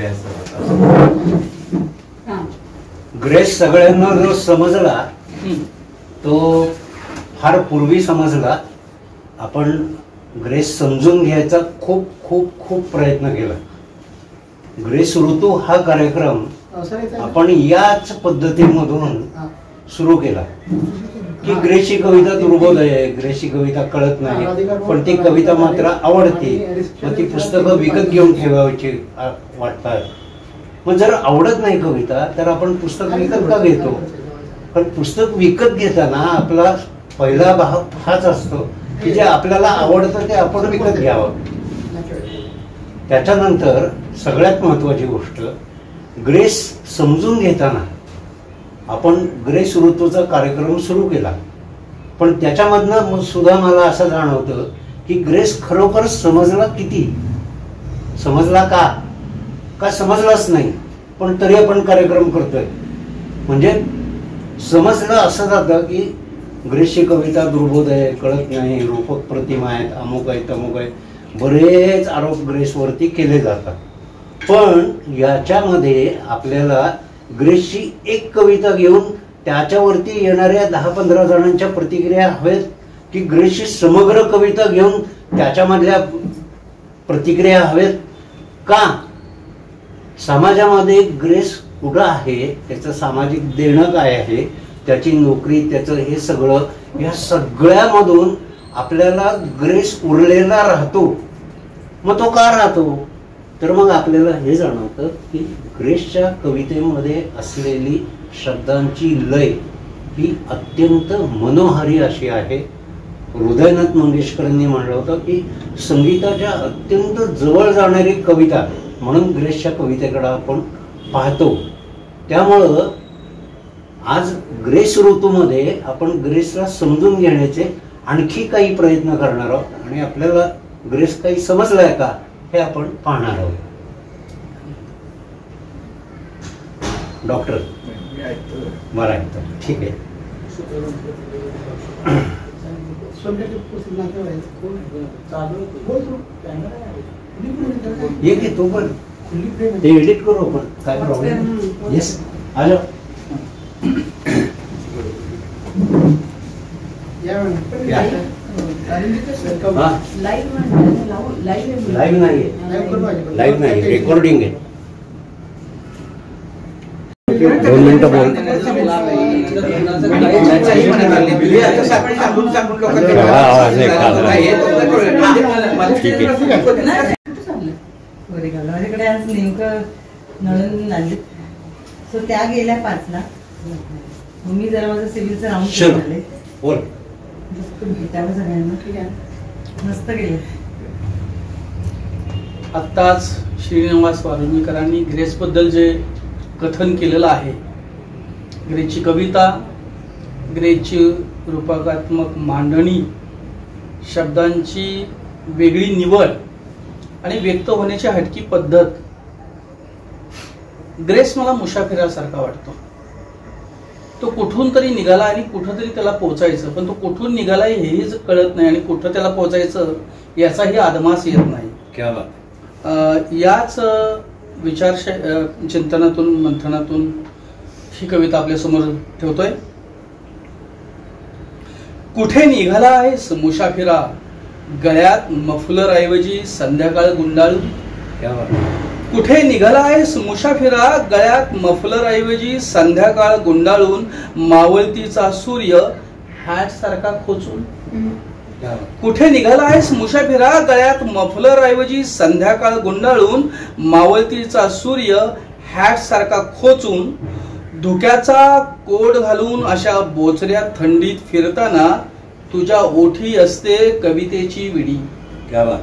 असं. ग्रेस सगळ्यांना जो समजला तो फार पूर्वी समजला. आपण ग्रेस समजून घ्यायचा खूप खूप खूप प्रयत्न केला. ग्रेस ऋतू हा कार्यक्रम आपण याच पद्धतीमधून सुरू केला की ग्रेसची कविता दुर्बोध आहे, ग्रेसची कविता कळत नाही, पण ती कविता मात्र आवडते, मग ती पुस्तकं विकत घेऊन ठेवायची वाटतात. मग जर आवडत नाही कविता तर आपण पुस्तक विकत का घेतो? पण पुस्तक विकत घेताना आपला पहिला भाग हाच असतो की जे आपल्याला आवडतं ते आपण विकत घ्यावं. त्याच्यानंतर सगळ्यात महत्वाची गोष्ट, ग्रेस समजून घेताना आपण ग्रेस ऋतूचा कार्यक्रम सुरू केला, पण त्याच्यामधनं सुद्धा मला असं जाणवतं की ग्रेस खरोखर समजला किती, समजला का समजलाच नाही, पण तरी आपण कार्यक्रम करतोय. म्हणजे समजलं असं जातं की ग्रेसची कविता दुर्बोध आहे, कळत नाही, रूपक प्रतिमा आहेत, अमुक आहे तमुक आहे, बरेच आरोप ग्रेसवरती केले जातात. पण याच्यामध्ये आपल्याला ग्रेसची एक कविता घेऊन त्याच्यावरती येणाऱ्या 10-15 जणांच्या प्रतिक्रिया हव्यात की ग्रेसची समग्र कविता घेऊन त्याच्यामधल्या प्रतिक्रिया हव्यात? का? समाजामध्ये ग्रेस कुठं आहे, त्याचं सामाजिक देणं काय आहे, त्याची नोकरी, त्याचं हे सगळं, या सगळ्यामधून आपल्याला ग्रेस उरलेला राहतो. मग तो का राहतो? तर मग आपल्याला हे जाणवतं की ग्रेसच्या कवितेमध्ये असलेली शब्दांची लय ही अत्यंत मनोहारी अशी आहे. हृदयनाथ मंगेशकरांनी म्हणलं होतं की संगीताच्या अत्यंत जवळ जाणारी कविता म्हणून ग्रेसच्या कवितेकडे आपण पाहतो. त्यामुळं आज ग्रेस ऋतूमध्ये आपण ग्रेसला समजून घेण्याचे आणखी काही प्रयत्न करणार आहोत आणि आपल्याला ग्रेस काही समजलाय का हे आपण पाहणार आहोत. डॉक्टर बरं ऐकतो, ठीक आहे. ये की तो पण ते एडिट करू आपण, काय प्रॉब्लेम? येस, आलो. लाईव्ह नाही, रेकॉर्डिंग आहे. 2 मिनिटं बोल. माझ्याकडे आज नेमकं नळून आले, सो त्या गेल्या 5ला. मी जरा माझं सिव्हिलचं राऊंड झाले. बोल. मस्त गेले. आत्ताच श्रीनिवास वारुणीकरांनी ग्रेस बद्दल जे कथन केलेलं आहे, ग्रेसची कविता, ग्रेसची रूपकात्मक मांडणी, शब्दांची वेगळी निवड आणि व्यक्त होण्याची हटकी पद्धत, ग्रेस मला मुसाफिरासारखा वाटतो. तो कुठून तरी निघाला आणि कुठंतरी त्याला पोहोचायचं, पण तो कुठून निघाला हेही कळत नाही आणि कुठं त्याला पोहोचायचं याचाही आदमास येत नाही. क्या बात. याच विचार चिंतनातून, मंथनातून ही कविता आपल्या समोर ठेवतोय. कुठे निघाला आहेस मुसाफिरा, गळ्यात मफलर ऐवजी संध्याकाळ गुंडाळू. क्या बात. कुठे निघाला आहेस मुसाफिरा, गळ्यात मफलर ऐवजी संध्याकाळ गुंडाळून, मावळतीचा सूर्य हॅट सारखा खोचून. कुठे निघाला आहेस मुसाफिरा, गळ्यात मफलर ऐवजी संध्याकाळ गुंडाळून, मावळतीचा सूर्य हॅट सारखा खोचून, धुक्याचा कोट घालून अशा बोचऱ्या थंडीत फिरताना तुझ्या ओठी असते कवितेची विडी. क्या बात.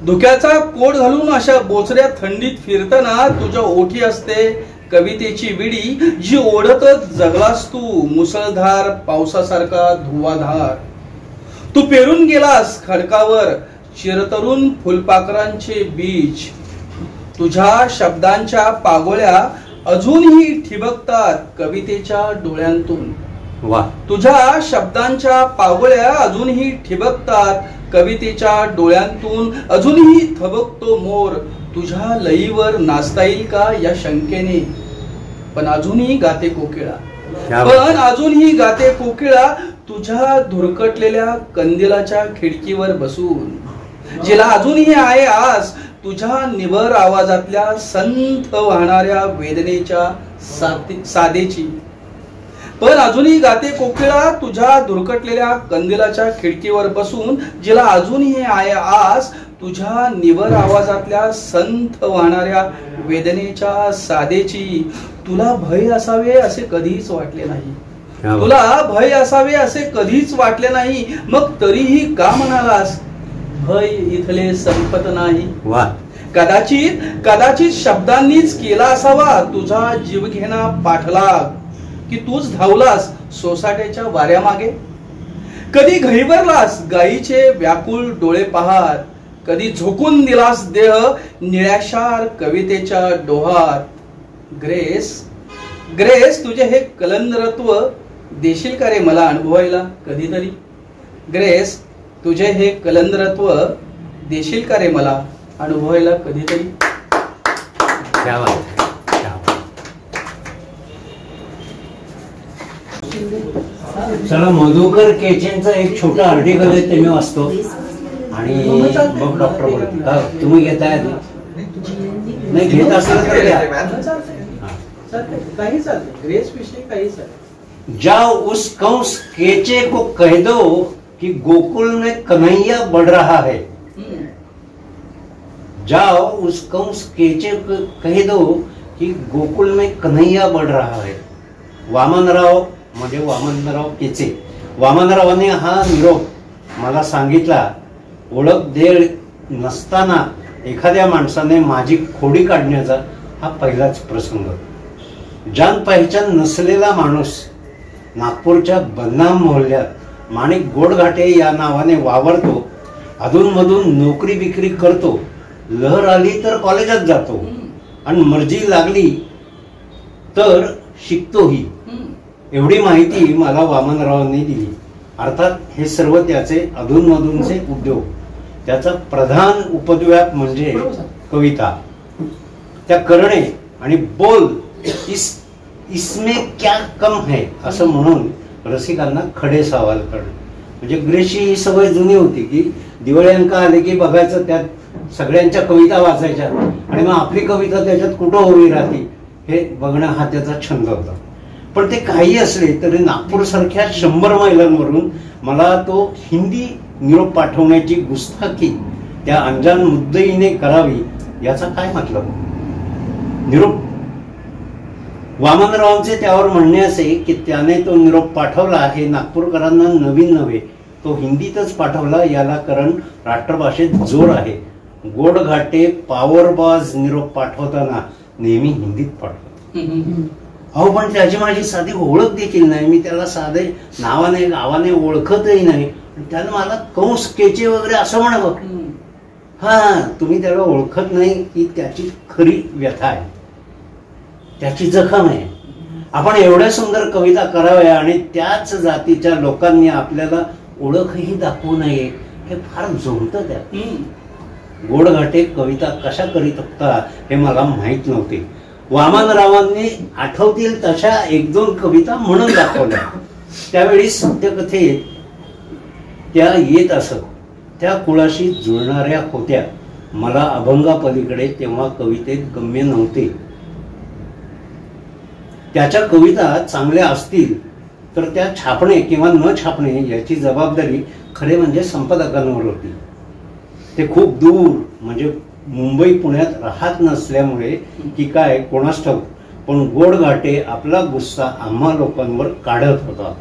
धुक्याचा कोट घालून अशा बोचऱ्या थंडीत फिरताना तुझ्या ओठी असते कवितेची विडी, जी ओढतच जगलास तू मुसळधार पावसासारखा धुवाधार. तू पेरून गेलास खडकावर चिरतरुण फुलपाखरांचे बीज, तुझ्या शब्दांच्या पागोळ्या अजूनही ठिबकतात कवितेच्या डोळ्यांतून. तुझ्या शब्दांच्या पागोळ्या अजूनही ठिबकतात कवितेच्या डोळ्यांतून. अजूनही थबकतो मोर तुझ्या लईवर नाचता येईल का या शंकेने, पण अजूनही गाते कोकिळा, पण अजूनही गाते कोकिळा तुझ्या धुरकटलेल्या कंदिलाच्या खिडकीवर बसून, जिला अजूनही आहे आस तुझ्या निबर आवाजातल्या संथ वाहणाऱ्या वेदनेच्या सादेची, पण अजूनही गाते कोकिळा तुझ्या धुरकटलेल्या कंदिलाच्या खिडकीवर बसून, जिला अजूनही आहे आस तुझ्या निबर आवाजातल्या संथ वाहणाऱ्या वेदनेच्या सादेची. तुला भय असावे असे कधीच वाटले नाही, तुला भय असावे असे कधीच वाटले नाही, मग तरीही का म्हणालास भय इथले संपत नाही. कदाचित कदाचित शब्दांनीच केला असावा तुझा जीवघेणा पाठलाग, की तूच धावलास सोसाट्याच्या वाऱ्यामागे, कधी घैबरलास गायीचे व्याकुळ डोळे पाहात, कधी झोकून दिलास देह निळ्याशार कवितेच्या डोहात. ग्रेस ग्रेस तुझे हे कलंदरत्व देशील का रे मला अनुभवायला कधीतरी. ग्रेस तुझे हे कलंदरत्व देशील का रे मला अनुभवायला कधीतरी. चला, मधुकर केचेंचा एक छोटा आर्टिकल आहे ते मी वाचतो आणि मग डॉक्टर बोलतो. तुम्ही घेताय नाही घेत असेल तर घ्या. ग्रेस विषयी काही चालते. जाओ उस कंस केचे को कह दो कि गोकुल में कन्हैया बढ़ रहा है. जाओ उस कंस केचे को कह दो कि गोकुल में कन्हैया बढ़ रहा है. वामनराव म्हणजे वामनराव केचे, वामनरावांनी हा निरोप मला सांगितला. ओळख दे नसताना एखाद्या माणसाने माझी खोडी काढण्याचा हा पहिलाच प्रसंग. जान पहचान नसलेला माणूस नागपूरच्या बदनाम मोहल्ल्यात माणिक गोडघाटे या नावाने वावरतो. अधूनमधून नोकरी बिक्री करतो. लहर आली तर कॉलेजात जातो आणि मर्जी लागली तर शिकतोही. एवढी माहिती मला वामनरावांनी दिली. अर्थात हे सर्व त्याचे अधूनमधूनचे उद्योग. त्याचा प्रधान उपद्व्याप म्हणजे कविता. त्या करणे आणि बोल इसमें क्या कम है असं म्हणून रसिकांना खडे सवाल करणं. म्हणजे ग्रेसची ही सवय जुनी होती की दिवाळी अंक आले की बघायचं त्यात सगळ्यांच्या कविता वाचायच्या आणि मग आपली कविता त्याच्यात कुठं उभी राहते हे बघणं हा त्याचा छंद होता. पण ते काही असले तरी नागपूर सारख्या 100 मैलांवरून मला तो हिंदी निरोप पाठवण्याची गुस्ताखी त्या अंजान मुद्दईने करावी याचा काय मतलब. निरोप वामनरावांचे त्यावर म्हणणे असे की त्याने तो निरोप पाठवला हे नागपूरकरांना नवीन नव्हे, तो हिंदीतच पाठवला याला कारण राष्ट्रभाषेत जोर आहे. गोडघाटे पावरबाज निरोप पाठवताना नेहमी हिंदीत पाठवतो. अहो पण त्याची माझी साधी ओळख देखील नाही. मी त्याला साधे नावाने गावाने ओळखतही नाही. त्यानं मला कंस केचे वगैरे असं म्हणावं. हा, तुम्ही त्याला ओळखत नाही की त्याची खरी व्यथा आहे, त्याची जखम आहे. आपण एवढ्या सुंदर कविता कराव्या आणि त्याच जातीच्या लोकांनी आपल्याला ओळखही दाखवू नये हे फार जमतं. त्यात गोडघाटे कविता कशा करीत होता हे मला माहित नव्हते. वामनरावांनी आठवतील तशा 1-2 कविता म्हणून दाखवल्या. त्यावेळी सत्यकथेत त्या येत असत. त्या कुळाशी जुळणाऱ्या होत्या. मला अभंगापलीकडे तेव्हा कवितेत गम्य नव्हते. त्याच्या कविता चांगल्या असतील तर त्या छापणे किंवा न छापणे याची जबाबदारी खरे म्हणजे संपादकांवर होती. ते खूप दूर म्हणजे मुंबई पुण्यात राहत नसल्यामुळे की काय कोणास ठाऊक, पण गोडघाटे आपला गुस्सा आम्हा लोकांवर काढत होता.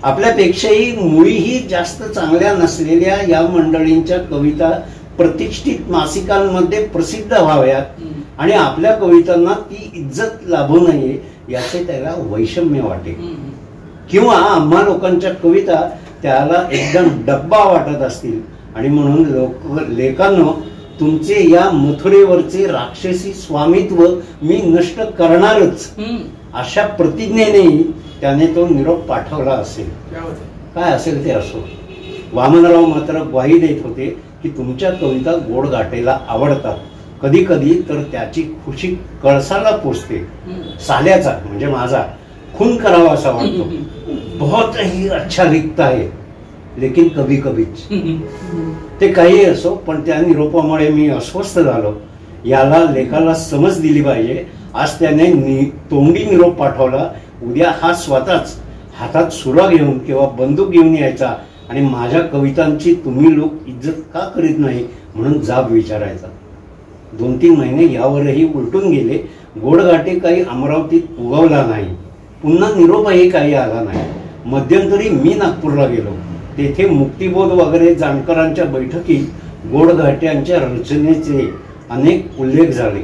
आपल्यापेक्षाही मुळीही जास्त चांगल्या नसलेल्या या मंडळींच्या कविता प्रतिष्ठित मासिकांमध्ये प्रसिद्ध व्हाव्यात आणि आपल्या कवितांना ती इज्जत लाभू नये याचे त्याला वैषम्य वाटे. किंवा आम्हा लोकांच्या कविता त्याला एकदम डब्बा वाटत असतील आणि म्हणून लेखांनो तुमचे या मथुरेवरचे राक्षसी स्वामित्व मी नष्ट करणारच अशा प्रतिज्ञेने त्याने तो निरोप पाठवला असेल. काय असेल ते असो. वामनराव मात्र ग्वाही देत होते की तुमच्या कविता गोडघाटेला आवडतात कधी कधी तर त्याची खुशी कळसाला पोचते. साल्याचा म्हणजे माझा खून करावा असा वाटतो. बहुत ही अच्छा लिखता है लेकिन कभी कभीच. ते काही असो, पण त्या निरोपामुळे मी अस्वस्थ झालो. याला लेखाला समज दिली पाहिजे. आज त्याने तोंडी निरोप पाठवला. उद्या हा स्वतःच हातात सुरा घेऊन किंवा बंदूक घेऊन यायचा आणि माझ्या कवितांची तुम्ही लोक इज्जत का करीत नाही म्हणून जाब विचारायचा. 2-3 महिने यावरही उलटून गेले. गोडघाटे काही अमरावतीत उगवला नाही. पुन्हा निरोपही काही आला नाही. मध्यंतरी मी नागपूरला गेलो. तेथे मुक्तिबोध वगैरे जाणकारांच्या बैठकीत गोडघाट्यांच्या रचनेचे अनेक उल्लेख झाले.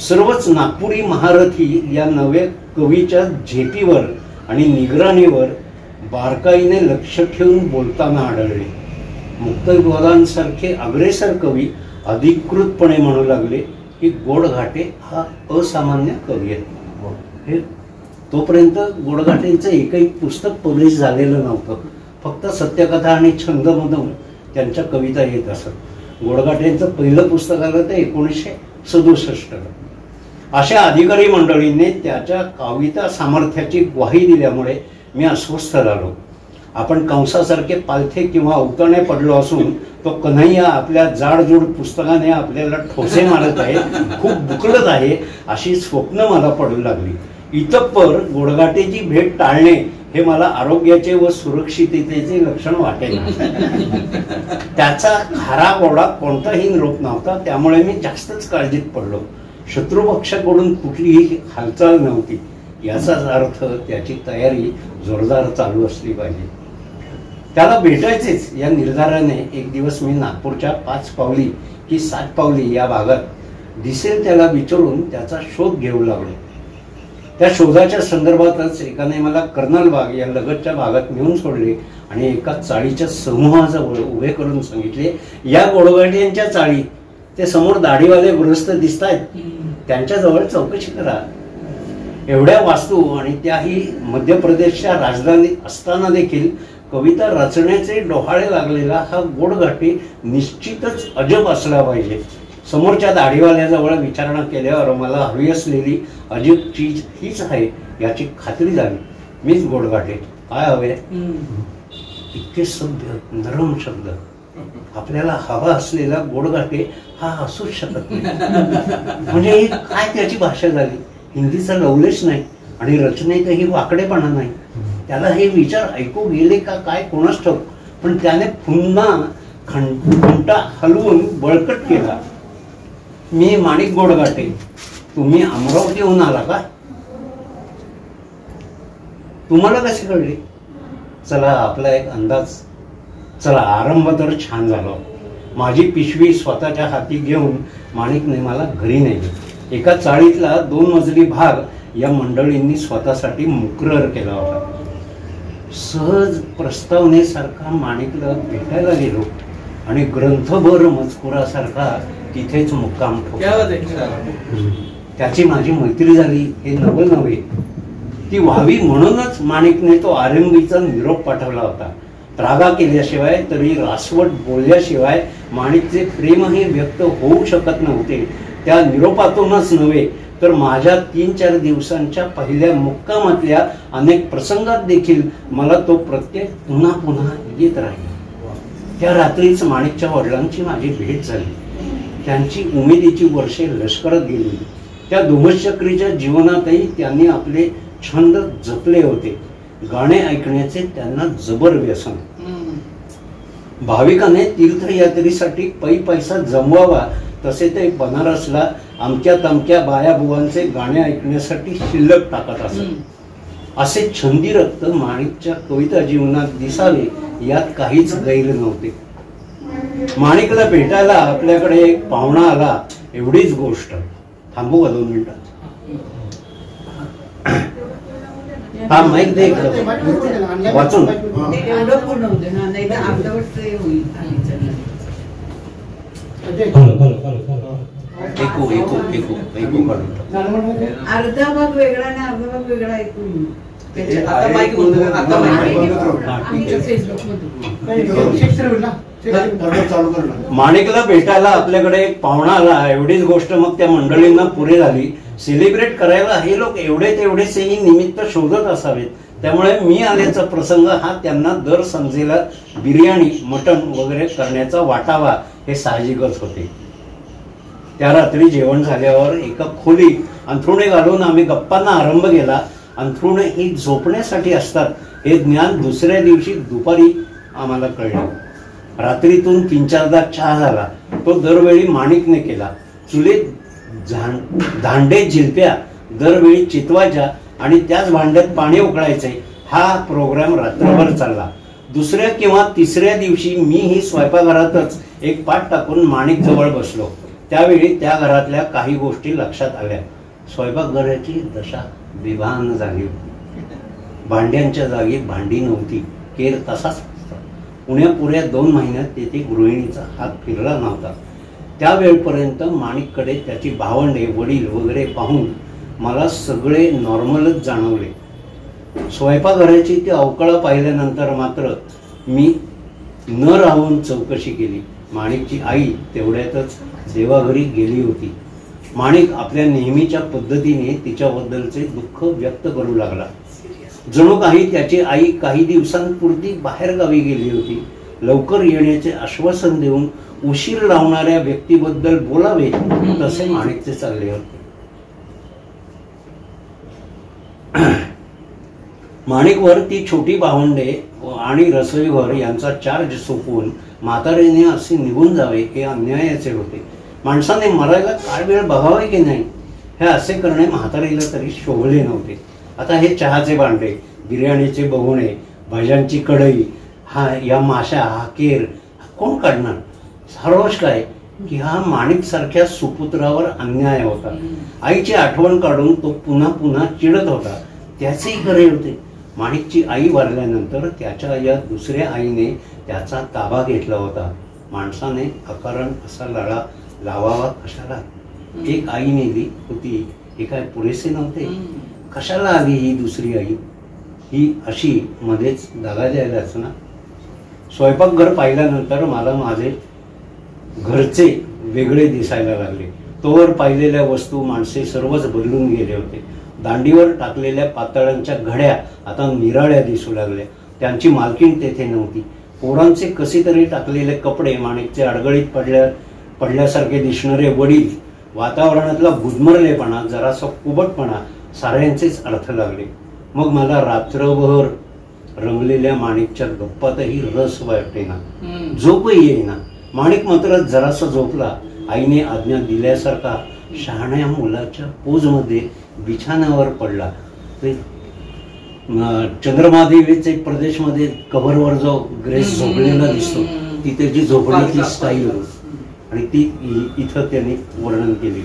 सर्वच नागपुरी महारथी या नव्या कवीच्या झेपीवर आणि निगराणीवर बारकाईने लक्ष ठेवून बोलताना आढळले. मुक्तिबोधांसारखे अग्रेसर कवी अधिकृतपणे म्हणू लागले की गोडघाटे हा असामान्य कवी आहे. तोपर्यंत गोडघाटेंचं एकही पुस्तक पब्लिश झालेलं नव्हतं. फक्त सत्यकथा आणि छंदमधून त्यांच्या कविता येत असत. गोडघाटेंचं पहिलं पुस्तक आलं ते 1967. अशा अधिकारी मंडळींनी त्याच्या कविता सामर्थ्याची ग्वाही दिल्यामुळे मी अस्वस्थ झालो. आपण कंसासारखे पालथे किंवा उतरणे पडलो असून तो कन्हैया आपल्या जाडजूड पुस्तकाने आपल्याला ठोसे मारत आहे, खूप बुकळत आहे अशी स्वप्न मला पडू लागली. इतपर गोडघाटेची भेट टाळणे हे मला आरोग्याचे व सुरक्षिततेचे लक्षण वाटेल. त्याचा खारा गोडा कोणताही निरोप नव्हता. त्यामुळे मी जास्तच काळजीत पडलो. शत्रुपक्षाकडून कुठलीही हालचाल नव्हती. याचाच अर्थ त्याची तयारी जोरदार चालू असली पाहिजे. त्याला भेटायचेच या निर्धाराने एक दिवस मी नागपूरच्या 5 पावली की 7 पावली या भागात दिसेल त्याला विचारून त्याचा शोध घेऊ लागलो. त्या शोधाच्या संदर्भातच एकाने मला कर्नल बाग या लगतच्या भागात नेऊन सोडले आणि एका चाळीच्या समूहाजवळ उभे करून सांगितले, या गोडघाटेंच्या चाळी ते समोर दाढीवाले गृहस्थ दिसत आहेत, त्यांच्याजवळ चौकशी करा. एवढ्या वास्तू आणि त्याही मध्य प्रदेशच्या राजधानीत असताना देखील कविता रचण्याचे डोहाळे लागलेला हा गोडघाटे निश्चितच अजब असला पाहिजे. समोरच्या दाढीवाल्याजवळ विचारणा केल्यावर मला हवी असलेली अजब चीज हीच आहे याची खात्री झाली. मीच गोडघाटे. काय हवे? इतके सभ्य नरम शब्द. आपल्याला हवा असलेला गोडघाटे हा असूच शकत नाही. म्हणजे ही काय त्याची भाषा झाली. हिंदीचा लवलेश नाही आणि रचनेतही वाकडेपणा नाही. त्याला हे विचार ऐकू गेले का काय कोणास ठाऊक, पण त्याने पुन्हा खंटा हलवून बळकट केला. मी माणिक गोडघाटे. तुम्ही अमरावतीहून आला का? तुम्हाला कसे कळले? चला आपला एक अंदाज. चला आरंभ तर छान झाला. माझी पिशवी स्वतःच्या हाती घेऊन माणिकने मला घरी नेले. एका चाळीतला 2 मजली भाग या मंडळींनी स्वतःसाठी मुकरर केला होता. सहज प्रस्तावनेसारखा माणिकला भेटायला गेलो आणि ग्रंथभर मजकुरासारखा तिथेच मुक्काम ठोकला. त्याची माझी मैत्री झाली हे नवल नव्हे, ती व्हावी म्हणूनच माणिकने तो आरंभीचा निरोप पाठवला होता. त्रागा केल्याशिवाय तरी रासवट बोलल्याशिवाय माणिकचे प्रेमही व्यक्त होऊ शकत नव्हते. त्या निरोपातूनच नव्हे तर माझ्या 3-4 दिवसांच्या पहिल्या मुक्कामातल्या अनेक प्रसंगात देखील मला तो प्रत्यय पुन्हा पुन्हा येत राहील. त्या रात्रीच माणिकच्या वडिलांची माझी भेट झाली. त्यांची उमेदीची वर्षे लष्करात गेली. त्या धुमश्चक्रीच्या जीवनातही त्यांनी आपले छंद जपले होते. गाणे ऐकण्याचे त्यांना जबर व्यसन. भाविकाने तीर्थयात्रेसाठी पैसा जमवावा तसे ते बनारसला अमक्या तमक्या बायाबुवांचे गाणे ऐकण्यासाठी शिल्लक टाकत असत. असे छंदी रक्त माणिकच्या कविता जीवनात दिसावे यात काहीच गैर नव्हते. माणिकला भेटायला आपल्याकडे एक पाहुणा आला एवढीच गोष्ट. थांबू का 2 मिनिटं? हा माईक दे वाचून. अर्धा भाग वेगळा आणि अर्धा भाग वेगळा ऐकून आता माईक बंद कर, आता माईक बंद कर. आमच्या फेसबुकमधून माणिकला भेटायला आपल्याकडे एक पाहुणा आला, एवढीच गोष्ट मग त्या मंडळींना पुरे झाली. सेलिब्रेट करायला हे लोक एवढे तेवढेसेही निमित्त शोधत असावेत. त्यामुळे मी आल्याचा प्रसंग हा त्यांना दर संजेला बिर्याणी मटण वगैरे करण्याचा वाटावा हे साहजिकच होते. त्या रात्री जेवण झाल्यावर एका खोलीत अंथरुणे घालून आम्ही गप्पांना आरंभ केला. अंथरुणे ही झोपण्यासाठी असतात हे ज्ञान दुसऱ्या दिवशी दुपारी आम्हाला कळलं. रात्रीतून 3-4दा चहा झाला, तो दरवेळी माणिकने केला. चुलीत धांडे जिलप्या दरवेळी चितवायच्या आणि त्याच भांड्यात पाणी उकळायचे. हा प्रोग्राम रात्रभर चालला. दुसऱ्या किंवा तिसऱ्या दिवशी मीही स्वयंपाकघरातच एक पाट टाकून माणिक जवळ बसलो. त्यावेळी त्या घरातल्या काही गोष्टी लक्षात आल्या. स्वयंपाकघराची दशा बेभान झाली होती. भांड्यांच्या जागी भांडी नव्हती, केर तसाच होता. पुण्या 2 महिन्यात तेथे गृहिणीचा हात फिरला नव्हता. त्यावेळपर्यंत माणिककडे त्याची भावंडे वडील वगैरे पाहून मला सगळे नॉर्मलच जाणवले. स्वयंपाकघराची ती अवकळा पाहिल्यानंतर मात्र मी न राहून चौकशी केली. माणिकची आई तेवढ्यातच देवाघरी गेली होती. माणिक आपल्या नेहमीच्या पद्धतीने तिच्याबद्दलचे दुःख व्यक्त करू लागला. जणू काही त्याची आई काही दिवसांपुरती बाहेर गावी गेली होती. लवकर येण्याचे आश्वासन देऊन उशीर लावणाऱ्या व्यक्तीबद्दल बोलावे तसे माणिकचे चालले होते. माणिकवर ती छोटी भावंडे आणि रसोईघर यांचा चार्ज सोपवून म्हातारीने असे निघून जावे हे अन्यायाचे होते. माणसाने मरायला काय वेळ बघावे की नाही हे असे करणे म्हातारीला तरी शोभले नव्हते. आता हे चहाचे भांडे, बिर्याणीचे बगोणे, भाज्यांची कढई, या माशा, हा केर कोण काढणार? सारोष काय की हा माणिक सारख्या सुपुत्रावर अन्याय होता. आईची आठवण काढून तो पुन्हा पुन्हा चिडत होता. त्याचेही खरे होते. माणिकची आई वारल्यानंतर त्याच्या या दुसऱ्या आईने त्याचा ताबा घेतला होता. माणसाने अकारण असा लढा लावावा कशाला? एक आई नेली होती, हे काय पुरेसे नव्हते? कशाला आली ही दुसरी आई? ही अशी मध्येच दगा द्यायलाच ना. स्वयंपाकघर पाहिल्यानंतर मला माझे घरचे वेगळे दिसायला लागले. तोवर पाहिलेल्या वस्तू, माणसे सर्वच बदलून गेले होते. दांडीवर टाकलेल्या पातळांच्या घड्या आता निराळ्या दिसू लागल्या. त्यांची मालकीण तेथे नव्हती. पोरांचे कसे तरी टाकलेले कपडे, माणिकचे अडगळीत पडल्यासारखे दिसणारे वडील, वातावरणातला गुदमरलेपणा, जरासा कुबटपणा, साऱ्यांचेच अर्थ लागले. मग मला रात्रभर रंगलेल्या माणिकच्या गप्पातही रस वाटेना, झोपही येईना. माणिक मात्र जरासा झोपला. आईने आज्ञा दिल्यासारखा शहाण्या मुलाच्या पोजमध्ये बिछाण्यावर पडला. ते चंद्रमादेवीचे प्रदेशमध्ये कव्हरवर जो ग्रेस झोपलेला दिसतो ती त्याची झोपण्याची स्टाईल आणि ती इथं त्यांनी वर्णन केली.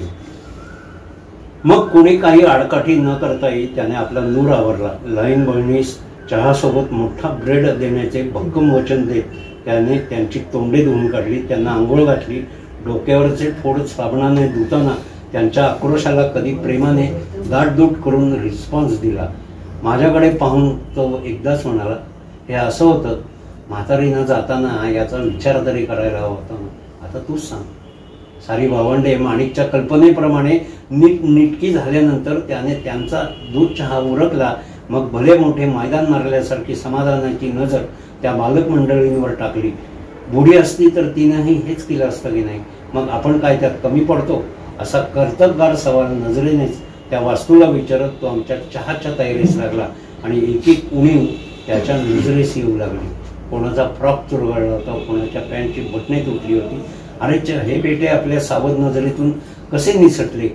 मग कोणी काही आडकाठी न करताही त्याने आपला नूर आवरला. लहान बहिणीस चहासोबत मोठा ब्रेड देण्याचे भक्कम वचन देत त्याने त्यांची तोंडे धुवून काढली. त्यांना आंघोळ घातली. डोक्यावरचे फोड साबणाने धुताना त्यांच्या आक्रोशाला कधी प्रेमाने दाटदूट करून रिस्पॉन्स दिला. माझ्याकडे पाहून तो एकदाच म्हणाला, हे असं होतं, म्हातारीनं जाताना याचा विचार तरी करायला हवा होता ना. आता तूच सांग. सारी भावंडे माणिकच्या कल्पनेप्रमाणे नीटनेटकी झाल्यानंतर त्याने त्यांचा दूध चहा उरकला. मग भले मोठे मैदान मारल्यासारखी समाधानाची नजर त्या बालक मंडळींवर टाकली. बुडी असती तर तिनंही हेच केलं असतं की नाही? मग आपण काय त्यात कमी पडतो? असा कर्तबगार सवाल नजरेनेच त्या वास्तूला विचारत तो आमच्या चहाच्या तयारीस लागला आणि एक एक उणीव त्याच्या नजरेस येऊ लागली. कोणाचा फ्रॉक चुरगळला होता, कोणाच्या पॅन्टची बटणे तुटली होती. अरे हे बेटे आपल्या सावध नजरेतून कसे निसटले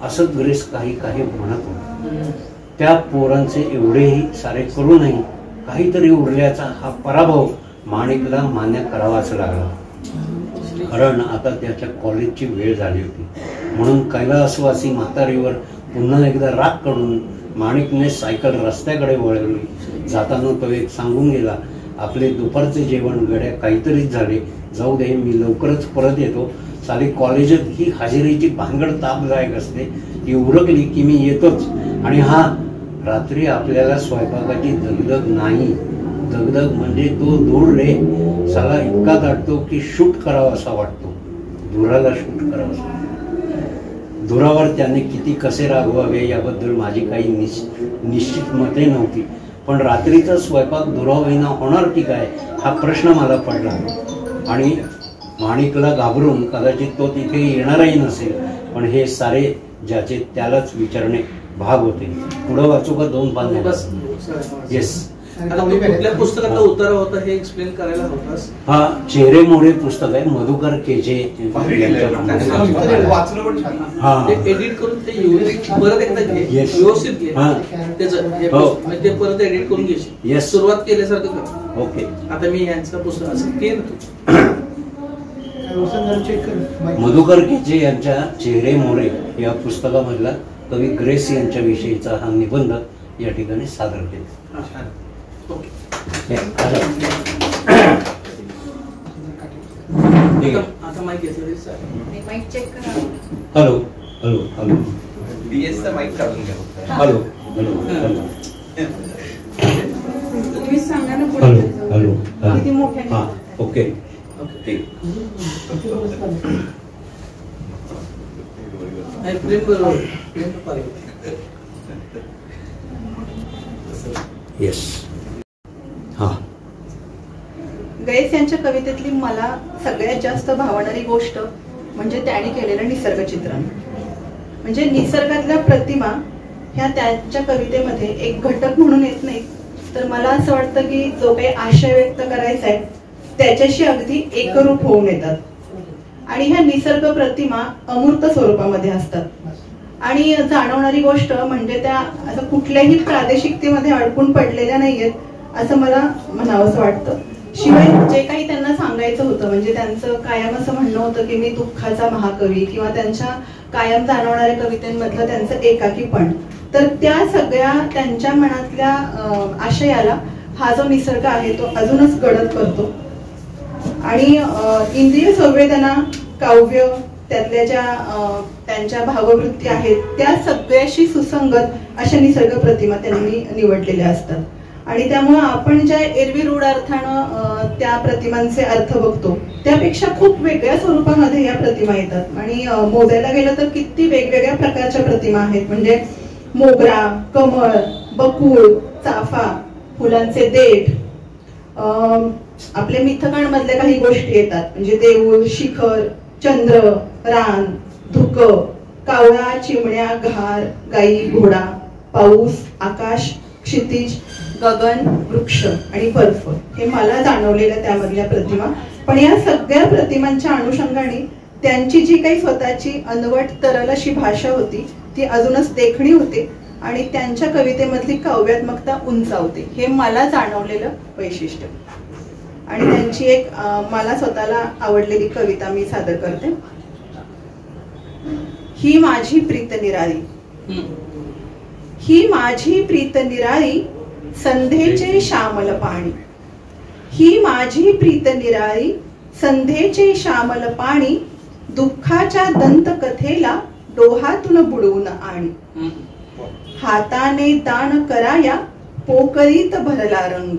असं ग्रेस काही काही म्हणत होता. त्या पोरांचे एवढेही सारे करूनही काहीतरी उरल्याचा हा पराभव माणिकला मान्य करावाच लागला. कारण आता त्याच्या कॉलेजची वेळ झाली होती. म्हणून कैलासवासी म्हातारीवर पुन्हा एकदा राग काढून माणिकने सायकल रस्त्याकडे वळवली. जाताना तो एक सांगून गेला, आपले दुपारचे जेवण गड्या काहीतरीच झाले, जाऊ दे, मी लवकरच परत येतो. साली कॉलेजात ही हजेरीची भानगड तापदायक असते, ती उरकली की मी येतोच. आणि हा रात्री आपल्याला स्वयंपाकाची दगदग नाही. दगदग म्हणजे तो धूर रे साला इतका दाटतो की शूट करावा असा वाटतो. धुराला शूट करावा. धुरावर त्याने किती कसे रागवावे याबद्दल माझी काही निश्चित मते नव्हती. पण रात्रीचा स्वयंपाक धुराविना होणार की काय हा प्रश्न मला पडला. आणि माणिकला घाबरून कदाचित तो तिथे येणारही नसेल. पण हे सारे ज्याचे त्यालाच विचारणे भाग होते. पुढं वाचू का 2 पान? येस. आता कुठल्या पुस्तकाचा उतारा होता हे एक्सप्लेन करायला होतास. हा चेहरे मोरे पुस्तक आहे. मधुकर केचे एडिट करून ते परत एकदा घे, व्यवस्थित घे. त्याचं ते परत एडिट करून घेशील. सुरुवात केल्यासारखं कर. ओके. आता मी यांचं पुस्तक असं के मधुकर केचे यांच्या चेहरे मोरे या पुस्तकामधला कवी ग्रेस यांच्या विषयीचा हा निबंध या ठिकाणी सादर केला. आता माईक घेतलं. हॅलो हॅलो हॅलो बीएसचा माईक काढून घ्या. हॅलो हॅलो हॅलो तुम्ही सांगा ना हॅलो हॅलो किती मोठे. हां ओके ठीक. येस. हां. ग्रेस यांच्या कवितेतली मला सगळ्यात जास्त भावणारी गोष्ट म्हणजे त्यांनी केलेलं निसर्ग चित्रण. म्हणजे निसर्गातल्या प्रतिमा ह्या त्यांच्या कवितेमध्ये एक घटक म्हणून येत नाही, तर मला असं वाटतं की जो काही आशय व्यक्त करायचा आहे त्याच्याशी अगदी एकरूप होऊन येतात. आणि ह्या निसर्ग प्रतिमा अमूर्त स्वरूपामध्ये असतात. आणि जाणवणारी गोष्ट म्हणजे त्या असं कुठल्याही प्रादेशिकतेमध्ये अडकून पडलेल्या नाहीयेत असं मला म्हणावंसं वाटतं. शिवाय जे काही त्यांना सांगायचं होतं म्हणजे त्यांचं कायम असं म्हणणं होतं की मी दुःखाचा महाकवी किंवा त्यांच्या कायम जाणवणाऱ्या कवितेमधलं त्यांचं एकाकीपण, तर त्या सगळ्या त्यांच्या मनातल्या आशयाला हा जो निसर्ग आहे तो अजूनच गडद करतो. आणि इंद्रिय संवेदना, काव्य, त्यातल्या ज्या त्यांच्या भाववृत्ती आहेत त्या सगळ्याशी सुसंगत अशा निसर्ग प्रतिमा त्यांनी निवडलेल्या असतात. आणि त्यामुळे आपण ज्या एरवी रूढ अर्थानं त्या प्रतिमांचे अर्थ बघतो त्यापेक्षा खूप वेगळ्या स्वरूपामध्ये या प्रतिमा येतात. आणि मोजायला गेलं तर किती वेगवेगळ्या प्रकारच्या प्रतिमा आहेत. म्हणजे मोगरा, कमळ, बकुळ, चाफा, फुलांचे देठ, आपल्या मिथकांमधल्या काही गोष्टी येतात. म्हणजे देऊळ, शिखर, चंद्र, रान, धुक, कावळा, चिमण्या, घार, गाई, घोडा, पाऊस, आकाश, क्षितिज, गगन, वृक्ष आणि बर्फ हे मला जाणवलेल्या त्यामधल्या प्रतिमा. पण या सगळ्या प्रतिमांच्या अनुषंगाने त्यांची जी काही स्वतःची अनवट तरल अशी भाषा होती ती अजूनच देखणी होते आणि त्यांच्या कवितेमधली काव्यात्मकता उंचावते. हे मला जाणवलेलं वैशिष्ट्य. आणि त्यांची एक मला स्वतःला आवडलेली कविता मी सादर करते. ही माझी प्रीत निराळी. ही माझी प्रीत निराळी संध्येचे श्यामल पाणी. ही माझी प्रीत निराळी संध्येचे श्यामल पाणी दुःखाच्या दंतकथेला डोहातून बुडवून आणि. हाताने दान कराया पोकळीत भरला रंग.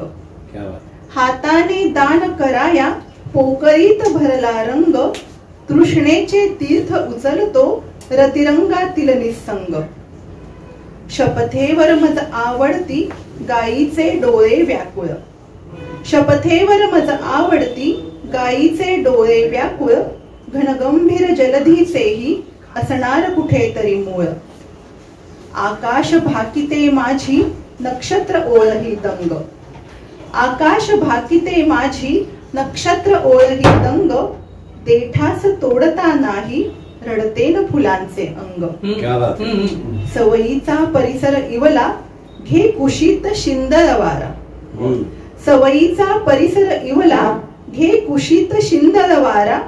हाताने दान कराया पोकळीत भरला रंग तृष्णेचे तीर्थ उचलतो रतिरंगातील निसंग. शपथेवर मज आवडती गायीचे डोळे व्याकुळ. शपथेवर मज आवडती गायीचे डोळे व्याकुळ घनगंभीर जलधीचेही असणार कुठेतरी मूळ. आकाश भाकिते माझी नक्षत्र ओळही दंग. आकाश भाकिते माझी नक्षत्र ओळही दंग देठास तोडता नाही रडतेन फुलांचे अंग. सवयीचा परिसर इवला घे कुशीत शिंदर वारा. सवयीचा परिसर इवला घे कुशीत शिंदर वारा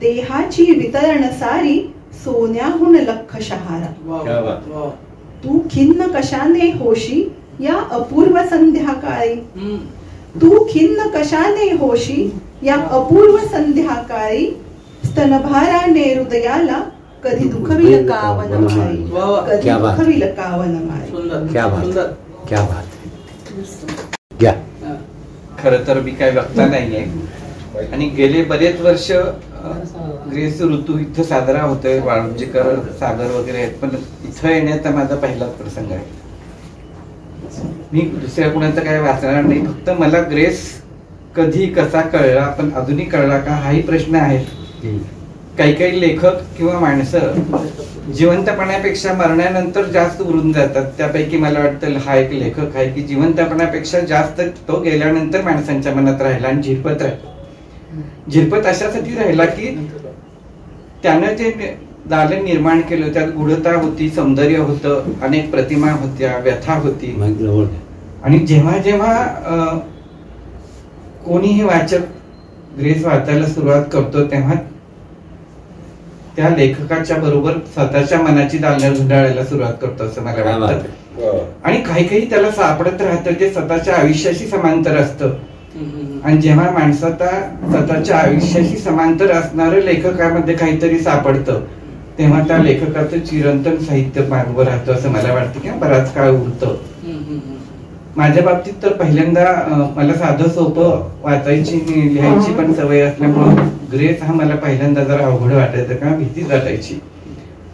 देहाची वितरण सारी सोन्याहून लख शहारा. तू खिन्न कशाने होशी या अपूर्व संध्याकाळी. तू खिन्न कशाने होशी या अपूर्व संध्याकाळी स्तनभाराने हृदयाला कधी दुखविल कावन माळी. कधी दुखविल कावन माळी. क्या बात, क्या बात. घ्या. खरं तर मी काय वक्ता नाहीये आणि गेले बरेच वर्ष ग्रेस ऋतू इथं साजरा होतोय. वाळुंजेकर, सागर वगैरे आहेत, पण इथं येण्याचा माझा पहिलाच प्रसंग आहे. मी दुसऱ्या कुणाचं काय वाचणार नाही. फक्त मला ग्रेस कधी कसा कळला, पण अजूनही कळला का, हाही प्रश्न आहे. काही काही लेखक किंवा माणसं जिवंतपणापेक्षा मरण्यानंतर जास्त उरून जातात. त्यापैकी मला वाटतं हा एक लेखक आहे की जिवंतपणापेक्षा जास्त तो गेल्यानंतर माणसांच्या मनात राहिला आणि झिरपत राहिला. झिरपत अशासाठी राहिला की त्यानं जे दालन निर्माण केलं त्यात गूढता होती, सौंदर्य होतं, अनेक प्रतिमा होत्या, व्यथा होती. आणि जेव्हा जेव्हा कोणीही वाचक ग्रेस वाचायला सुरुवात करतो तेव्हा त्या लेखकाच्या बरोबर स्वतःच्या मनाची दालनं गुंडाळायला सुरुवात करतो असं मला वाटतं. आणि काही काही त्याला सापडत राहतं जे स्वतःच्या आयुष्याशी समांतर असतं. आणि जेव्हा माणसाचा स्वतःच्या आयुष्याशी समांतर असणारं लेखकामध्ये काहीतरी सापडतं तेव्हा त्या लेखकाचं चिरंतन साहित्य मागवं राहतं असं मला वाटतं किंवा बराच काळ उरतं. माझ्या बाबतीत तर पहिल्यांदा मला साधं सोपं वाचायची लिहायची पण सवय असल्यामुळं ग्रेस हा मला पहिल्यांदा जरा अवघड वाटायचं किंवा भीती वाटायची.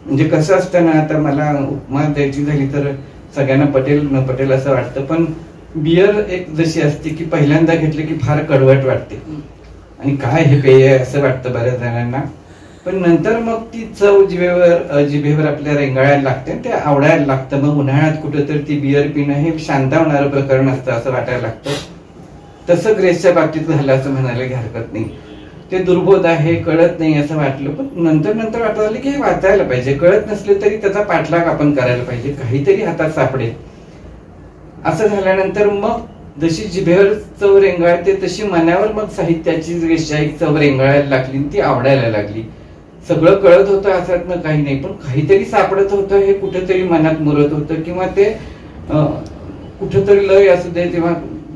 म्हणजे कसं असतं ना, आता मला उपमा द्यायची झाली तर सगळ्यांना पटेल न पटेल असं वाटतं, पण बियर एक जशी असते की पहिल्यांदा घेतली की फार कडवट वाटते आणि काय हे पेय आहे असं वाटतं बऱ्याच जणांना. पण नंतर मग ती चव जिभेवर आपल्या रेंगाळायला लागते, ते आवडायला लागतं. मग उन्हाळ्यात कुठेतरी ती बियर पिणं हे शांतावणारं प्रकरण असतं असं वाटायला लागतं. तसं ग्रेसच्या बाबतीत झालं असं म्हणायला काही हरकत नाही. ते दुर्बोध आहे, कळत नाही असं वाटलं, पण नंतर नंतर वाटत आलं की हे वाचायला पाहिजे. कळत नसले तरी त्याचा पाठलाग आपण करायला पाहिजे, काहीतरी हातात सापडेल. असं झाल्यानंतर मग जशी जिभेवर चव रेंगाळते तशी मनावर मग साहित्याची वैश्यायिक चव रेंगाळायला लागली, ती आवडायला लागली. सगळं कळत होतं असं काही नाही, पण काहीतरी सापडत होतं, हे कुठेतरी मनात मुरत होतं किंवा ते कुठेतरी लय असू दे तेव्हा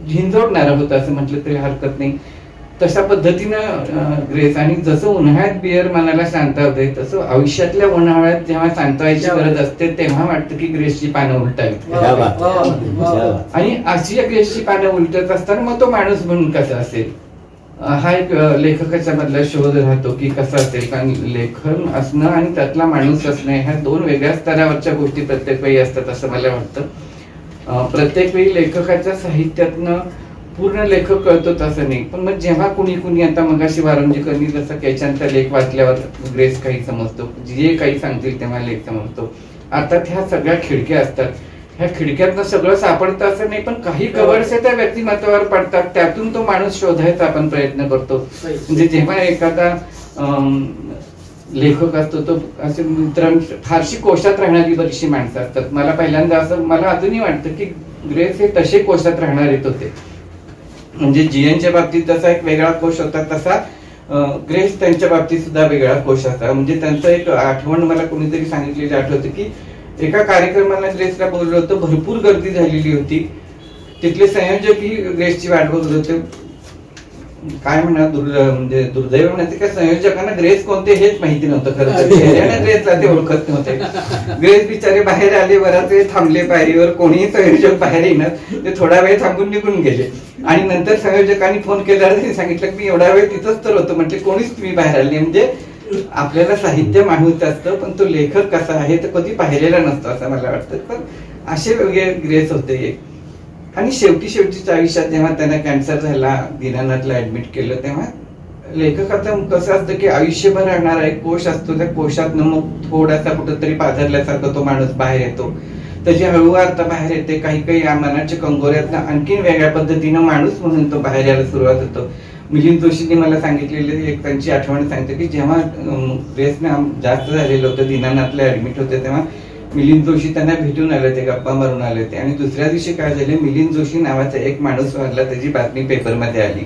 झिंजवणारं होतं असं म्हटलं तरी हरकत नाही. तशा पद्धतीनं ग्रेस. आणि जसं उन्हाळ्यात बियर मनाला शांतवते तसं आयुष्यातल्या उन्हाळ्यात जेव्हा शांतवायची गरज असते तेव्हा वाटतं की ग्रेसची पानं उलटावीत. आणि अशी ग्रेसची पानं उलटत असताना मग तो माणूस म्हणून कसा असेल हा एक लेखकाच्या मधला शोध राहतो की कसं असेल. कारण लेखन असणं आणि त्यातला माणूस असणं ह्या दोन वेगळ्या स्तरावरच्या गोष्टी प्रत्येक वेळी असतात असं मला वाटतं. प्रत्येक वेळी लेखकाच्या साहित्यातनं पूर्ण लेखक कळतो तसं नाही, पण मग जेव्हा कुणी आता मगाशी वारंजेकरनी जसं कैचांचा लेख वाचल्यावर ग्रेस काही समजतो, जे काही सांगतील तेव्हा लेख समजतो. अर्थात ह्या सगळ्या खिडक्या असतात, ह्या खिडक्यातनं सगळं सापडतं असं नाही, पण काही कवर्स त्या व्यक्तिमत्वावर पडतात, त्यातून तो माणूस शोधायचा आपण प्रयत्न करतो. म्हणजे जेव्हा एखादा लेखक असतो तो असे मित्रांची फारशी कोशात राहणारी बरीचशी माणसं असतात. मला पहिल्यांदा असं मला अजूनही वाटतं की ग्रेस हे तसे कोशात राहणारे होते. म्हणजे जीएनच्या बाबतीत जसा एक वेगळा कोश होता तसा ग्रेस त्यांच्या बाबतीत सुद्धा वेगळा कोश होता. म्हणजे त्यांचं एक आठवण मला कोणीतरी सांगितलेली आठवते की एका कार्यक्रमाला ग्रेसला बोललं होतं, भरपूर गर्दी झालेली होती, तिथले संयोजक ही ग्रेसची वाट बघत होते. काय म्हणा म्हणजे दुर्दैव म्हणायचं का संयोजकांना ग्रेस कोणते हेच माहिती नव्हतं. खरं तर चेहऱ्याने ग्रेसला ते ओळखत नव्हते. ग्रेस बिचारे बाहेर आले, बराच वेळ थांबले पायरीवर, कोणीही संयोजक बाहेर येणार ते थोडा वेळ थांबून निघून गेले. आणि नंतर संयोजकांनी फोन केल्यावर त्यांनी सांगितलं की मी एवढा वेळ तिथंच तर होतो. म्हटले कोणीच तुम्ही बाहेर आले. म्हणजे आपल्याला साहित्य माहित असतं पण तो लेखक कसा आहे तर कधी पाहिलेला नसतो असं मला वाटतं. पण असे वेगळे ग्रेस होते. आणि शेवटीच्या आयुष्यात जेव्हा त्यांना कॅन्सर झाला, दीनानाथला ऍडमिट केलं, तेव्हा लेखकाचं कसं असतं की आयुष्यभर राहणारा एक कोश असतो, त्या कोशातनं मग थोडासा कुठंतरी पाझरल्यासारखं तो माणूस बाहेर येतो. त्याची हळूवारता बाहेर येते. काही मनाच्या कंगोऱ्यातनं आणखीन वेगळ्या पद्धतीनं माणूस म्हणून तो बाहेर यायला सुरुवात होतो. मिलिंद जोशींनी मला सांगितलेली एक त्यांची आठवण सांगते की जेव्हा ग्रेसनं जास्त झालेलं होतं, दीनानाथला ऍडमिट होते, तेव्हा मिलिंद जोशी त्यांना भेटून आले होते, गप्पा मारून आले होते. आणि दुसऱ्या दिवशी काय झाले, मिलिंद जोशी नावाचा एक माणूस वारला, त्याची बातमी पेपरमध्ये आली.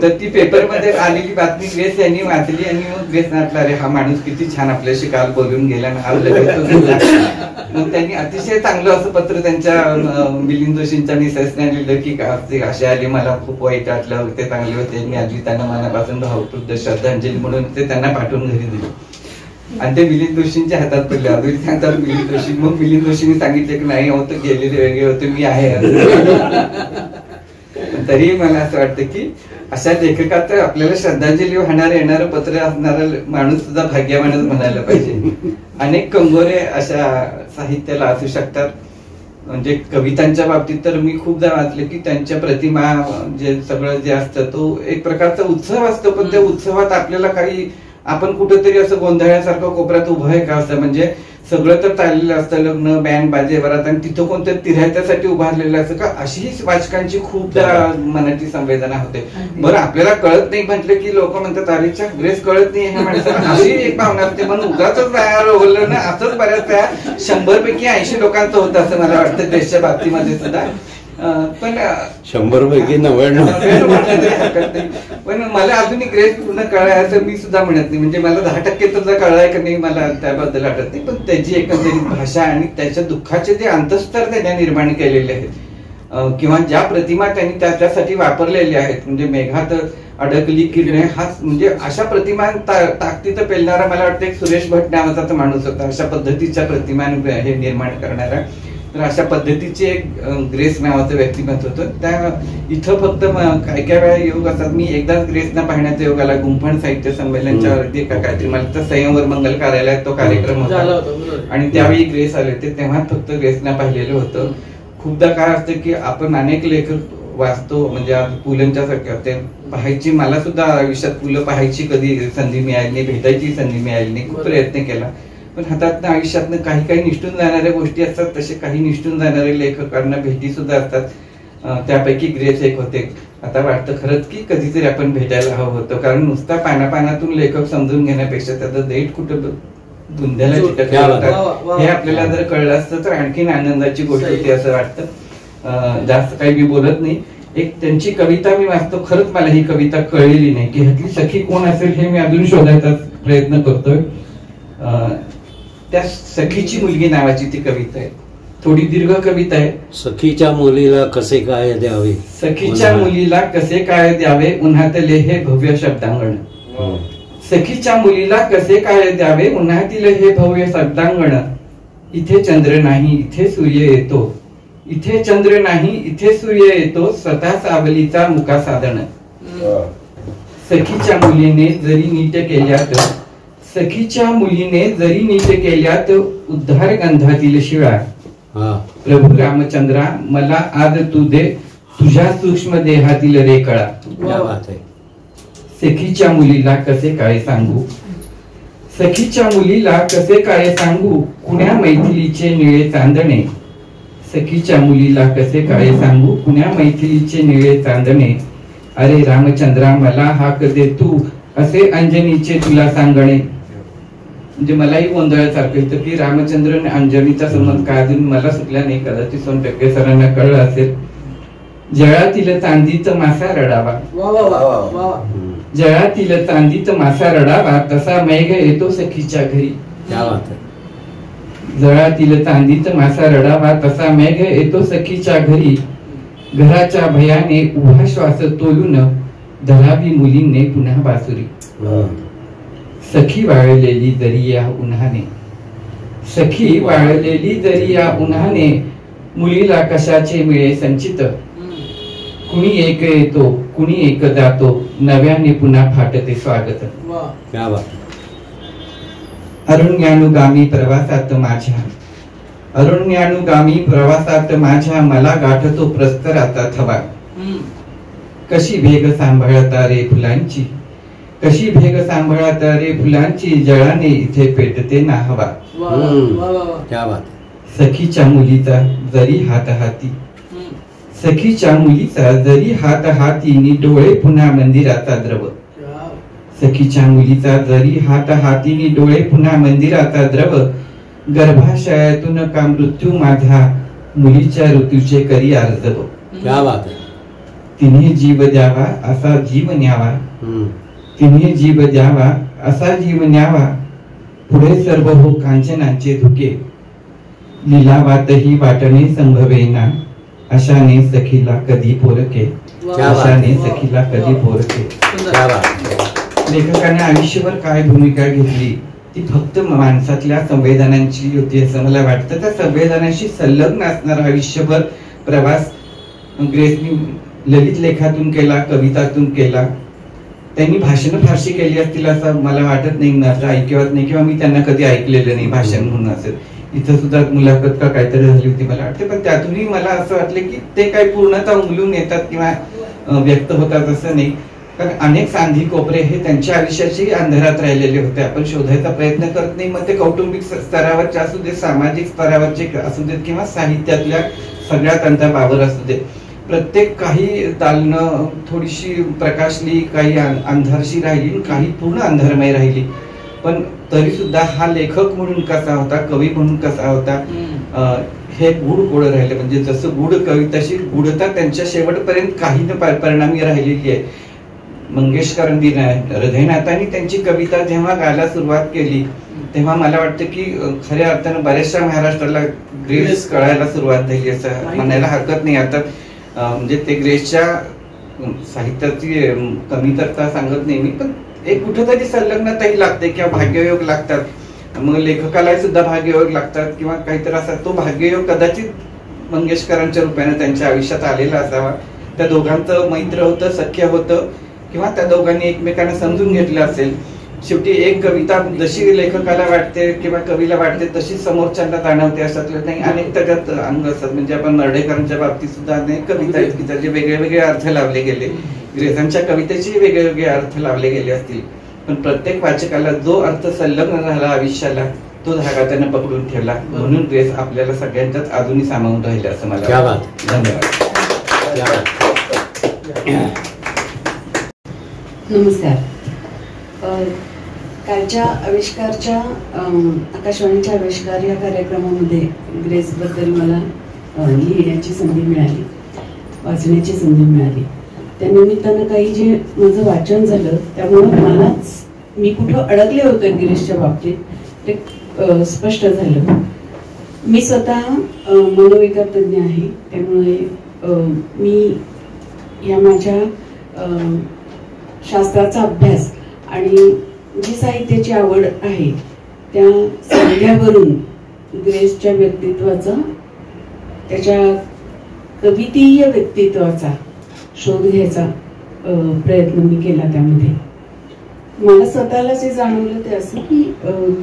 तर ती पेपरमध्ये आलेली बातमी ग्रेस यांनी वाचली आणि मग ग्रेस म्हटलं अरे हा माणूस किती छान आपल्याशी काल बोलून गेला ना. मग त्यांनी अतिशय चांगलं असं पत्र त्यांच्या मिलिंद जोशींच्या मिसेसने लिहिलं की असे आले, मला खूप वाईट वाटलं, ते चांगले होते, मी आधी त्यांना मनापासून भावपूर्ण श्रद्धांजली म्हणून ते त्यांना पाठवून घरी दिली. आणि ते मिलिंद जोशींच्या हातात पडले. अजून सांगतात मिलिंद जोशी. मग मिलिंद जोशींनी सांगितले की नाही होतं, गेलेले वेगळे होते, मी आहे. तरी मला असं वाटतं की अशा लेखकात आपल्याला श्रद्धांजली वाहणारं येणारं पत्र असणारा माणूस सुद्धा भाग्यवानच म्हणायला पाहिजे. अनेक कंगोरे अशा साहित्याला असू शकतात. म्हणजे कवितांच्या बाबतीत तर मी खूपदा वाचले की त्यांच्या प्रतिमा जे सगळं जे असतं तो एक प्रकारचा उत्सव असतो, पण त्या उत्सवात आपल्याला काही आपण कुठेतरी असं गोंधळल्यासारखं कोपऱ्यात उभं आहे का असं, म्हणजे सगळं तर चाललेलं असतं, लग्न बँड बाजे वरात, आणि तिथं कोणत्या तिऱ्हायच्यासाठी उभारलेलं असतं का, अशी वाचकांची खूपदा मनाची संवेदना होते. बरं आपल्याला कळत नाही म्हटलं की लोक म्हणतात अरेच्या ग्रेस कळत नाही ह्या माणसाला, अशी एक भावना असते. म्हणून उगाच बोललं ना, असंच बऱ्याच वेळा 100 पैकी 80 लोकांचं होतं असं मला वाटतं देशच्या बाबतीमध्ये सुद्धा. पण 100 पैकी 99. पण मला अजूनही ग्रेस पूर्ण कळाय असं मी सुद्धा म्हणत नाही. म्हणजे मला 10% सुद्धा कळाय की नाही मला त्याबद्दल वाटत नाही. पण त्याची एकंदरीत भाषा आणि त्याच्या दुःखाचे जे अंतस्तर त्याने निर्माण केलेले आहेत किंवा ज्या प्रतिमा त्यांनी त्याच्यासाठी वापरलेल्या आहेत, म्हणजे मेघात अडकली किरणे हा, म्हणजे अशा प्रतिमा ताकदीत पेलणारा मला वाटतं एक सुरेश भट नावाचा माणूस होता, अशा पद्धतीच्या प्रतिमा हे निर्माण करणारा. तर अशा पद्धतीचे एक ग्रेस नावाचं व्यक्तिमत्व होतं. त्या इथं फक्त काय काय वेळा योग असतात. मी एकदाच ग्रेसना पाहण्याचा योग आला, गुंफण साहित्य संमेलनच्या वरती काहीतरी मला तर संयमवर मंगल कार्यालयात तो कार्यक्रम होता आणि त्यावेळी ग्रेस आले होते. तेव्हा फक्त ग्रेसना पाहिलेलं होतं. खूपदा काय असतं की आपण अनेक लेखक वाचतो, म्हणजे पुलंच्या सारख्या ते पाहायची, मला सुद्धा आयुष्यात पुलं पाहायची कधी संधी मिळाली नाही, भेटायची संधी मिळाली नाही, खूप प्रयत्न केला. पण हातातनं आयुष्यातनं काही काही निष्ठून जाणाऱ्या गोष्टी असतात, तसे काही निष्ठून जाणारे लेखकांना भेटी सुद्धा असतात. त्यापैकी ग्रेस एक होते. आता वाटतं खरंच की कधीतरी आपण भेटायला हवं होतं, कारण नुसता पानापानातून लेखक समजून घेण्यापेक्षा त्याचं देठ कुठं बुंध्याला चिटकलं हे आपल्याला जर कळलं असतं तर आणखीन आनंदाची गोष्ट होती असं वाटतं. जास्त काही मी बोलत नाही. एक त्यांची कविता मी वाचतो, खरंच मला ही कविता कळलेली नाही की ह्यातली सखी कोण असेल हे मी अजून शोधायचा प्रयत्न करतोय. त्या सखीची मुलगी नावाची ती कविता आहे, थोडी दीर्घ कविता आहे. सखीच्या मुलीला कसे काय द्यावे, सखीच्या मुलीला कसे काय द्यावे उन्हातले हे भव्य शब्दांगण. सखीच्या मुलीला कसे काय द्यावे उन्हातील हे भव्य शब्दांगण. इथे चंद्र नाही इथे सूर्य येतो, इथे चंद्र नाही इथे सूर्य येतो, स्वतः सावलीचा मुका साधन. सखीच्या मुलीने जरी नीट केल्यात, सखीच्या मुलीने जरी नीट केल्यात उद्धार गंधातील शिळा. प्रभू रामचंद्रा मला आज तू दे तुझ्या सूक्ष्म देहातील रेकळा. सखीच्या मुलीला कसे काय सांगू, सखीच्या मुलीला कसे काय सांगू, कुण्या मैथिलीचे निळे चांदणे. सखीच्या मुलीला कसे काय सांगू, कुण्या मैथिलीचे निळे चांदणे. अरे रामचंद्रा मला हाक दे तू असे अंजनीचे तुला सांगणे. म्हणजे मलाही गोंधळासारखं होतं की रामचंद्र आणि अंजनीचा संबंध काय अजून मला सुटला नाही, कदाचित सोनटक्के सरांना कळलं असेल. जळातील चांदीत मासा रडावा, जळातील चांदीत मासा रडावा तसा मेघ येतो सखीच्या घरी. जळातील चांदीत मासा रडावा तसा मेघ येतो सखीच्या घरी. घराच्या भयाने उभा श्वास तोलून धरावी मुलींनी पुन्हा बासुरी. सखी वाळलेली जरी या उन्हाने, सखी वाळलेली जरी या उन्हाने, मुलीला कशाचे मिळे संचित. कुणी एक येतो कुणी एक जातो, नव्याने पुन्हा फाटते स्वागत. अरण्यानुगामी प्रवासात माझ्या, अरण्यानुगामी प्रवासात माझ्या, मला गाठतो प्रस्तराचा थवा. कशी भेग सांभाळता रे फुलांची, कशी भेग सांभाळता रे फुलांची, जळाने इथे पेटते ना हवा. सखीच्या मुलीचा जरी हात हाती, सखीच्या मुलीचा जरी हात हाती, डोळे पुन्हा मंदिराचा द्रव. सखीच्या मुलीचा जरी हात हाती, डोळे पुन्हा मंदिराचा द्रव. गर्भाशयातून का मृत्यू माझा, मुलीच्या ऋतूचे करी अर्जव. तिने जीव द्यावा असा जीव न्यावा, तिने जीव द्यावा असा जीव न्यावा. पुढे सर्व हो कांचनाचे धुके, लिलावातही वाटणे संभवेना. अशाने सखीला कधी पोरके, अशाने सखीला कधी पोरके. लेखकाने आयुष्यभर काय भूमिका घेतली ती फक्त माणसातल्या संवेदनांची होती असं मला वाटतं. त्या संवेदनाशी संलग्न असणारा आयुष्यभर प्रवास ग्रेसनी ललित लेखातून केला, कवितातून केला. त्यांनी भाषणं फारशी केली असतील असं मला वाटत नाही, ऐकवत नाही, किंवा मी त्यांना कधी ऐकलेलं नाही भाषण म्हणून असेल. इथं सुद्धा मुलाखत का काहीतरी झाली होती मला वाटते, पण त्यातूनही मला असं वाटलं की ते काही पूर्णतः उमलून येतात किंवा व्यक्त होतात असं नाही. कारण अनेक सांधी कोपरे हे त्यांच्या आयुष्याची अंधारात राहिलेले होते. आपण शोधायचा प्रयत्न करत नाही, मग ते कौटुंबिक स्तरावरचे असू देत, सामाजिक स्तरावरचे असू देत, किंवा साहित्यातल्या सगळ्यात अंतर्भावर असू देत. प्रत्येक काही दालनं थोडीशी प्रकाशली, काही अंधारशी राहिली, काही पूर्ण अंधारमय राहिली. पण तरी सुद्धा हा लेखक म्हणून कसा होता, कवी म्हणून कसा होता, हे गूढ कोड राहिले. म्हणजे जसं गूढ कवी तशी गूढता त्यांच्या शेवटपर्यंत काही न परिणामी राहिलेली आहे. मंगेशकरांनी, हृदयनाथांनी त्यांची कविता जेव्हा गायला सुरुवात केली तेव्हा मला वाटतं की खऱ्या अर्थानं बऱ्याचशा महाराष्ट्राला ग्रेस कळायला सुरुवात झाली असं म्हणायला हरकत नाही. आता म्हणजे ते ग्रेसच्या साहित्याची कमीतरता सांगत नाही मी, पण एक कुठेतरी संलग्नताही लागते किंवा भाग्ययोग लागतात. मग लेखकाला सुद्धा भाग्ययोग लागतात किंवा काहीतरी असा तो भाग्ययोग कदाचित मंगेशकरांच्या रूपाने त्यांच्या आयुष्यात आलेला असावा. त्या दोघांचं मैत्र होतं, सख्य होतं, किंवा त्या दोघांनी एकमेकांना समजून घेतलं असेल. शेवटी एक कविता जशी लेखकाला वाटते किंवा कवीला वाटते तशी समोरच्यांना जाणवते अशातलं नाही. अनेक त्याच्यात अंग असतात. म्हणजे आपण नर्डेकरांच्या बाबतीत सुद्धा अनेक कविता आहेत की त्याचे वेगळे वेगळे अर्थ लावले गेले. ग्रेसांच्या कवितेचे वेगळे वेगळे अर्थ लावले गेले असतील, पण प्रत्येक वाचकाला जो अर्थ संलग्न झाला आयुष्याला तो धागा त्यानं पकडून ठेवला. म्हणून ग्रेस आपल्याला सगळ्यांच्याच अजूनही सामावून राहिले असं मला वाटतं. धन्यवाद. नमस्कार. कालच्या आविष्कारच्या आकाशवाणीच्या आविष्कार या कार्यक्रमामध्ये ग्रेसबद्दल मला लिहिण्याची संधी मिळाली, वाचण्याची संधी मिळाली. त्या निमित्तानं काही जे माझं वाचन झालं त्यामुळं मलाच मी कुठं अडकले होते ग्रेसच्या बाबतीत ते स्पष्ट झालं. मी स्वतः मनोविकार तज्ञ आहे, त्यामुळे मी या माझ्या शास्त्राचा अभ्यास आणि जी साहित्याची आवड आहे त्या सांध्यावरून ग्रेसच्या व्यक्तित्वाचा, त्याच्या कवितीय व्यक्तित्वाचा शोध घ्यायचा प्रयत्न मी केला. त्यामध्ये मला स्वतःला जे जाणवलं ते असं की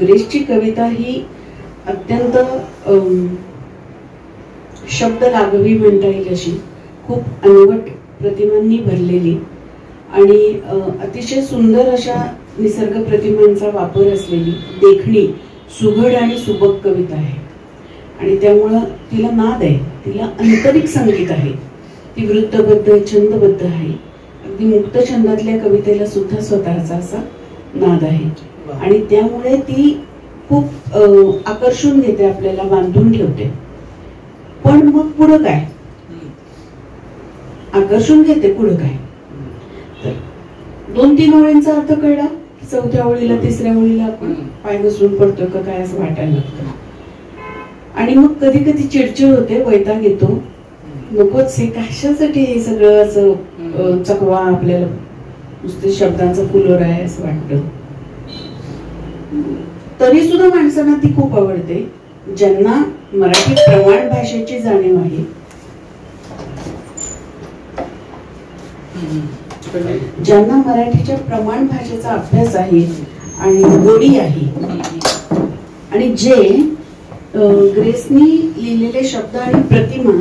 ग्रेसची कविता ही अत्यंत शब्द लागवी म्हणता येईल अशी खूप अनवट प्रतिमांनी भरलेली आणि अतिशय सुंदर अशा निसर्ग प्रतिमांचा वापर असलेली देखणी, सुघड आणि सुबक कविता आहे. आणि त्यामुळं तिला नाद आहे, तिला आंतरिक संगीत आहे, ती वृत्तबद्ध, छंदबद्ध आहे. अगदी मुक्त छंदातल्या कवितेला सुद्धा स्वतःचा असा नाद आहे आणि त्यामुळे ती खूप आकर्षून घेते, आपल्याला बांधून ठेवते. पण मग पुढं काय, आकर्षून घेते, पुढं काय. 2-3 ओळींचा अर्थ कळला, चौथ्या ओळीला, तिसऱ्या ओळीला आपण पाय घसरून पडतोय का काय असं वाटायला लागतं. आणि मग कधी कधी चिडचिड होते, वैताग येतो, नकोच हे कशासाठी हे सगळं असं चकवा, आपल्याला नुसते शब्दांचा फुलोर आहे असं वाटतं. तरी सुद्धा माणसांना ती खूप आवडते. ज्यांना मराठी प्रमाण भाषेची जाणीव आहे, ज्यांना मराठीच्या प्रमाण भाषेचा अभ्यास आहे आणि गोडी आहे, आणि जे ग्रेसनी लिहिलेले शब्द आणि प्रतिमा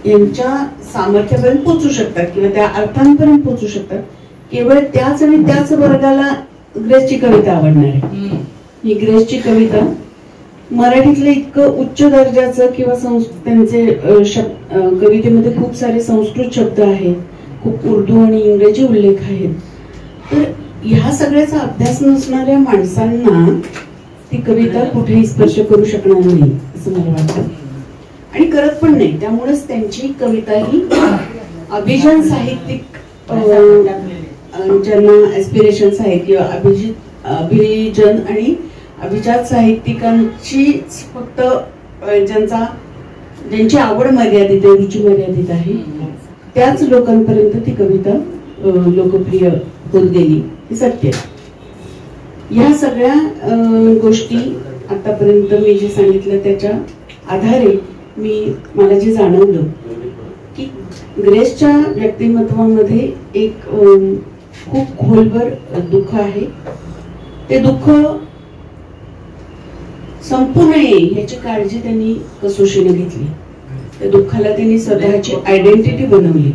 यांच्या सामर्थ्यापर्यंत पोहोचू शकतात किंवा त्या अर्थांपर्यंत पोहोचू शकतात, केवळ त्याच आणि त्याच वर्गाला ग्रेसची कविता आवडणार आहे. ही ग्रेसची कविता मराठीतलं इतकं उच्च दर्जाचं किंवा त्यांचे कवितेमध्ये खूप सारे संस्कृत शब्द आहेत, खूप उर्दू आणि इंग्रजी उल्लेख आहेत. तर ह्या सगळ्याचा अभ्यास नसणाऱ्या माणसांना ती कविता कुठेही स्पर्श करू शकणार नाही असं मला वाटतं आणि करत पण नाही. त्यामुळेच त्यांची कविता ही अभिजात साहित्यिक, ज्यांना एस्पिरेशन्स आहेत किंवा अभिजन आणि अभिजात साहित्यिकांची फक्त ज्यांची आवड मर्यादित आहे, रुची मर्यादित आहे, त्याच लोकांपर्यंत ती कविता लोकप्रिय होत गेली, हे सत्य. ह्या सगळ्या गोष्टी आतापर्यंत मी जे सांगितलं त्याच्या आधारे मला जे जाणवलं की ग्रेसच्या व्यक्तिमत्वामध्ये एक खूप खोलवर दुःख आहे. ते दुःख संपू नये ह्याची काळजी त्यांनी कसोशीने घेतली. त्या दुःखाला त्यांनी स्वतःची आयडेंटिटी बनवली.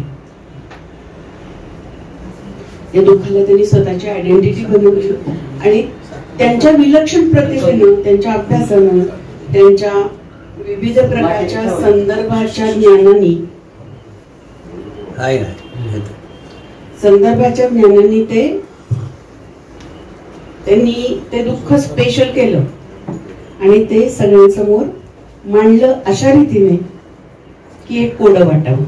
आणि त्यांच्या विलक्षण प्रतिभेनं, त्यांच्या अभ्यासानं, त्यांच्या विविध प्रकारच्या संदर्भाच्या ज्ञानाने त्यांनी ते दुःख स्पेशल केलं आणि ते सगळ्यांसमोर मांडलं अशा रीतीने की एक कोडं वाटावं.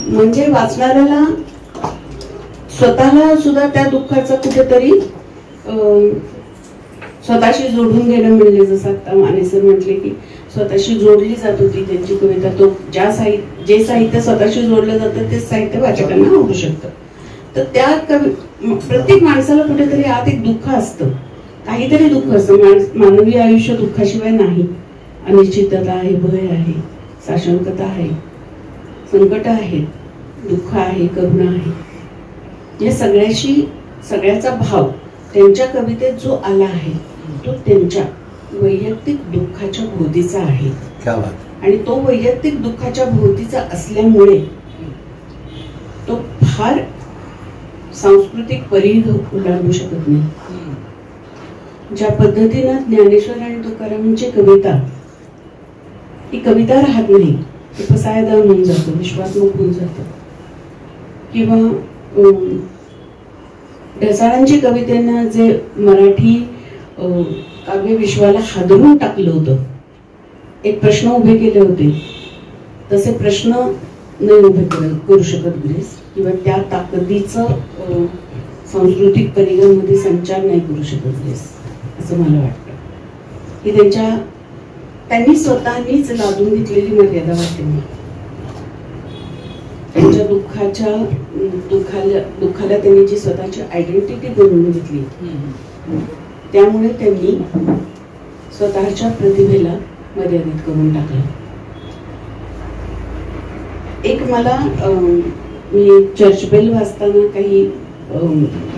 म्हणजे वाचणाऱ्याला स्वतःला सुद्धा त्या दुःखाचं कुठेतरी स्वतःशी जोडून घेणं मिळले. जसं आता माने सर म्हटले की स्वतःशी जोडली जात होती त्यांची कविता. तो जे साहित्य स्वतःशी जोडलं जातं तेच साहित्य वाचकांना आवडू शकतं. तर त्या प्रत्येक माणसाला कुठेतरी आत एक दुःख असतं, काहीतरी दुःख असतं. मानवी आयुष्य दुःखाशिवाय नाही. अनिश्चितता आहे, भय आहे, साशंकता आहे, संकट आहेत, दुःख आहे, करुणा आहे. या सगळ्याचा भाव त्यांच्या कवितेत जो आला आहे तो त्यांच्या वैयक्तिक दुःखाच्या भोवतीचा आहे. आणि तो वैयक्तिक दुःखाच्या भोवतीचा असल्यामुळे तो फार सांस्कृतिक परिघ ओलांडू शकत नाही. ज्या पद्धतीनं ज्ञानेश्वर आणि तुकारामांची कविता ही कविता राहत नाही, पसायदान होऊन जातं, विश्वात्मक होऊन जातं. किंवा ढसाळांची कवितेनं जे मराठी काव्य विश्वाला हादरून टाकलं होतं, एक प्रश्न उभे केले होते, तसे प्रश्न नाही उभे करू शकत ग्रेस. किंवा त्या ताकदीचं सांस्कृतिक परिघामध्ये संचार नाही करू शकत ग्रेस, असं मला वाटतं. की त्यांनी स्वतःनीच लादून घेतलेली मर्यादा वाटते मला. त्यांच्या दुःखाला त्यांनी जी स्वतःची आयडेंटिटी बनवून घेतली, त्यामुळे त्यांनी स्वतःच्या प्रतिभेला मर्यादित करून टाकलं. एक मला मी चर्च बेल वाचताना काही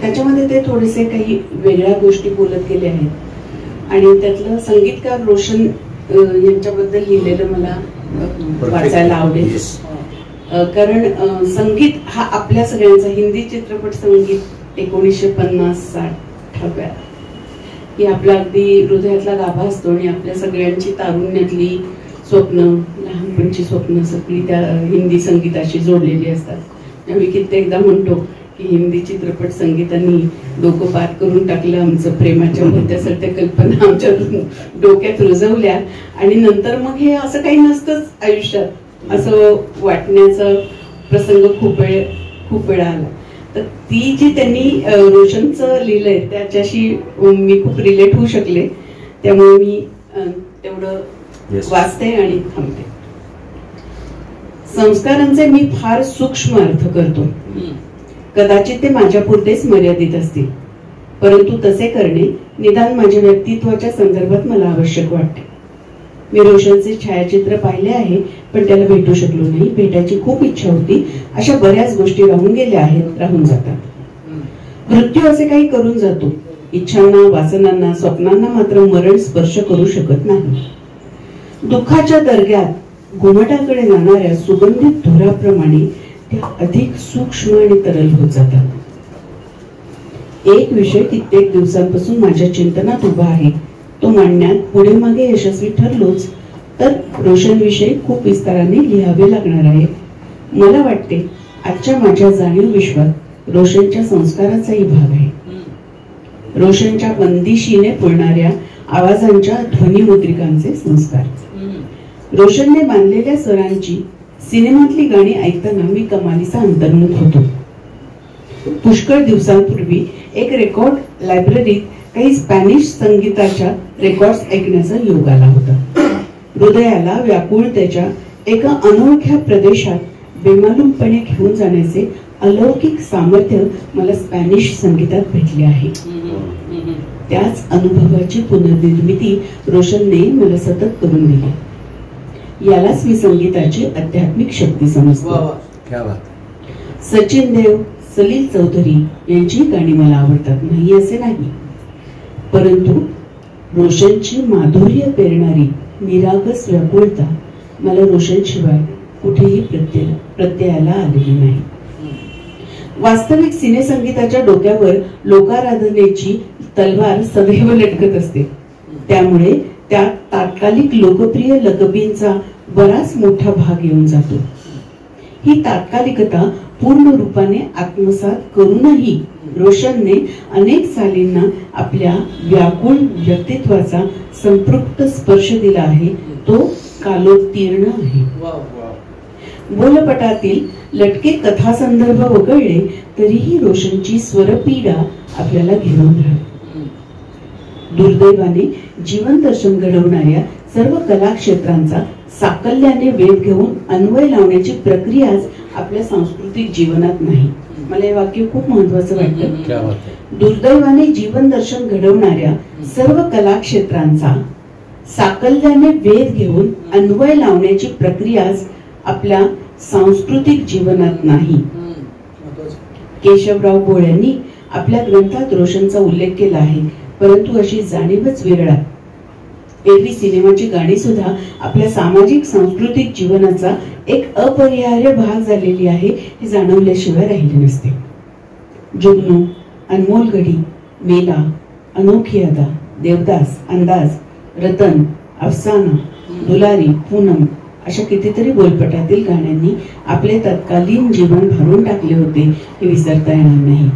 त्याच्यामध्ये ते थोडेसे काही वेगळ्या गोष्टी बोलत गेले आहेत आणि त्यातलं संगीतकार रोशन यांच्याबद्दल लिहिलेलं मला वाचायला आवडेल. कारण संगीत हा आपल्या सगळ्यांचा, हिंदी चित्रपट संगीत 1950-60 ही आपला अगदी हृदयातला गाभा असतो आणि आपल्या सगळ्यांची तारुण्यातली स्वप्न, लहानपणची स्वप्न सगळी त्या हिंदी संगीताशी जोडलेली असतात. आम्ही कित्येकदा म्हणतो की हिंदी चित्रपट संगीतांनी डोकं पार करून टाकलं आमचं, प्रेमाच्या भलत्या कल्पना आमच्या डोक्यात रुजवल्या आणि नंतर मग हे असं काही नसतंच आयुष्यात असं वाटण्याचा प्रसंग खूप वेळा आला. तर ती जी त्यांनी रोशनचं लिहिलंय त्याच्याशी मी खूप रिलेट होऊ शकले, त्यामुळे मी तेवढं वाचते आणि थांबते. संस्कारांचे मी फार सूक्ष्म अर्थ करतो. कदाचित ते माझ्या पुरतेच मर्यादित असतील, परंतु तसे करणे निदान माझ्या व्यक्तित्वाच्या संदर्भात मला आवश्यक वाटते. मी रोशनचे छायाचित्र पाहिले आहे, पण त्याला भेटू शकलो नाही. भेटायची खूप इच्छा होती. अशा बऱ्याच गोष्टी राहून गेल्या आहेत, राहून जातात. मृत्यू असे काही करून जातो. इच्छांना, वासनांना, स्वप्नांना मात्र मरण स्पर्श करू शकत नाही. दुःखाच्या दर्ग्यात घुमटाकडे जाणाऱ्या सुगंधित धुराप्रमाणे त्या अधिक सूक्ष्म आणि तरल होत जातात. एक विषय कित्येक दिवसांपासून माझ्या चिंतनात उभा आहे. तो मांडण्यात पुढे मागे यशस्वी ठरलोच तर रोशन विषयी खूप विस्ताराने लिहावे लागणार आहे. मला वाटते आजच्या माझ्या जाणीव विश्वात रोशनच्या संस्काराचाही भाग आहे. रोशनच्या बंदिशीने बोलणाऱ्या आवाजांच्या ध्वनिमुद्रिकांचे संस्कार. रोशनने बांधलेल्या स्वरांची सिनेमातली गाणी ऐकताना मी कमालीचा अंतर्मुख होतो. पुष्कळ दिवसांपूर्वी एक रेकॉर्ड लायब्ररीत काही स्पॅनिश संगीताच्या रेकॉर्ड्स ऐकण्याचा योग आला होता. हृदयाला व्याकुळतेच्या एका अनोळख्या प्रदेशात बेमालूमपणे घेऊन जाण्याचे अलौकिक सामर्थ्य मला स्पॅनिश संगीतात भेटले आहे. त्याच अनुभवाची पुनर्निर्मिती रोशनने मला सतत करून दिली. यालाच मी संगीताची आध्यात्मिक शक्ती समजतो. सचिन देव, सलील चौधरी यांची गाणी मला आवडतात, नाही असे नाही, परंतु रोशनची माधुर्य पेरणारी निरागस व्याकुळता मला रोशनशिवाय कुठेही प्रत्ययाला आलेली नाही. वास्तविक सिनेसंगीताच्या डोक्यावर लोकाराधनेची तलवार सदैव लटकत असते. त्यामुळे त्यात तात्कालिक लोकप्रिय लकबींचा बराच मोठा भाग येऊन जातो. ही तात्कालिकता पूर्ण रूपाने आत्मसात करूनही रोशनने अनेक सालींना आपल्या व्याकुळ व्यक्तित्वाचा संपृक्त स्पर्श दिला आहे. तो कालोत्तीर्ण आहे. बोलपटातील लटके कथासंदर्भ वगळले तरीही रोशनची स्वरपीडा आपल्याला घेऊन राहते. दुर्दैवाने जीवन दर्शन घडवणाऱ्या सर्व कला क्षेत्रांचा साकल्याने वेध घेऊन अन्वय लावण्याची प्रक्रियाच आपल्या सांस्कृतिक जीवनात नाही. मला हे वाक्य खूप महत्वाचं वाटतं. दुर्दैवाने जीवन दर्शन घडवणाऱ्या सर्व कला क्षेत्रांचा साकल्याने वेध घेऊन अन्वय लावण्याची प्रक्रियाच आपल्या सांस्कृतिक जीवनात नाही. केशवराव भोळ्यांनी आपल्या ग्रंथात रोशनचा उल्लेख केला आहे, परंतु अशी जाणीवच विरळा. एरवी सिनेमाची गाणी सुद्धा आपल्या सामाजिक सांस्कृतिक जीवनाचा एक अपरिहार्य भाग झालेली आहे हे जाणवल्याशिवाय राहिले नसते. जुगनू, अनमोल घडी, मेला, अनोखी अदा, देवदास, अंदाज, रतन, अफसाना, दुलारी, पूनम अशा कितीतरी बोलपटातील गाण्यांनी आपले तत्कालीन जीवन भरून टाकले होते हे विसरता येणार नाही.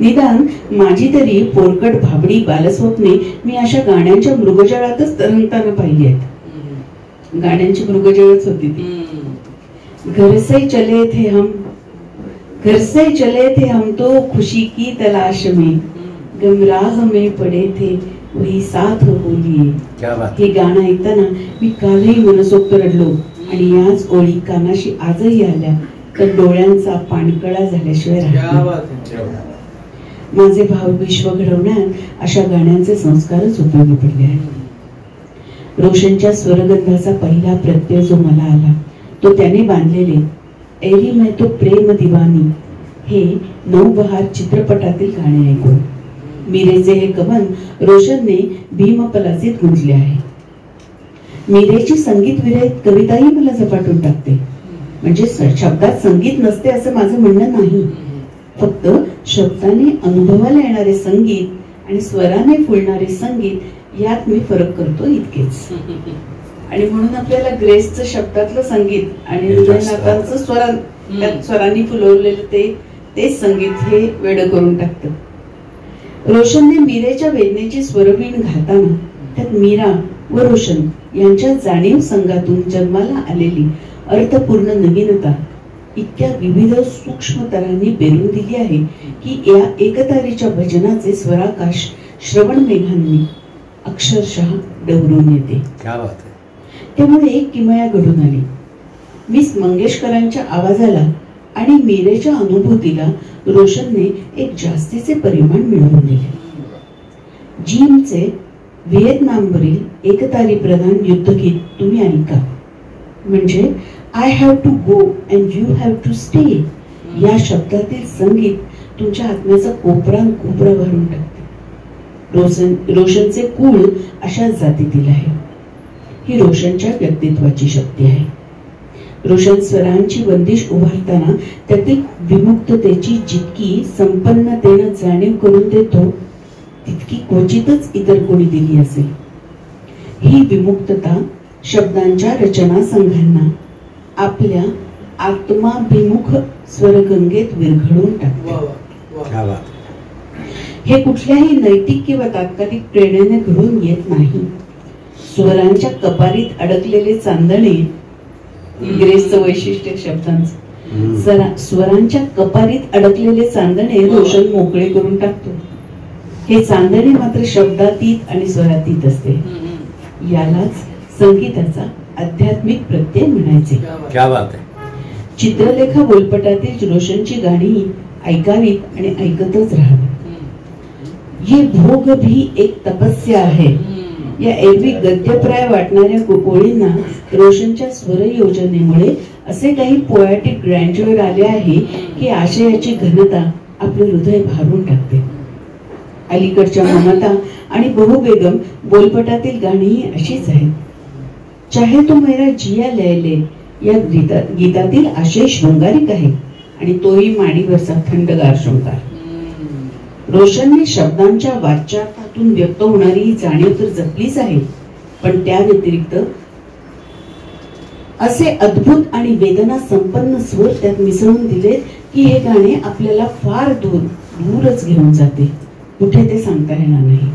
निदान माझी तरी पोरकट भाबडी बालस्वप्ने मी अशा गाण्यांच्या मृगजळातच तरंगताना पाहिली आहेत. गाण्यांची मृगजळच होती ती. घर से चले थे हम, घर से चले थे हम तो खुशी की तलाश में, गमराह में पडे थे वही साथ हो लिए. हे गाणं ऐकताना मी कालही मनसोक्त रडलो आणि याच ओळी कानाशी आजही आल्या तर डोळ्यांचा पाणकळा झाल्याशिवाय राहिला. माझे भावविश्व घडवण्यात अशा गाण्यांचे संस्कारच उपयोगी पडले आहेत. रोशनच्या स्वरगंधाचा पहिला प्रत्यय जो मला आला तो त्याने बांधलेले एरी मैं तो प्रेम दिवानी हे नवबहार चित्रपटातील गाणे ऐकून मीरेचे हे कवन रोशनने भीमपलासीत गुंजले आहे. मीरेची संगीत विरहित कविताही मला झपाटून टाकते. म्हणजे शब्दात संगीत नसते असं माझं म्हणणं नाही, फक्त शब्दाने अनुभवाला येणारे संगीत आणि स्वराने फुलणारे संगीत यात मी फरक करतो इतकेच. आणि म्हणून आपल्याला ग्रेसचं शब्दातलं संगीत आणि हृदयनाथांचं स्वरांनी फुलवलेलं तेच संगीत हे वेड करून टाकतं. रोशनने मीरेच्या वेदनेची स्वरवीण घालताना त्यात मीरा व रोशन यांच्या जाणीव संघातून जन्माला आलेली अर्थपूर्ण नवीनता इतक्या विविध सूक्ष्म तरांनी बेरून दिली आहे की या एकतारीच्या भजनाचे स्वराकाश श्रवण मेघांनी अक्षरशः डवरून येते. त्यामुळे एक किमया घडून आली. मिस मंगेशकरांच्या आवाजाला आणि मीरेच्या अनुभूतीला रोशनने एक जास्तीचे परिमाण मिळवून दिले. जिमचे व्हिएतनामवरील एकतारी प्रधान युद्धगीत तुम्ही ऐका, म्हणजे I have to go and you have to stay या शब्दातील संगीत तुमच्या आत्म्याचा कोपरा भरून टाकते. रोशनचे कुळ अशा जातीतील आहे. ही रोशनच्या व्यक्तित्वाची शक्ती आहे. रोशन स्वरांची बंदिश उभारताना त्यातील विमुक्ततेची जितकी संपन्नतेनं जाणीव करून देतो तितकी क्वचितच इतर कोणी दिली असेल. ही विमुक्तता शब्दांच्या रचना संघांना आपल्या आत्माभिमुख स्वरगंगेत विरघळून टाकते. हे कुठल्याही नैतिक किंवा तात्कालिक प्रेरणेने घडून येत नाही. स्वरांच्या कपारीत अडकलेले चांदणे, ग्रेसचं वैशिष्ट्य शब्दांचं, स्वरांच्या कपारीत अडकलेले चांदणे रोशन मोकळे करून टाकतो. हे चांदणे मात्र शब्दातीत आणि स्वरातीत असते. यालाच संगीताचा आध्यात्मिक प्रत्यय म्हणायचे. चित्रलेखा बोलपटातील रोशनची गाणी ऐकावीत आणि ऐकतच राहावीत. ये भोग भी एक तपस्या आहे या एरवी गद्यप्राय वाटणाऱ्या ओळींना रोशनच्या स्वर योजनेमुळे असे काही पोएटिक ग्रँड्युअर आले आहे की आशयाची घनता आपले हृदय भारून टाकते. अलीकडच्या ममता आणि बहु बेगम बोलपटातील गाणीही अशीच आहेत. चाहे तो मेरा जिया लैले या गीतातील आशय शृंगारिक आहे आणि तोही माडीवरचा थंडगार शृंगार. रोशनने शब्दांच्या वाच्यार्थातून व्यक्त होणारी ही जाणीव तर जपलीच आहे, पण त्या व्यतिरिक्त असे अद्भुत आणि वेदना संपन्न स्वर त्यात मिसळून दिले की हे गाणे आपल्याला फार दूरच घेऊन जाते, कुठे ते सांगता येणार नाही.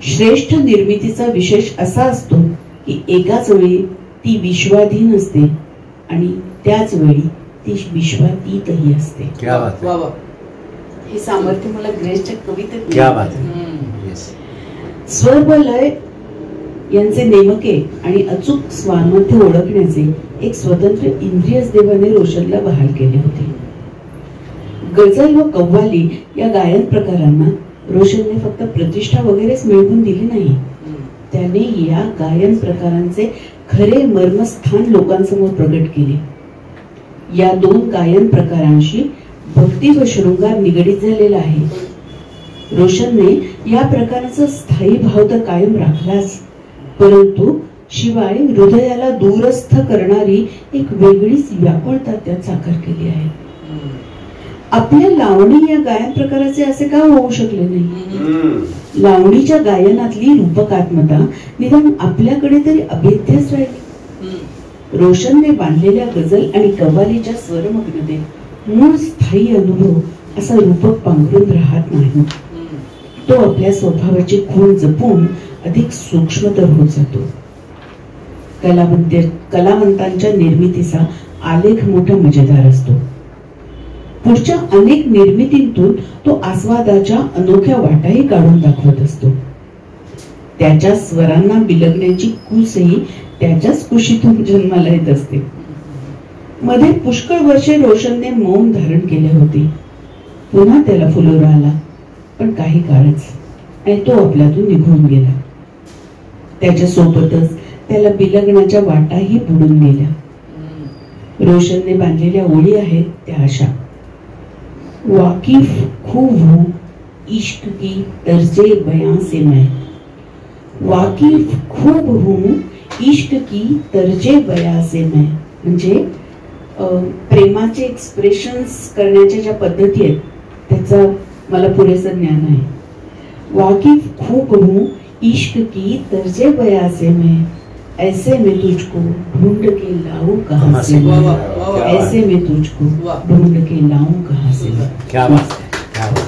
श्रेष्ठ निर्मितीचा विशेष असा असतो की एकाच वेळी ती विश्वाधीन असते आणि त्याच वेळी ती विश्वातीतही असते. क्या बात है. हे सामर्थ्य मला ग्रेसच्या कवितेत क्या बात है. स्वर व लय यांचे नेमके आणि अचूक स्वामर्थ्य ओळखण्याचे एक स्वतंत्र इंद्रियच देवाने रोशनला बहाल केले होते. गझल व कव्वाली या गायन प्रकारांना रोशनने फक्त प्रतिष्ठा वगैरेच मिळवून दिली नाही, त्याने या गायन प्रकारांचे खरे मर्मस्थान लोकांसमोर प्रगट केले. या दोन गायन प्रकारांशी भक्ती व शृंगार निगडीत झालेला आहे. रोशनने या प्रकाराचा स्थायी भाव तर कायम राखलाच, परंतु शिवाय हृदयाला दूरस्थ करणारी एक वेगळीच व्याकुळता त्यात साकार केली आहे. आपल्या लावणी या गायन प्रकाराचे असे का होऊ शकले नाही? लावणीच्या गायनातली रूपकात्मता निदान आपल्याकडे तरी अभेद्यच राहिली. रोशनने बांधलेल्या गझल आणि कव्वालीच्या स्वरमग्नतेत मूळ स्थायी अनुभव असा रूपक पांघरून राहत नाही. तो आपल्या स्वभावाची खूण जपून अधिक सूक्ष्मतर होत जातो. कलावंतांच्या निर्मितीचा आलेख मोठा मजेदार असतो. पुढच्या अनेक निर्मितींतून तो आस्वादाच्या अनोख्या वाटाही काढून दाखवत असतो. त्याच्या स्वरांना बिलगण्याची कूसही त्याच्याच कुशीतून जन्माला येत असते. मध्ये पुष्कळ वर्षे रोशनने मौन धारण केले होते. पुन्हा त्याला फुलोरा आला, पण काही काळच, आणि तो आपल्यातून निघून गेला. त्याच्या सोबतच त्याला बिलगण्याच्या वाटाही बुडून गेल्या. रोशनने बांधलेल्या ओळी आहेत त्या अशा: वाकिफ खूब हूँ इश्क की तर्जे बयां से मैं, वाकिफ खूब हूँ इश्क की तर्जे बयां से मैं. म्हणजे प्रेमाचे एक्सप्रेशन्स करण्याच्या ज्या पद्धती आहेत त्याचा मला पुरेसं ज्ञान आहे. वाकिफ खूब हूँ इश्क की तर्जे बयां से मैं, ऐसे में तुझको ढूंढ के लाऊं कहां से मैं, ऐसे में तुझको ढूंढ के लाऊं कहां से मैं. क्या बात है, क्या बात.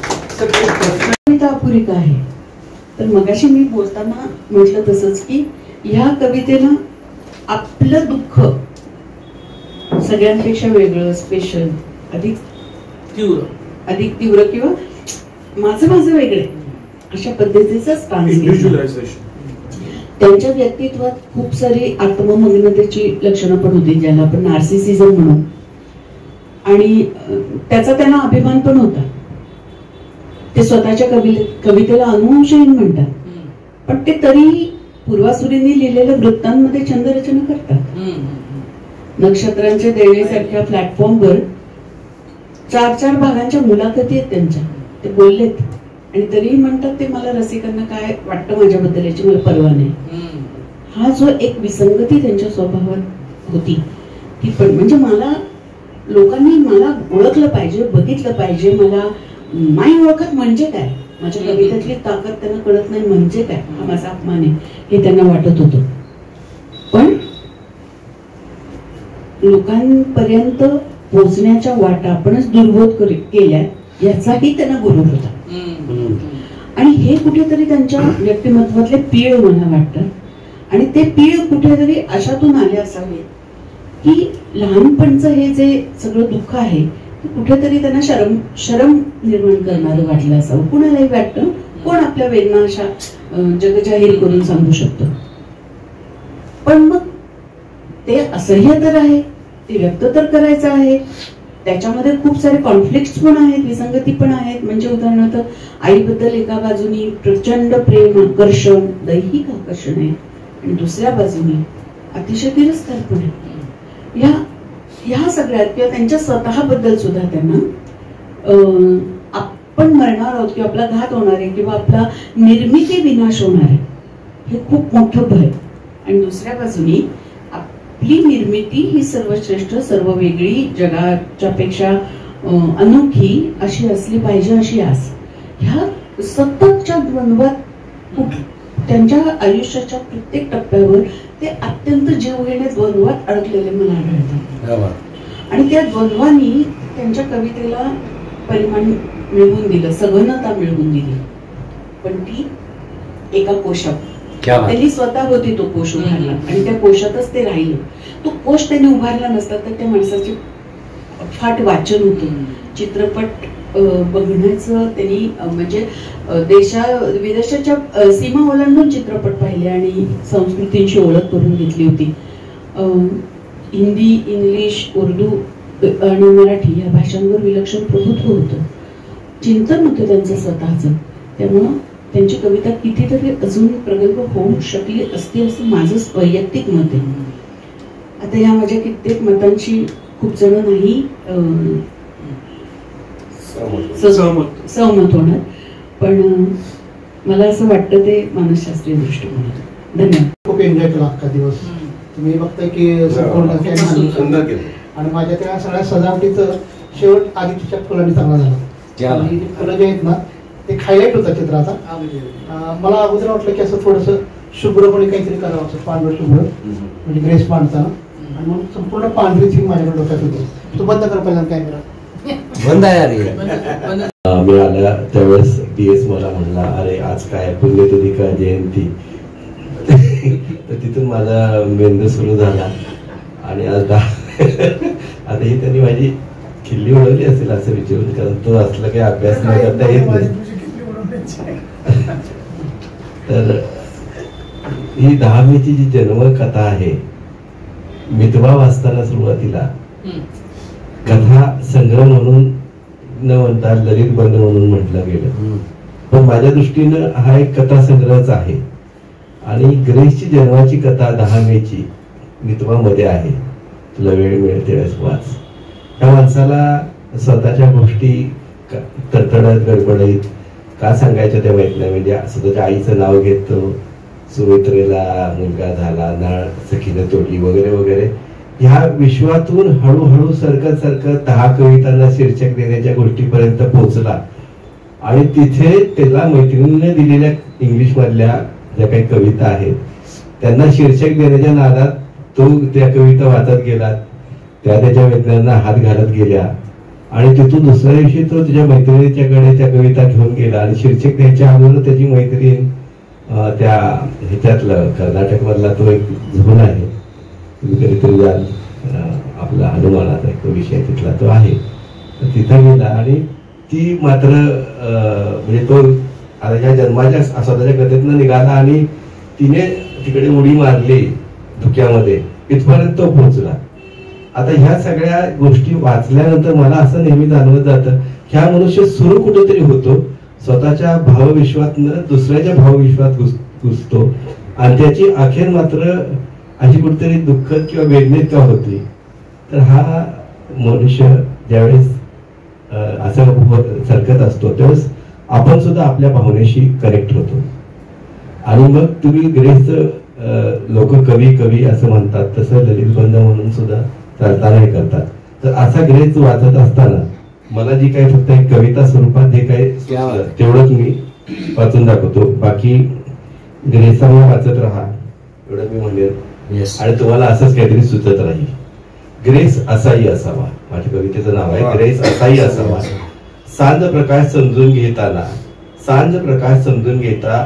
कविता अपुरी का आहे तर मगाशी मी बोलताना म्हटलं तसंच की ह्या कवितेनं आपलं दुःख सगळ्यांपेक्षा वेगळं, स्पेशल, अधिक तीव्र किंवा माझं वेगळे अशा पद्धतीचं त्यांच्या व्यक्तित्वात खूप सारी आत्ममग्नतेची लक्षणं पण होती, ज्याला आपण नार्सिसिझम म्हणू, आणि त्याचा त्यांना अभिमान पण होता. ते स्वतःच्या कवितेला अनुवंशहीन म्हणतात, पण ते तरी पूर्वासुरींनी लिहिलेल्या वृत्तांमध्ये छंदरचना करतात. नक्षत्रांच्या देणेसारख्या प्लॅटफॉर्मवर 4-4 भागांच्या मुलाखती आहेत त्यांच्या. ते बोललेत आणि तरीही म्हणतात ते मला रसिकांना काय वाटतं माझ्याबद्दल याची मला पर्वा नाही. हा जो एक विसंगती त्यांच्या स्वभावात होती ती पण, म्हणजे लोकांनी मला ओळखलं पाहिजे, बघितलं पाहिजे, मला नाही ओळखत म्हणजे काय, माझ्या कवितेतली ताकद त्यांना कळत नाही म्हणजे काय, हा माझा अपमान आहे हे त्यांना वाटत होतं. पण लोकांपर्यंत पोहोचण्याच्या वाटा आपणच दुर्बोध केल्या याचाही त्यांना गुरु होता. आणि हे कुठेतरी त्यांच्या व्यक्तिमत्वातले पीळ मला वाटतं. आणि ते पीळ कुठेतरी अशातून आले असावे की लहानपणचं हे जे सगळं दुःख आहे ते कुठेतरी त्यांना शरम निर्माण करणारं वाटलं असावं. कुणालाही वाटतं, कोण आपल्या वेदना अशा जगजाहीर करून सांगू शकतो. पण मग ते असह्य तर आहे, ते व्यक्त तर करायचं आहे. त्याच्यामध्ये खूप सारे कॉन्फ्लिक्ट पण आहेत, विसंगती पण आहेत. म्हणजे उदाहरणार्थ आईबद्दल एका बाजूनी प्रचंड प्रेम, आकर्षण, दैहिक आकर्षण आहे आणि दुसऱ्या बाजूनी अतिशय तिरस्कार पण आहे. ह्या सगळ्यात किंवा त्यांच्या स्वतःबद्दल सुद्धा त्यांना आपण मरणार आहोत किंवा आपला घात होणार आहे किंवा आपला निर्मिती विनाश होणार आहे हे खूप मोठं भय. आणि दुसऱ्या बाजूनी आपली निर्मिती ही सर्वश्रेष्ठ, सर्व वेगळी, जगाच्या पेक्षा अनोखी अशी असली पाहिजे अशी आस. ह्या सततच्या द्वंद्वात त्यांच्या आयुष्याच्या प्रत्येक टप्प्यावर ते अत्यंत जीवघेणे द्वंद्वात अडकलेले मला आढळतात. आणि त्या द्वंद्वानी त्यांच्या कवितेला परिमाण मिळवून दिलं, सघनता मिळवून दिली. पण ती एका कोशात त्यांनी स्वतः होती तो कोश उभारला आणि त्या कोशातच ते राहिले. तो कोश त्यांनी उभारला नसता तर त्या माणसाचे फाट वाचन होतं. चित्रपट बघण्याचं त्यांनी म्हणजे विदेशाच्या सीमा ओलांडून चित्रपट पाहिले आणि संस्कृतींची ओळख करून घेतली होती. हिंदी, इंग्लिश, उर्दू आणि मराठी या भाषांवर विलक्षण प्रभुत्व होतं, चिंतन होतं त्यांचं स्वतःचं. त्यामुळं त्यांची कविता कितीतरी अजून प्रगल्भ होऊ शकली असती असं माझं वैयक्तिक मत आहे. आता या माझ्या कित्येक मतांची खूप जण नाही सहमत होणार, पण मला असं वाटतं ते मानसशास्त्रीय दृष्टिकोन. धन्यवाद. खूप एन्जॉय केला अख्खा दिवस. तुम्ही बघताय की सुंदर केलं आणि माझ्या त्या सगळ्या सजावटीचं शेवट आदित्यच्या फुलांनी चांगला झाला. फुलं जे आहेत ना ते हायलाईट होता चित्राचा. मला अगोदर वाटलं की असं थोडंसं शुभ्रपणे काहीतरी करावं, असं पांढरं शुभ्र म्हणजे ग्रेस पांढताना, आणि म्हणून संपूर्ण पांढरी थीम माझ्याकडे डोक्यात होती. तो बंद कर पहिल्यांदा कॅमेरा. बंद आहे. मी आल्या त्यावेळेस DS मला म्हणला, अरे आज काय पुण्यतिथी जयंती. तर तिथून माझा मेंदू सुरू झाला आणि आज आता ही त्यांनी माझी खिल्ली उडवली असेल असं विचारून, कारण तो असला काही अभ्यास नाही करता येत नाही. तर ही 10 मेची जी जन्मकथा आहे, मितवा वाचताना सुरुवातीला कथा संग्रह म्हणून न म्हणता ललित बंध म्हणून म्हटलं गेलं, पण माझ्या दृष्टीनं हा एक कथा संग्रहच आहे. आणि ग्रेसची जन्माची कथा 10 मेची मितवा मध्ये आहे. तुला वेळ मिळेल तेव्हाच वाच. त्या माणसाला स्वतःच्या गोष्टी तडतडत गडबडीत का सांगायच्या त्या माहित नाही. म्हणजे स्वतःच्या आईचं नाव घेतो, सुमित्रेला मुलगा झाला, नाळ सखीनं तोडली वगैरे वगैरे. ह्या विश्वातून हळूहळू सरकत सरकत 10 कवितांना शीर्षक देण्याच्या गोष्टीपर्यंत पोहोचला. आणि तिथे त्याला मैत्रिणीने दिलेल्या इंग्लिश मधल्या ज्या काही कविता आहेत त्यांना शीर्षक देण्याच्या नादात तो त्या कविता वाचत गेला, त्याच्या वेदनांना हात घालत गेल्या. आणि तिथून दुसऱ्या दिवशी तो त्याच्या मैत्रिणीच्याकडे त्या कविता घेऊन गेला आणि शीर्षक द्यायच्या अगोदर त्याची मैत्रीण त्या ह्याच्यातलं कर्नाटक मधला तो एक झोन आहे, तुम्ही कधीतरी जाल, आपला हनुमानाचा एक विषय तिथला तो आहे, तिथं गेला. आणि ती मात्र म्हणजे तो आता या जन्माच्या स्वतःच्या कथेतनं निघाला आणि तिने तिकडे उडी मारली धुक्यामध्ये, इथपर्यंत तो पोहोचला. आता ह्या सगळ्या गोष्टी वाचल्यानंतर मला असं नेहमी जाणवत जातं, ह्या मनुष्य सुरू कुठेतरी होतो, स्वतःच्या भावविश्वातनं दुसऱ्याच्या भावविश्वात घुसतो आणि त्याची अखेर मात्र अशी कुठेतरी दुःखद किंवा वेदनेत का होती. तर हा मनुष्य ज्यावेळेस असं सरकत असतो त्यावेळेस आपण सुद्धा आपल्या भावनेशी कनेक्ट होतो. आणि मग तुम्ही ग्रेसचं लोक कवी कवी असं म्हणतात, तसं ललित बंध म्हणून सुद्धा चालताना हे करतात. तर असा ग्रेस वाचत असताना मला जी काही फक्त एक कविता स्वरूपात जे काही तेवढंच मी वाचून दाखवतो. बाकी ग्रेसला वाचत राहा एवढं मी म्हणेन आणि तुम्हाला असंच काहीतरी सुचत राहील. ग्रेस असाही असावा, माझ्या कवितेचं नाव आहे ग्रेस असाही असावा. सांज प्रकाश समजून घेताना, सांज प्रकाश समजून घेता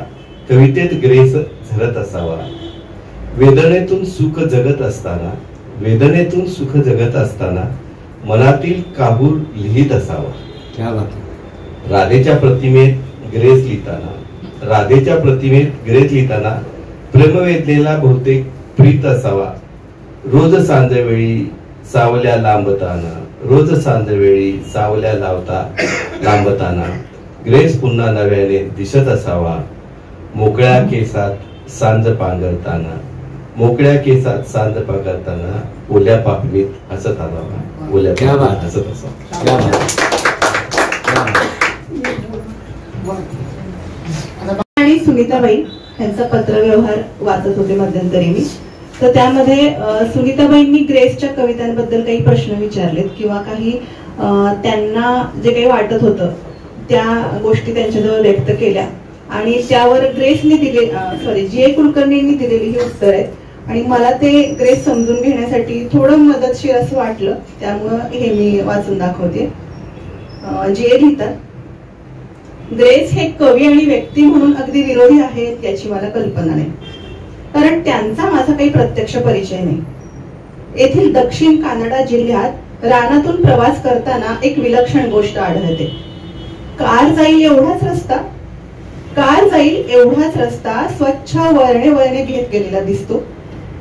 कवितेत ग्रेस झरत असावा. वेदनेतून सुख जगत असताना, वेदनेतून सुख जगत असताना मनातील काहूर लिहित असावा. राधेच्या प्रतिमेत ग्रेस लिहिताना, राधेच्या प्रतिमेत ग्रेस लिहिताना प्रेमवेदनेला बहुतेक प्रीत असावा. रोज सांजवेळी सावल्या लांबताना, रोज सांजवेळी सावल्या लावता लांबताना, ग्रेस पुन्हा नव्याने दिसत असावा, मोकळ्या केसात सांज पांघरताना, मोकळ्या केसात सांज पांघरताना, ओल्या पापणीत हसत असावा, ओल्या पापणीत हसत असावा. आणि सुनीताबाई यांचा पत्रव्यवहार वाचत होते मध्यंतरी मी, तर त्यामध्ये सुनीताबाईंनी ग्रेसच्या कवितांबद्दल काही प्रश्न विचारलेत किंवा काही त्यांना जे काही वाटत होतं त्या गोष्टी त्यांच्याजवळ व्यक्त केल्या आणि त्यावर ग्रेसने जी.ए. कुलकर्णींनी दिलेली ही उत्तर आहेत. आणि मला ते ग्रेस समजून घेण्यासाठी थोडं मदतशीर असं वाटलं, त्यामुळं हे मी वाचून दाखवते. जी.ए. लिहितात, ग्रेस हे कवी आणि व्यक्ती म्हणून अगदी विरोधी आहेत याची मला कल्पना नाही, कारण त्यांचा माझा काही प्रत्यक्ष परिचय नाही. येथील दक्षिण कानडा जिल्ह्यात रानातून प्रवास करताना एक विलक्षण गोष्ट आढळते. कार जाईल एवढाच रस्ता स्वच्छ वळणे वळणे घेत गेलेला दिसतो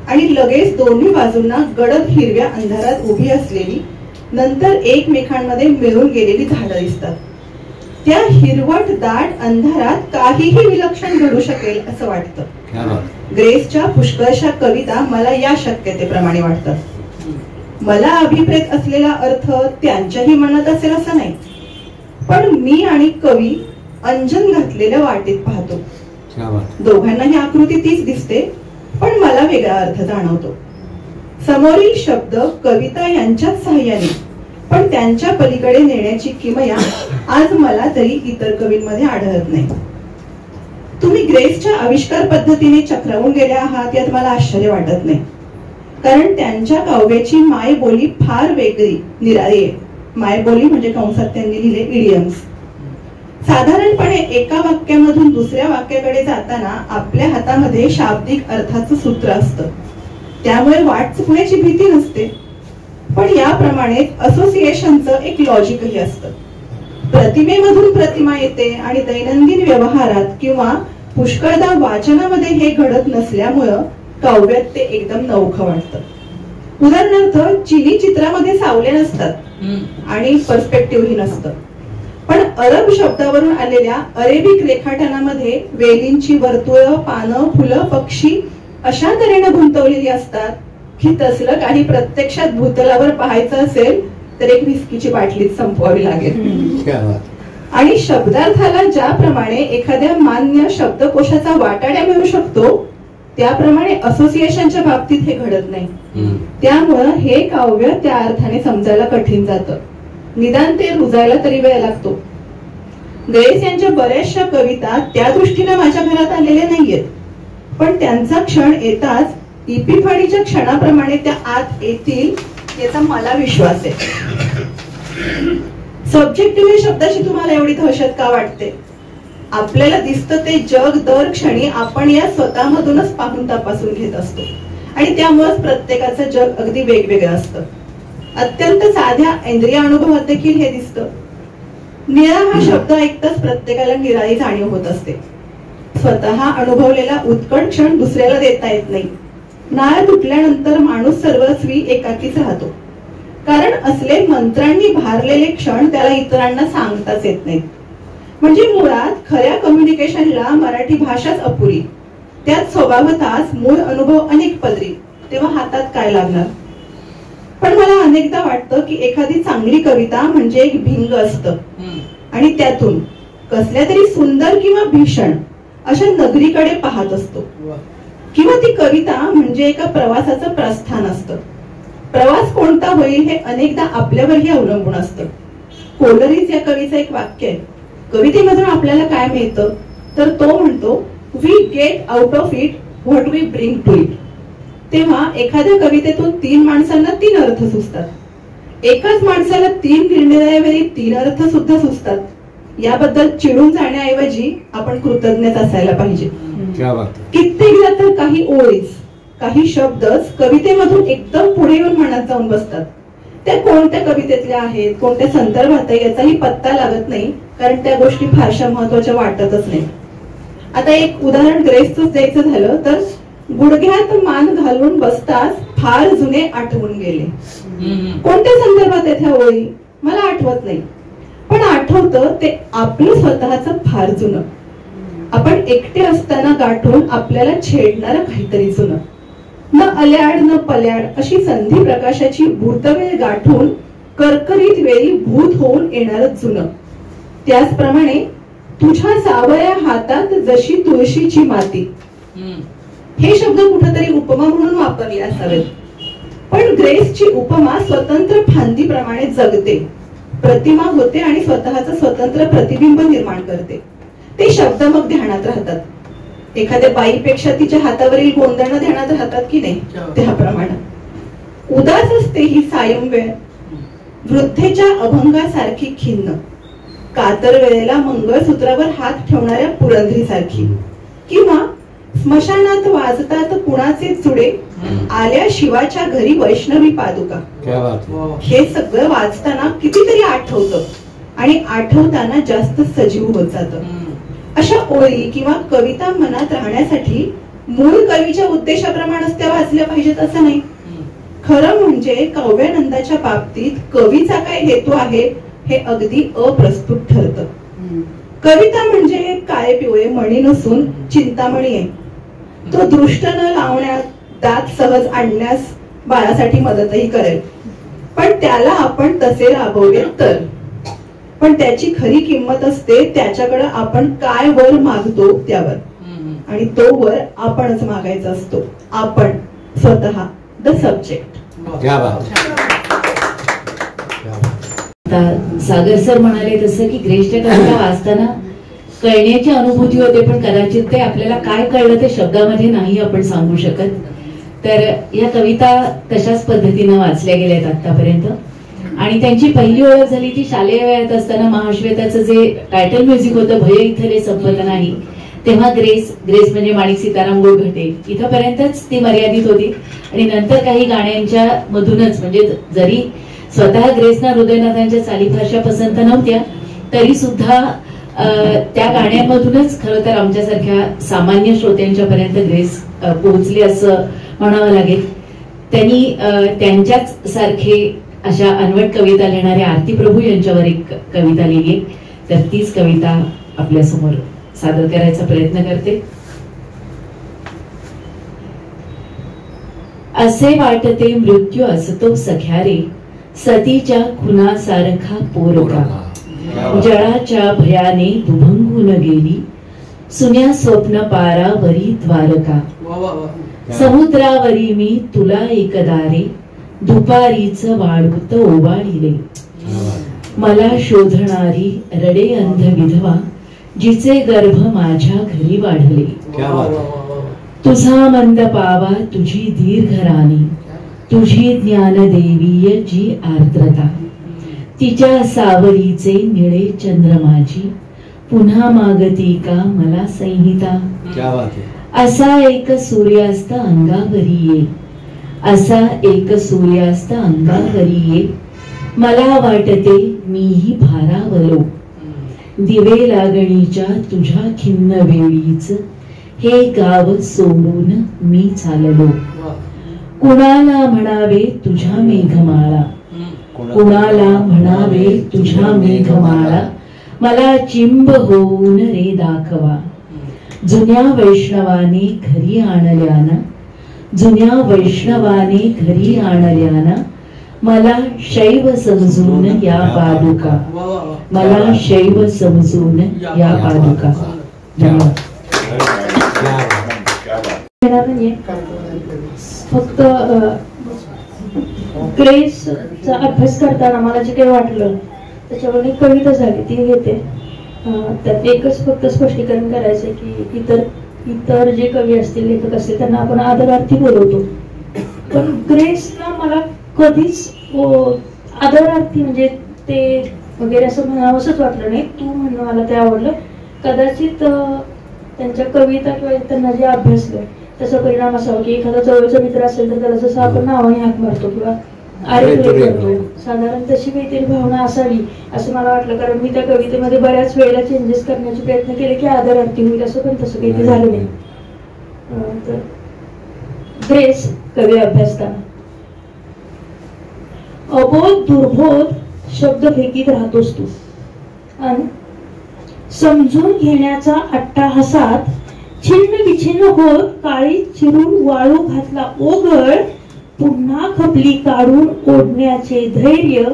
आणि लगेच दोन्ही बाजूंना गडद हिरव्या अंधारात उभी असलेली, नंतर एकमेकांमध्ये मिळून गेलेली झाडं दिसतात. त्या हिरवट दाट अंधारात काहीही विलक्षण घडू शकेल असं वाटतं. ग्रेसच्या पुष्कळशा कविता मला या शक्यतेप्रमाणे वाटतात. मला अभिप्रेत असलेला अर्थ त्यांच्याही मनात असेल असं नाही, पण मी आणि कवी अंजन घातलेल्या वाटेत पाहतो. दोघांनाही आकृती तीच दिसते, पण मला वेगळा अर्थ जाणवतो. समोरील शब्द कविता यांच्याच साह्याने पण त्यांच्या पलीकडे नेण्याची किमया आज मला तरी इतर कवींमध्ये आढळत नाही. तुम्ही ग्रेसच्या आविष्कार पद्धतीने चक्रावून गेल्या आहात यात मला आश्चर्य वाटत नाही, कारण त्यांच्या काव्याची मायबोली फार वेगळी निराळी आहे. मायबोली म्हणजे कंसात त्यांनी लिहिले इडियम्स. साधारणपणे एका वाक्यामधून दुसऱ्या वाक्याकडे जाताना आपल्या हातामध्ये शाब्दिक अर्थाचं सूत्र असतं, त्यामुळे वाट चुकण्याची भीती नसते. पण याप्रमाणे असोसिएशनचं एक लॉजिकही असतं. प्रतिमेमधून प्रतिमा येते आणि दैनंदिन व्यवहारात किंवा पुष्कळदा वाचनामध्ये हे घडत नसल्यामुळं काव्यात ते एकदम नवखं वाटतं. उदाहरणार्थ चिनी चित्रामध्ये सावल्या नसतात आणि पर्स्पेक्टिव्ह नसतं, पण अरब शब्दावरून आलेल्या अरेबिक रेखाटनामध्ये वेलींची वर्तुळ, पानं, फुलं, पक्षी अशा तऱ्हेने गुंतवलेली असतात की तसलं काही प्रत्यक्षात भूतलावर पाहायचं असेल तर एक विस्कीची बाटलीच संपवावी लागेल. आणि शब्दार्थाला ज्याप्रमाणे एखाद्या मान्य शब्दकोशाचा वाटाड्या मिळू शकतो त्याप्रमाणे असोसिएशनच्या बाबतीत हे घडत नाही. त्यामुळं हे काव्य त्या अर्थाने समजायला कठीण जातं, निदान ते रुजायला तरी वेळ लागतो. ग्रेस यांच्या बऱ्याचशा कविता त्या दृष्टीने माझ्या घरात आलेल्या नाहीयेत, पण त्यांचा क्षण येताच इपिफानीच्या क्षणाप्रमाणे त्या आत येतील याचा मला विश्वास आहे. सब्जेक्टिव्ह या शब्दाची तुम्हाला एवढी दहशत का वाटते? आपल्याला दिसतं ते जग दर क्षणी आपण या स्वतःमधूनच पाहून तपासून घेत असतो आणि त्यामुळेच प्रत्येकाचं जग अगदी वेगवेगळं असतं. अत्यंत साध्या इंद्रिय अनुभवात देखील हे दिसतं. निळा हा शब्द ऐकताच प्रत्येकाला निराळी जाणीव होत असते. स्वतः अनुभवलेला उत्कट क्षण दुसऱ्याला देता येत नाही. नाळ तुटल्यानंतर माणूस सर्वस्वी एकाकीच राहतो, कारण असले मंत्रांनी भारलेले क्षण त्याला इतरांना सांगताच येत नाहीत. म्हणजे मुळात खऱ्या कम्युनिकेशनला मराठी भाषाच अपुरी, त्यात स्वभावताच मूळ अनुभव अनेक पदरी, तेव्हा हातात काय लागणार? पण मला अनेकदा वाटतं की एखादी चांगली कविता म्हणजे एक भिंग असतं आणि त्यातून कसल्या तरी सुंदर किंवा भीषण अशा नगरीकडे पाहत असतो, किंवा ती कविता म्हणजे एका प्रवासाचं प्रस्थान असतं. प्रवास कोणता होईल हे अनेकदा आपल्यावरही अवलंबून असतं. कोलरीज या कवीचं एक वाक्य आहे. कवितेमधून आपल्याला काय मिळतं तर तो म्हणतो, we get out of it what we bring to it. तेव्हा एखाद्या कवितेतून 3 माणसांना 3 अर्थ सुचतात. एकाच माणसाला 3 निर्णयावेळी 3 अर्थ सुद्धा सुचतात. याबद्दल चिडून जाण्याऐवजी आपण कृतज्ञच असायला पाहिजे. कित्येकदा तर काही ओळीच, काही शब्दच कवितेमधून एकदम पुढे येऊन मनात जाऊन बसतात. त्या कोणत्या कवितेतल्या आहेत, कोणत्या संदर्भात याचाही पत्ता लागत नाही, कारण त्या गोष्टी फारशा महत्वाच्या वाटतच नाही. आता एक उदाहरण ग्रेसच द्यायचं झालं तर, गुडघ्यात मान घालून बसताच फार जुने आठवून गेले. कोणत्या संदर्भात आहेत ह्या ओळी मला आठवत नाही, पण आठवतं ते आपलं स्वतःचं फार जुनं, आपण एकटे असताना गाठून आपल्याला छेडणारं काहीतरी जुनं, न अल्याड न पल्याड अशी संधी प्रकाशाची भूतवेळ गाठून करकरीत वेळी भूत होऊन येणारं जुनं. त्याचप्रमाणे तुझ्या सावळ्या हातात जशी तुळशीची माती, हे शब्द कुठेतरी उपमा म्हणून वापरले असावेत, पण ग्रेसची उपमा स्वतंत्र फांदीप्रमाणे जगते, प्रतिमा होते आणि स्वतःचं स्वतंत्र प्रतिबिंब निर्माण करते. ते शब्द मग ध्यानात राहतात. एखाद्या बाईपेक्षा तिच्या हातावरील गोंधळणं ध्यानात राहतात की नाही, त्याप्रमाणे उदास असते ही सायं वेळ, वृद्धेच्या अभंगासारखी खिन्न, कातर वेळेला मंगळसूत्रावर हात ठेवणाऱ्या पुरंधरीसारखी, किंवा स्मशानात वाजतात कुणाचे चुडे, आल्या शिवाच्या घरी वैष्णवी पादुका. हे सगळं वाचताना कितीतरी आठवतं आणि आठवताना जास्त सजीव होत जातं. अशा ओळी किंवा कविता मनात राहण्यासाठी मूळ कवीच्या उद्देशाप्रमाणेच त्या वाचल्या पाहिजेत असं नाही. खरं म्हणजे काव्यानंदाच्या बाबतीत कवीचा काय हेतू आहे हे अगदी अप्रस्तुत ठरतं. कविता म्हणजे काळे पिवळे मणी नसून चिंतामणी आहे. तो दृष्ट न लावण्यात, दात सहज आणण्यास बाळासाठी मदतही करेल, पण त्याला आपण तसे राबवले तर. पण त्याची खरी किंमत असते त्याच्याकडे आपण काय वर मागतो त्यावर, आणि तो वर आपणच मागायचा असतो, आपण स्वतः, द सब्जेक्ट. सागर सर म्हणाले तसं की ग्रेसच्या कविता वाचताना कळण्याची अनुभूती होते, पण कदाचित ते आपल्याला काय कळलं ते शब्दामध्ये नाही आपण सांगू शकत. तर या कविता तशाच पद्धतीनं वाचल्या गेल्यात आतापर्यंत. आणि त्यांची पहिली ओळख झाली ती शालेय वयात असताना महाश्वेताचं जे टायटल म्युझिक होतं, भय इथले संपत नाही, तेव्हा ग्रेस म्हणजे माणिक सीताराम गोडघटे इथपर्यंतच ती मर्यादित होती. आणि नंतर काही गाण्यांच्या मधूनच, म्हणजे जरी स्वतः ग्रेसना हृदयनाथांच्या चालीभाषा पसंत नव्हत्या तरी सुद्धा त्या गाण्यांमधूनच खरं तर आमच्यासारख्या सामान्य श्रोत्यांच्या पर्यंत ग्रेस पोहोचली असं म्हणावं लागेल. त्यांनी त्यांच्याच सारखे अशा अनवट कविता लिहिणाऱ्या आरती प्रभू यांच्यावर एक कविता लिहिली, तर तीच कविता आपल्या समोर सादर करायचा प्रयत्न करते. असे वाटते मृत्यू असतो सख्या रे, सतीच्या खुनासारखा पोरका, जळाच्या भयाने दुभंगून गेली, सुन्या स्वप्न पारावरी द्वारका. समुद्रावरी मी तुला एकदारे, दुपारीच वाढूत ओवाळिले, मला शोधणारी रडे अंध विधवा, जिचे गर्भ माझ्या घरी वाढले. तुझा मंद पावा तुझी दीर्घ राणी, तुझी ज्ञानदेवीय जी आर्द्रता, तिच्या सावलीचे निळे चंद्रमाची, पुन्हा मागती का मला संहिता. असा एक सूर्यास्त अंगावरी ये, असा एक सूर्यास्त अंगावरी ये, मला वाटते मीही भारावलो, दिवे लागणीच्या तुझ्या खिन्न वेळीच, हे गाव सोडून मी चाललो. कुणाला म्हणावे तुझ्या मेघमाळा, कुणाला म्हणावे तुझ्या मेघमाळा, मला चिंब होऊन रे दाखवा. जुन्या वैष्णवाने घरी आणल्याना, जुन्या वैष्णवाने घरी आणल्याना, मला शैव समजून या पादुका, मला शैव समजून या पादुका. धन्यवाद. फक्त ग्रेसचा अभ्यास करताना मला जे काही वाटलं त्याच्यावर एक कविता झाली ती घेते. त्यात एकच फक्त स्पष्टीकरण करायचं की इतर जे कवी असतील, लेखक असतील, त्यांना आपण आदरार्थी बोलवतो, पण ग्रेसला मला कधीच आदरार्थी म्हणजे ते वगैरे असं म्हणावंसंच वाटलं नाही. तू म्हणणं मला ते आवडलं. कदाचित त्यांच्या कविता किंवा त्यांना जे अभ्यासलं त्याचा परिणाम असावा की एखादा जवळचा मित्र असेल तर त्याला जसं आपण नावाने हाक मारतो किंवा अरे करतो, साधारण तशी काहीतरी भावना असावी असं मला वाटलं. कारण मी त्या कवितेमध्ये बऱ्याच वेळेला चेंजेस करण्याचे प्रयत्न केले की आदरार्थी होईल असं, पण तसं काही झालं नाही. तर ग्रेस कवी अभ्यासताना अबोध दुर्बोध शब्द फेकीत राहतोस तू. आणि समजून घेण्याचा अट्टाहासात छिन्न विछिन्न होत काळी चिरून वाळू घातला ओघळ, पुन्हा खपली काढून ओढण्याचे धैर्य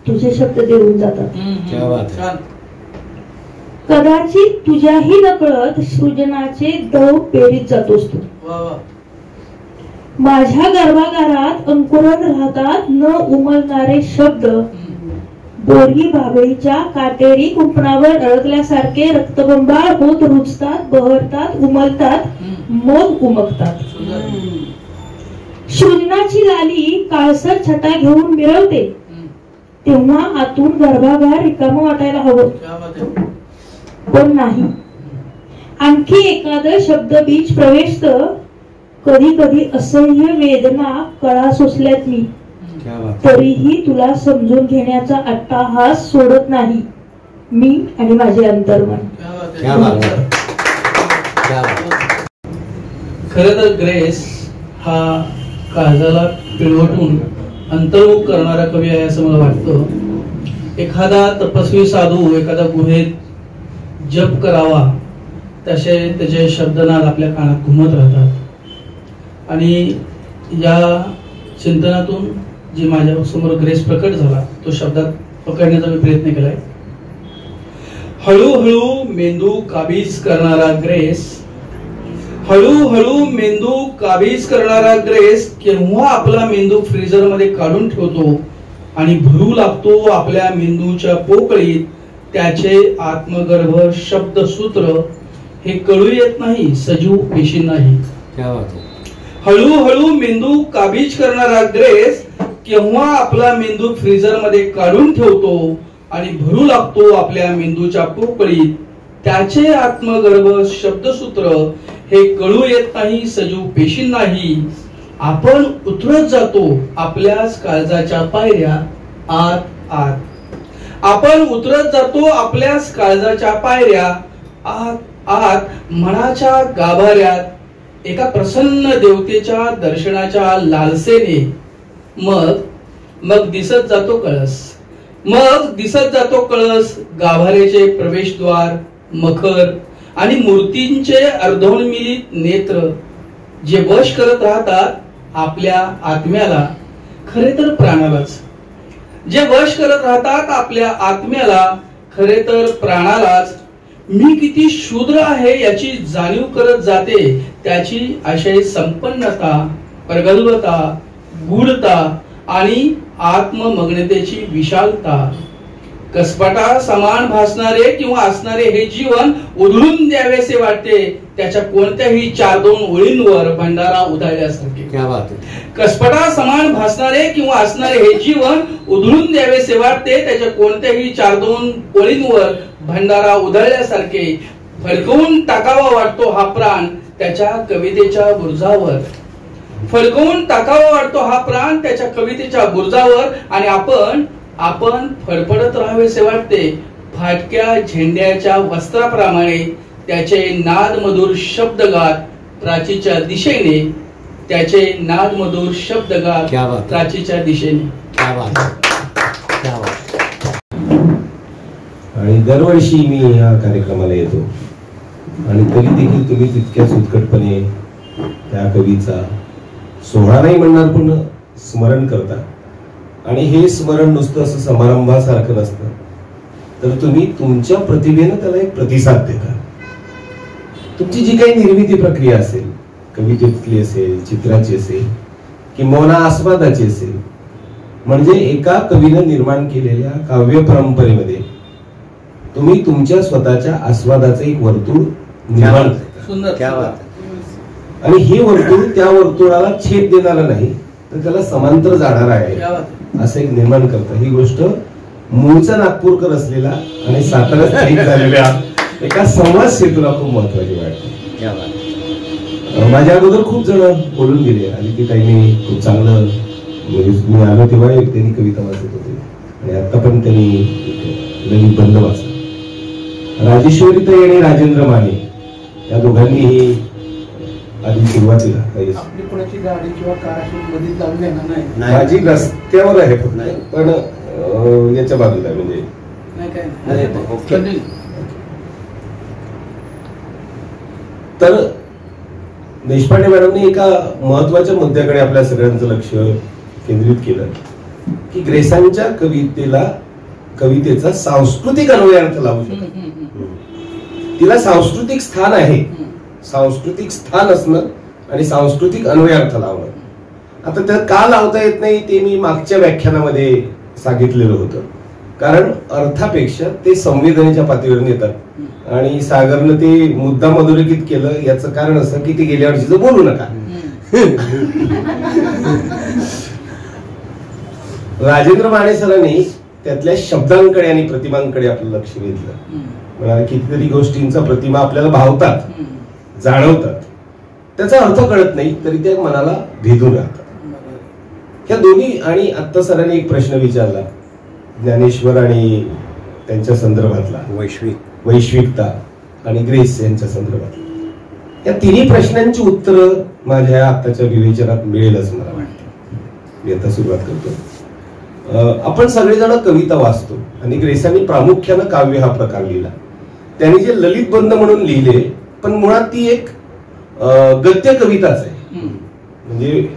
तुझे शब्द देऊन जातात. कदाचित तुझ्याही नकळत सृजनाचे दव पेरीत जातोस तू. माझ्या गर्भागारात अंकुरण राहतात न उमलणारे शब्द, बोरी बाबळीच्या काटेरी कुंपणावर अडकल्यासारखे रक्तबंबाळ होत रुजतात, बहरतात, उमलतात, मग उमगतात. सृजनाची लाली काळसर छटा घेऊन मिरवते, तेव्हा आतून गर्भागार रिकामं वाटायला हवं, पण नाही. आणखी एखादं शब्द बीज प्रवेशत. कधी कधी असह्य वेदना कळा सोसल्यात मी, तरीही तुला समजून घेण्याचा अट्टाहास सोडत नाही मी आणि माझे अंतर्मन. खरं तर ग्रेस हा काळजाला पिळवटून अंतर्मुख करणारा कवी आहे असं मला वाटतं. एखादा तपस्वी साधू एखादा गुहेत जप करावा तसे त्याचे शब्दनाद आपल्या कानात घुमत राहतात. आणि या चिंतनातून जी माझ्या समोर ग्रेस प्रकट झाला तो शब्दात पकडण्याचा मी प्रयत्न केलाय. हळूहळू मेंदू काबीज करणारा ग्रेस, हळूहळू मेंदू काबीज करणारा ग्रेस केव्हा आपला मेंदू फ्रीजर मध्ये काढून ठेवतो आणि भरू लागतो आपल्या मेंदूच्या पोकळीत त्याचे आत्मगर्भ शब्दसूत्र, हे कळू येत नाही सजीव पेशींनाही. हळूहळू मेंदू काबीज करणारा ग्रेस केव्हा आपला मेंदू फ्रीजर मध्ये काढून ठेवतो आणि भरू लागतो आपल्या मेंदूच्या पोकळीत त्याचे आत्मगर्भ शब्दसूत्र, हे कळू येत नाही सजीव पेशींनाही. आपण उतरत जातो आपल्याच काळजाच्या पायऱ्या आत आत. आपण उतरत जातो आपल्याच काळजाच्या पायऱ्या आत आत. मनाच्या गाभाऱ्यात एका प्रसन्न देवतेच्या दर्शनाच्या लालसेने मग दिसत जातो कळस, मग दिसत जातो कळस, गाभाऱ्याचे प्रवेशद्वार, मखर आणि मूर्तींचे अर्धोन्मिलित नेत्र, जे वश करत राहतात आपल्या आत्म्याला, खरे तर प्राणालाच. जे वश करत राहतात आपल्या आत्म्याला, खरे तर प्राणालाच. मी किती शूद्र आहे याची जाणीव करत जाते. त्याची आशय संपन्नता, प्रगल्भता, गूढता आणि आत्ममग्नतेची विशालता. कसपटा समान भासणारे किंवा असणारे हे जीवन उधळून द्यावेसे वाटते त्याच्या कोणत्याही 4-2 ओळींवर भंडारा उधळल्यासारखे. कसपटा समान भासणारे किंवा असणारे हे जीवन उधळून द्यावेसे वाटते त्याच्या कोणत्याही 4-2 ओळींवर भंडारा उधळल्यासारखे. फडकवून टाकावा वाटतो हा प्राण त्याच्या कवितेच्या बुरजावर, फडकवून टाकावा वाटतो हा प्राण त्याच्या कवितेच्या बुरजावर. आणि आपण फडफडत राहावेसे वाटते फाटक्या झेंड्याच्या वस्त्राप्रमाणे. त्याचे नादमधुर शब्दगात प्राचीच्या दिशेने, त्याचे नादमधुर शब्दगात प्राचीच्या दिशेने. आणि दरवर्षी मी या कार्यक्रमाला येतो आणि तरी देखील तुम्ही तितक्याच उत्कटपणे त्या कवीचा सोहळा नाही म्हणणार पण स्मरण करता. आणि हे स्मरण नुसतं असं समारंभासारखं नसतं, तर तुम्ही तुमच्या प्रतिभेनं त्याला एक प्रतिसाद देता. तुमची जी काही निर्मिती प्रक्रिया असेल, कवितेतली असेल, चित्राची असेल, किंवा आस्वादाची असेल, म्हणजे एका कवीनं निर्माण केलेल्या काव्य परंपरेमध्ये तुम्ही तुमच्या स्वतःच्या आस्वादाचं एक वर्तुळ निर्माण करता. आणि हे वर्तुळ त्या वर्तुळाला छेद देणारा नाही तर त्याला समांतर जाणारा आहे असं एक निर्माण करता. ही गोष्ट मूळचा नागपूरकर असलेला आणि सातारा स्थायिक झालेल्या एका संवाद सेतूला खूप महत्वाची वाटते. माझ्या अगोदर खूप जण बोलून गेले आणि ती ताईने खूप चांगलं, मी आलो तेव्हा त्यांनी कविता वाचत होते आणि आता पण त्यांनी नवीन बंद वाचला. राजेश्वरीताई आणि राजेंद्र माने या दोघांनीही आधी सुरुवातीला आपली कोणाची गाडी किंवा कार अशी मध्ये लावून देणार नाही. माझी रस्त्यावर आहे फक्त, पण याच्या बाजूला म्हणजे तर देशपांडे मॅडमने एका महत्वाच्या मुद्द्याकडे आपल्या सगळ्यांचं लक्ष केंद्रित केलं की ग्रेसांच्या कवितेचा सांस्कृतिक अन्वयार्थ लावू शकतो. तिला सांस्कृतिक स्थान आहे, सांस्कृतिक स्थान असणं आणि सांस्कृतिक अन्वयार्थ लावणं. आता त्यात का लावता येत नाही ते मी मागच्या व्याख्यानामध्ये सांगितलेलं होतं. कारण अर्थापेक्षा ते संवेदनेच्या पातळीवर येतात आणि सागरनं ते मुद्दाम अधोरेखित केलं. याचं कारण असं की ते गेल्या वर्षीचं बोलू नका. राजेंद्र माने सरांनी त्यातल्या शब्दांकडे आणि प्रतिमांकडे आपलं लक्ष वेधलं. म्हणाले कितीतरी गोष्टींचा प्रतिमा आपल्याला भावतात, जाणवतात, त्याचा अर्थ कळत नाही तरी त्या मनाला भेदून राहतात. ह्या दोन्ही आणि आत्ता सरांनी एक प्रश्न विचारला ज्ञानेश्वर आणि त्यांच्या संदर्भातला, वैश्विकता आणि ग्रेस यांच्या संदर्भातला. या तिन्ही प्रश्नांची उत्तरं माझ्या आत्ताच्या विवेचनात मिळेल असं मला वाटतं. मी आता सुरुवात करतो. आपण सगळेजण कविता वाचतो आणि ग्रेसांनी प्रामुख्यानं काव्य हा प्रकार लिहिला. त्यांनी जे ललित बंध म्हणून लिहिले पण मुळात ती एक गद्य कविताच आहे. म्हणजे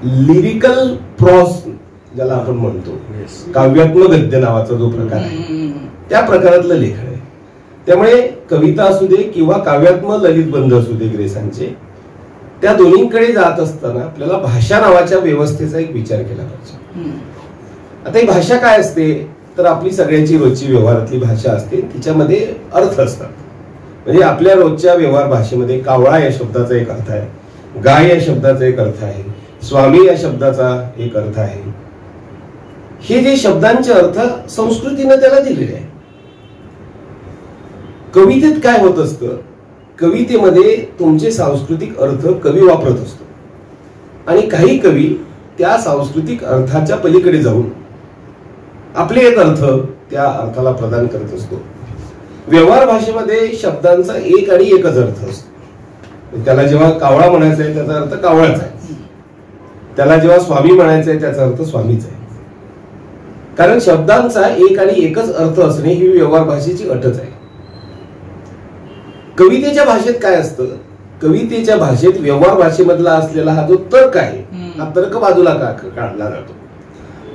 लिरिकल प्रॉस ज्याला आपण म्हणतो, काव्यात्मक गद्य नावाचा जो प्रकार आहे त्या प्रकारातलं लेखन आहे. त्यामुळे कविता असू दे किंवा काव्यात्मक ललित बंध असू दे ग्रेसांचे, त्या दोन्हीकडे जात असताना आपल्याला भाषा नावाच्या व्यवस्थेचा एक विचार केला पाहिजे. आता ही भाषा काय असते तर आपली सगळ्यांची रोजची व्यवहारातली भाषा असते, तिच्यामध्ये अर्थ असतात. म्हणजे आपल्या रोजच्या व्यवहार भाषेमध्ये कावळा या शब्दाचा एक अर्थ आहे, गाय या शब्दाचा एक अर्थ आहे, स्वामी या शब्दाचा एक अर्थ आहे. हे जे शब्दांचे अर्थ संस्कृतीने त्याला दिलेले आहे. कवितेत काय होत असतं, कवितेमध्ये तुमचे सांस्कृतिक अर्थ कवी वापरत असतो आणि काही कवी त्या सांस्कृतिक अर्थाच्या पलीकडे जाऊन आपले एक अर्थ त्या अर्थाला प्रदान करत असतो. व्यवहार भाषेमध्ये शब्दांचा एक आणि एकच अर्थ असतो. त्याला जेव्हा कावळा म्हणायचा आहे त्याचा अर्थ कावळाचा आहे, त्याला जेव्हा स्वामी म्हणायचा आहे त्याचा अर्थ स्वामीचा आहे. कारण शब्दांचा एक आणि एकच अर्थ असणे ही व्यवहार भाषेची अटच आहे. कवितेच्या भाषेत काय असतं, कवितेच्या भाषेत व्यवहार भाषेमधला असलेला हा जो तर्क आहे हा तर्क बाजूला काढला जातो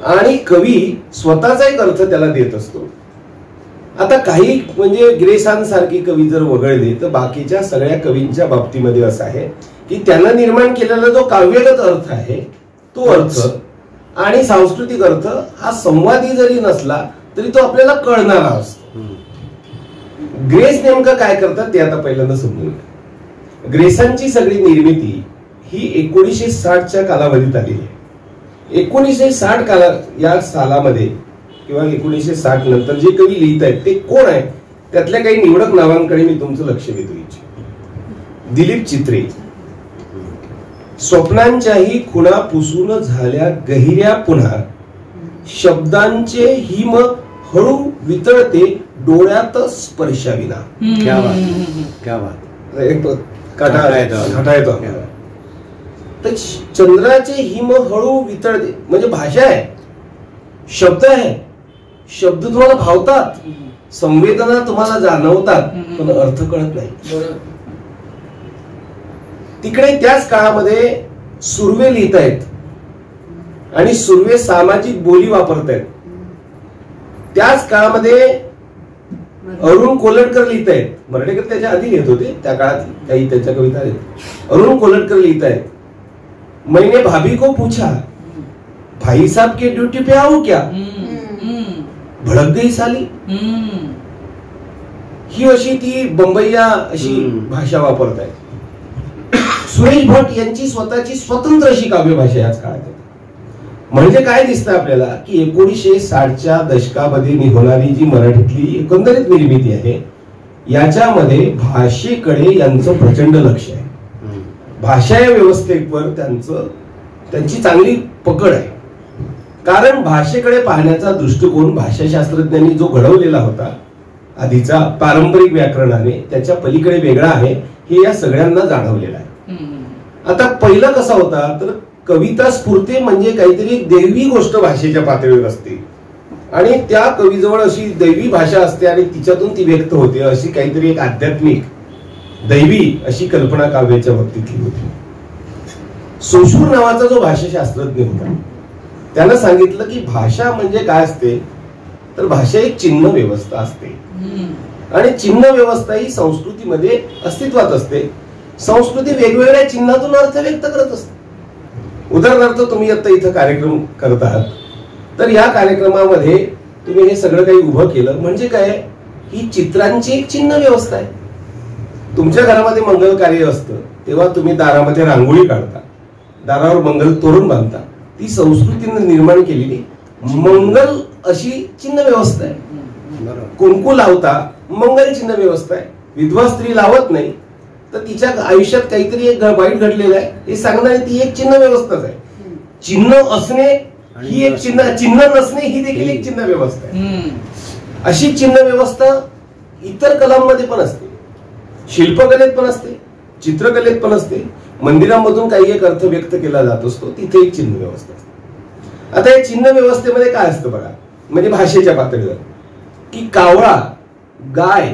आणि कवी स्वतःचा एक अर्थ त्याला देत असतो. आता काही म्हणजे ग्रेसांसारखी कवी जर वगळले तर बाकीच्या सगळ्या कवींच्या बाबतीमध्ये असं आहे की त्यांना निर्माण केलेला जो काव्यगत अर्थ आहे तो अर्थ आणि सांस्कृतिक अर्थ हा संवादी जरी नसला तरी तो आपल्याला कळणारा असतो. ग्रेस नेमकं काय करतात ते आता पहिल्यांदा समजून घ्या. ग्रेसांची सगळी निर्मिती ही 1960च्या कालावधीत आलेली आहे. 1960 या सालामध्ये किंवा 1960 नंतर जे कवी लिहित आहेत ते कोण आहे, त्यातल्या काही निवडक नावांकडे मी तुमचं लक्ष वेधू इच्छितो. दिलीप चित्रे, स्वप्नांच्याही खुणा पुसून झाल्या गहिऱ्या पुन्हा, शब्दांचे हिम हळू वितळते डोळ्यात स्पर्शाविना. क्या बात, क्या बात. एक काटा येतो आपल्याला. तर चंद्राचे हिम हळू वितळते म्हणजे भाषा आहे, शब्द आहे, शब्द तुम्हाला भावतात, संवेदना तुम्हाला जाणवतात पण अर्थ कळत नाही. तिकडे त्याच काळामध्ये सुर्वे लिहित आहेत आणि सुर्वे सामाजिक बोली वापरतायत. त्याच काळामध्ये अरुण कोलटकर लिहित आहेत, मराठीकर त्याच्या आधी लिहित होते, त्या काळात काही त्यांच्या कविता आहेत. अरुण कोलटकर लिहित आहेत, मैंने भाभी को पूछा भाई साहब के ड्यूटी पे आऊ क्या, भडक गई साली. ही अशी ती बंबईया अशी भाषा वापरत आहे. सुरेश भट यांची स्वतःची स्वतंत्र अशी काव्य भाषा याच काळात. म्हणजे काय दिसतं आपल्याला की 1960च्या दशकामध्ये होणारी जी मराठीतली एकंदरीत निर्मिती आहे याच्यामध्ये भाषेकडे यांचं प्रचंड लक्ष आहे. भाषा या व्यवस्थेवर त्यांची चांगली पकड आहे. कारण भाषेकडे पाहण्याचा दृष्टिकोन भाषाशास्त्रज्ञांनी जो घडवलेला होता आधीचा पारंपरिक व्याकरणाने त्याच्या पलीकडे वेगळा आहे हे या सगळ्यांना जाणवलेलं आहे. आता पहिला कसा होता तर कविता स्फूर्ती म्हणजे काहीतरी एक दैवी गोष्ट भाषेच्या पातळीवर असते आणि त्या कवीजवळ अशी दैवी भाषा असते आणि तिच्यातून ती व्यक्त होते, अशी काहीतरी एक आध्यात्मिक दैवी अशी कल्पना काव्याच्या बाबतीतली होती. सोशूर नावाचा जो भाषाशास्त्रज्ञ होता त्यानं सांगितलं की भाषा म्हणजे काय असते तर भाषा एक चिन्ह व्यवस्था असते आणि चिन्ह व्यवस्था ही संस्कृतीमध्ये अस्तित्वात असते. संस्कृती वेगवेगळ्या चिन्हातून अर्थ व्यक्त करत असते. उदाहरणार्थ तुम्ही आता इथं कार्यक्रम करत आहात तर या कार्यक्रमामध्ये तुम्ही हे सगळं काही उभं केलं म्हणजे काय, ही चित्रांची एक चिन्ह व्यवस्था आहे. तुमच्या घरामध्ये मंगल कार्य असतं तेव्हा तुम्ही दारामध्ये रांगोळी काढता, दारावर मंगल तोरण बांधता. ती संस्कृतीने निर्माण केलेली मंगल अशी चिन्ह व्यवस्था आहे. कुंकू लावता मंगल चिन्ह व्यवस्था आहे. विधवा स्त्री लावत नाही तर तिच्या आयुष्यात काहीतरी एक वाईट घडलेलं आहे हे सांगणारी ती एक चिन्ह व्यवस्थाच आहे. चिन्ह असणे ही एक चिन्ह नसणे ही देखील एक चिन्ह व्यवस्था आहे. अशी चिन्ह व्यवस्था इतर कलांमध्ये पण असते, शिल्पकलेत पण असते, चित्रकलेत पण असते. मंदिरांमधून काही एक अर्थ व्यक्त केला जात असतो, तिथे एक चिन्ह व्यवस्था असते. आता या चिन्ह व्यवस्थेमध्ये काय असतं बघा, म्हणजे भाषेच्या पातळीवर की कावळा, गाय,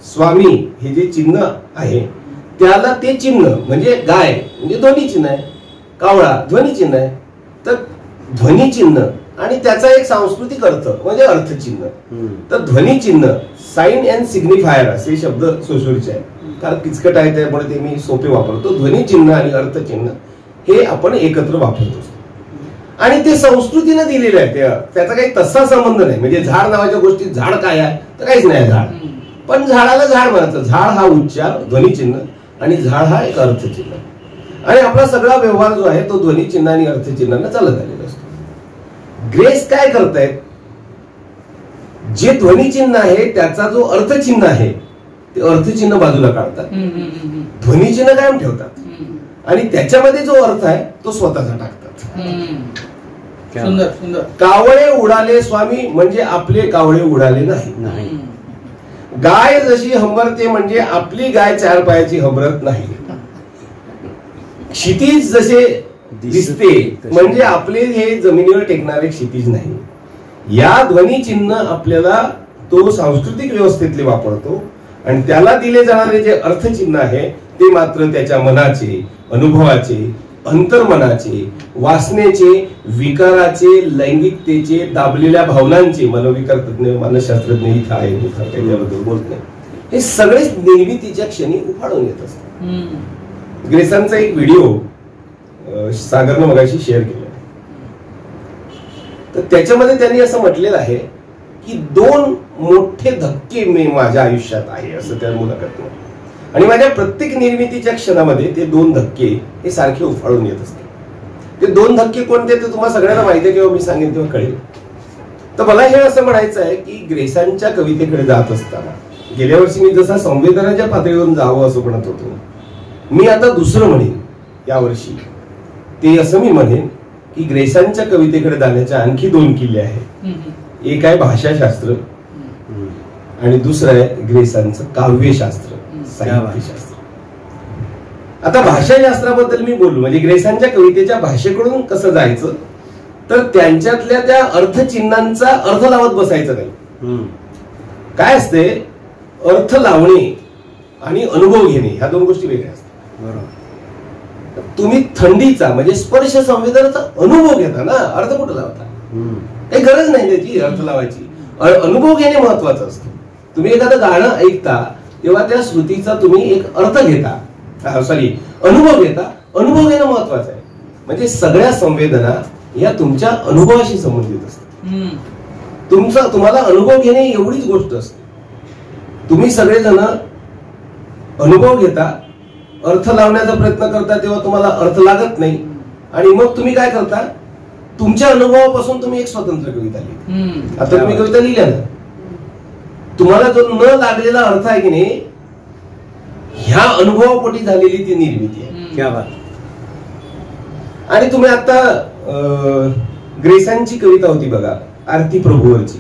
स्वामी हे जे चिन्ह आहे त्याला ते चिन्ह म्हणजे गाय म्हणजे ध्वनी चिन्ह आहे, कावळा ध्वनी चिन्ह आहे. तर ध्वनी चिन्ह आणि त्याचा एक सांस्कृतिक अर्थ म्हणजे अर्थचिन्ह. तर ध्वनी चिन्ह साइन अँड सिग्निफायर असे शब्द सोशूरचे आहेत, कारण किचकट आहे त्यामुळे ते मी सोपे वापरतो. ध्वनी चिन्ह आणि अर्थचिन्ह हे आपण एकत्र वापरत असतो आणि ते संस्कृतीने दिलेले आहे. त्याचा काही तसा संबंध नाही. म्हणजे झाड नावाच्या गोष्टीत झाड काय आहे तर काहीच नाही झाड, पण झाडाला झाड म्हणायचं. झाड हा उच्चार ध्वनी चिन्ह आणि झाड हा एक अर्थचिन्ह आणि आपला सगळा व्यवहार जो आहे तो ध्वनी चिन्ह आणि अर्थचिन्हांना चालत आलेला असतो. ग्रेस काय करतायत, जे ध्वनी चिन्ह आहे त्याचा जो अर्थचिन्ह आहे ते अर्थचिन्ह बाजूला काढतात, ध्वनी चिन्ह कायम ठेवतात आणि त्याच्यामध्ये जो अर्थ आहे तो स्वतःचा टाकतात. सुंदर सुंदर. कावळे उडाले स्वामी म्हणजे आपले कावळे उडाले नाही. गाय जशी हंबरते म्हणजे आपली गाय चार पायाची हंबरत नाही. क्षितिज जसे दिसते म्हणजे आपले हे जमिनीवर टेकणारे क्षितिज नाही. या ध्वनी चिन्ह आपल्याला तो सांस्कृतिक व्यवस्थेतले वापरतो आणि त्याला दिले जाणारे जे अर्थचिन्ह आहे ते मात्र त्याच्या मनाचे, अनुभवाचे, अंतर्मनाचे, वासनेचे, विकाराचे, लैंगिकतेचे, दाबलेल्या भावनांचे, मनोविकार तज्ञ मानसशास्त्रज्ञ इथं आहे, त्याच्याबद्दल बोलत नाही, हे सगळेच निर्मितीच्या क्षणी उफाळून येत असतात. ग्रेसांचा एक व्हिडिओ सागरनं मगाशी शेअर केला तर त्याच्यामध्ये त्यांनी असं म्हटलेलं आहे की 2 मोठे धक्के मी माझ्या आयुष्यात आहे असं त्या मुलाखतीमध्ये, आणि माझ्या प्रत्येक निर्मितीच्या क्षणामध्ये ते 2 धक्के हे सारखे उफाळून येत असतात. ते 2 धक्के कोणते ते तुम्हाला सगळ्यांना माहिती आहे किंवा मी सांगेन तेव्हा कळेल. तर मला हे असं म्हणायचं आहे की ग्रेसांच्या कवितेकडे जात असताना गेल्या वर्षी मी जसा संवेदनाच्या पातळीवरून जावं असं म्हणत होतो, मी आता दुसरं म्हणेन यावर्षी ते असं मी म्हणेन की ग्रेसांच्या कवितेकडे जाण्याच्या आणखी 2 किल्ले आहेत. एक आहे भाषाशास्त्र आणि दुसरं आहे ग्रेसांचं काव्यशास्त्र, साहित्यशास्त्र. आता भाषाशास्त्राबद्दल मी बोललो म्हणजे ग्रेसांच्या कवितेच्या भाषेकडून कसं जायचं तर त्यांच्यातल्या त्या अर्थचिन्हांचा अर्थ लावत बसायचं नाही. काय असते, अर्थ लावणे आणि अनुभव घेणे ह्या 2 गोष्टी वेगळ्या असतात. तुम्ही थंडीचा म्हणजे स्पर्श संवेदनाचा अनुभव घेता ना, अर्थ कुठं लावता, काही गरज नाही त्याची अर्थ लावायची. अनुभव घेणे महत्वाचं असतं. तुम्ही एखादं गाणं ऐकता तेव्हा त्या श्रुतीचा तुम्ही एक अर्थ घेता, अनुभव घेता. अनुभव घेणं महत्वाचं आहे. म्हणजे सगळ्या संवेदना या तुमच्या अनुभवाशी संबंधित असतात. तुम्हाला अनुभव घेणे एवढीच गोष्ट असते. तुम्ही सगळेजण अनुभव घेता, अर्थ लावण्याचा प्रयत्न करता तेव्हा तुम्हाला अर्थ लागत नाही आणि मग तुम्ही काय करता, तुमच्या अनुभवापासून तुम्ही एक स्वतंत्र कविता लिहिता. आता तुम्ही कविता लिहिल्या ना, तुम्हाला जो न लागलेला अर्थ आहे की नाही ह्या अनुभवापोटी झालेली ती निर्मिती आहे. क्या बात. आणि तुम्ही आता ग्रेसांची कविता होती बघा आरती प्रभूवरची,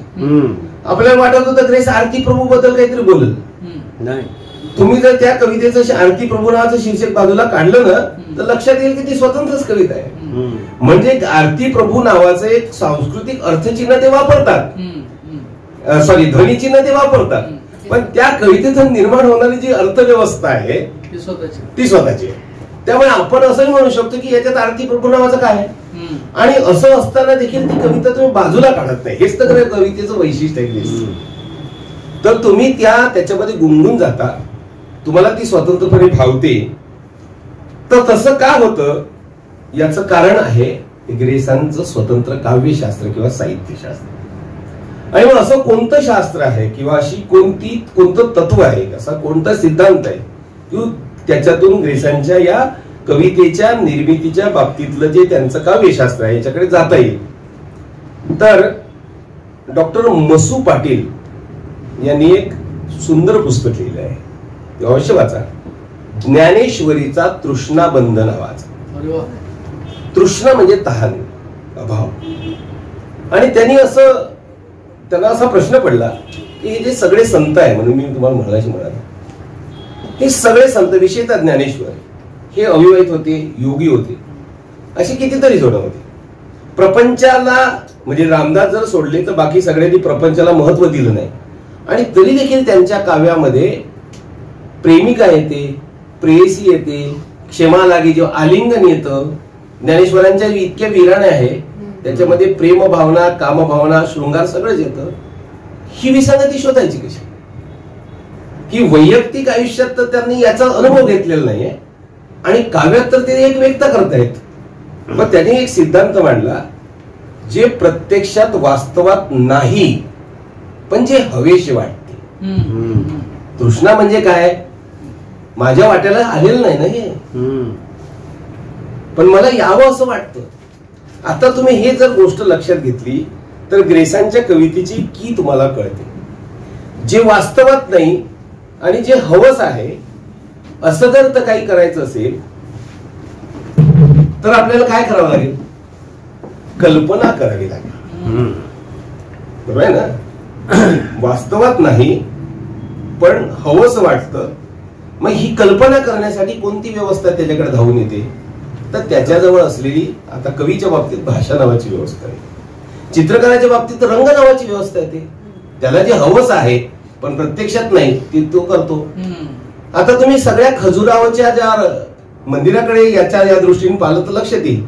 आपल्याला वाटत होतं ग्रेस आरती प्रभू बद्दल काहीतरी बोलल. नाही, तुम्ही जर त्या कवितेचं आरती प्रभू नावाचं शीर्षक बाजूला काढलं ना तर लक्षात येईल की ती स्वतंत्रच कविता आहे. म्हणजे आरती प्रभू नावाचं एक सांस्कृतिक अर्थचिन्ह ते वापरतात, सॉरी ध्वनिचिन्ह ते वापरतात, पण त्या कवितेतून निर्माण होणारी जी अर्थव्यवस्था आहे ती स्वतःची आहे. त्यामुळे आपण असंही म्हणू शकतो की याच्यात आरती प्रभू नावाचं काय आहे, आणि असं असताना देखील ती कविता तुम्ही बाजूला काढत नाही. हेच तर कवितेचं वैशिष्ट्य आहे. तर तुम्ही त्याच्यामध्ये गुंगून जाता, तुम्हाला ती स्वतंत्रपणे भावते. तर तसं का होतं याचं कारण आहे ग्रेसांचं स्वतंत्र काव्यशास्त्र किंवा साहित्यशास्त्र. आणि मग असं कोणतं शास्त्र आहे किंवा अशी कोणतं तत्व आहे, असा कोणता सिद्धांत आहे की त्याच्यातून ग्रेसांच्या या कवितेच्या निर्मितीच्या बाबतीतलं जे त्यांचं काव्यशास्त्र आहे याच्याकडे जाता येईल. तर डॉक्टर मसू पाटील यांनी एक सुंदर पुस्तक लिहिलं आहे, ते अवश्य वाचा. ज्ञानेश्वरीचा तृष्णाबंध नावाचा. तृष्णा म्हणजे तहान, अभाव. आणि त्यांना असा प्रश्न पडला की हे जे सगळे संत आहे, म्हणून मी तुम्हाला म्हणालो, हे सगळे संत विशेषतः ज्ञानेश्वर हे अविवाहित होते, योगी होते, अशी कितीतरी जोडं होती. प्रपंचाला म्हणजे रामदास जर सोडले तर बाकी सगळ्यांनी प्रपंचाला महत्व दिलं नाही. आणि तरी देखील त्यांच्या काव्यामध्ये प्रेमिका येते, प्रेयसी येते, क्षमा लागे जेव्हा आलिंगन येतं. ज्ञानेश्वरांच्या इतक्या विराणे आहे, त्याच्यामध्ये प्रेम भावना, काम भावना, शृंगार सगळंच येतं. ही विसंगती शोधायची कशी? की वैयक्तिक आयुष्यात तर त्यांनी याचा अनुभव घेतलेला नाहीये आणि काव्यात तर ते एक व्यक्त करतायत. मग त्यांनी एक सिद्धांत मांडला, जे प्रत्यक्षात वास्तवात नाही पण जे हवेशी वाटते. तृष्णा म्हणजे काय? माझ्या वाट्याला आलेलं नाही ना हे, पण मला यावं असं वाटतं. आता तुम्ही हे जर गोष्ट लक्षात घेतली तर ग्रेसांच्या कवितेची की तुम्हाला कळते. जे वास्तवात नाही आणि जे हवस आहे असं जर काही करायचं असेल तर आपल्याला काय करावं लागेल? कल्पना करावी लागेल. बरोबर आहे ना? वास्तवात नाही पण हवस वाटतं. मग ही कल्पना करण्यासाठी कोणती व्यवस्था त्याच्याकडे धावून येते? तर त्याच्याजवळ असलेली, आता कवीच्या बाबतीत भाषा नावाची व्यवस्था आहे, चित्रकाराच्या बाबतीत रंग नावाची व्यवस्था येते. त्याला जे हवस आहे पण प्रत्यक्षात नाही ती तो करतो. आता तुम्ही सगळ्या खजुरावच्या ज्या मंदिराकडे या दृष्टीने पाहिलं तर लक्षात येईल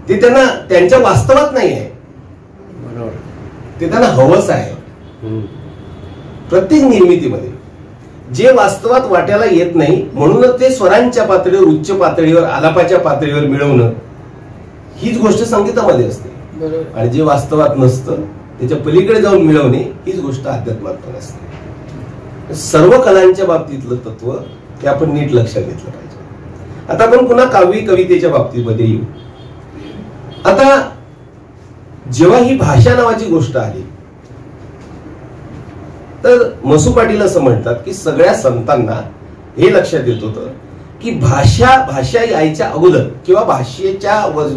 ते त्यांना त्यांच्या वास्तवात नाही आहे, बरोबर, ते त्यांना हवस आहे. प्रत्येक निर्मितीमध्ये जे वास्तवात वाट्याला येत नाही म्हणूनच ते स्वरांच्या पातळीवर, उच्च पातळीवर, आलापाच्या पातळीवर मिळवणं हीच गोष्ट संगीतामध्ये असते. आणि जे वास्तवात नसतं त्याच्या पलीकडे जाऊन मिळवणे हीच गोष्ट अध्यात्मात पण असते. सर्व कलांच्या बाबतीतलं तत्व हे आपण नीट लक्षात घेतलं पाहिजे. आता आपण पुन्हा कवितेच्या बाबतीमध्ये येऊ. आता जेव्हा ही भाषा नावाची गोष्ट आली तर मसू पाटील असं म्हणतात की सगळ्या संतांना हे लक्षात येत होतं की भाषा यायच्या अगोदर किंवा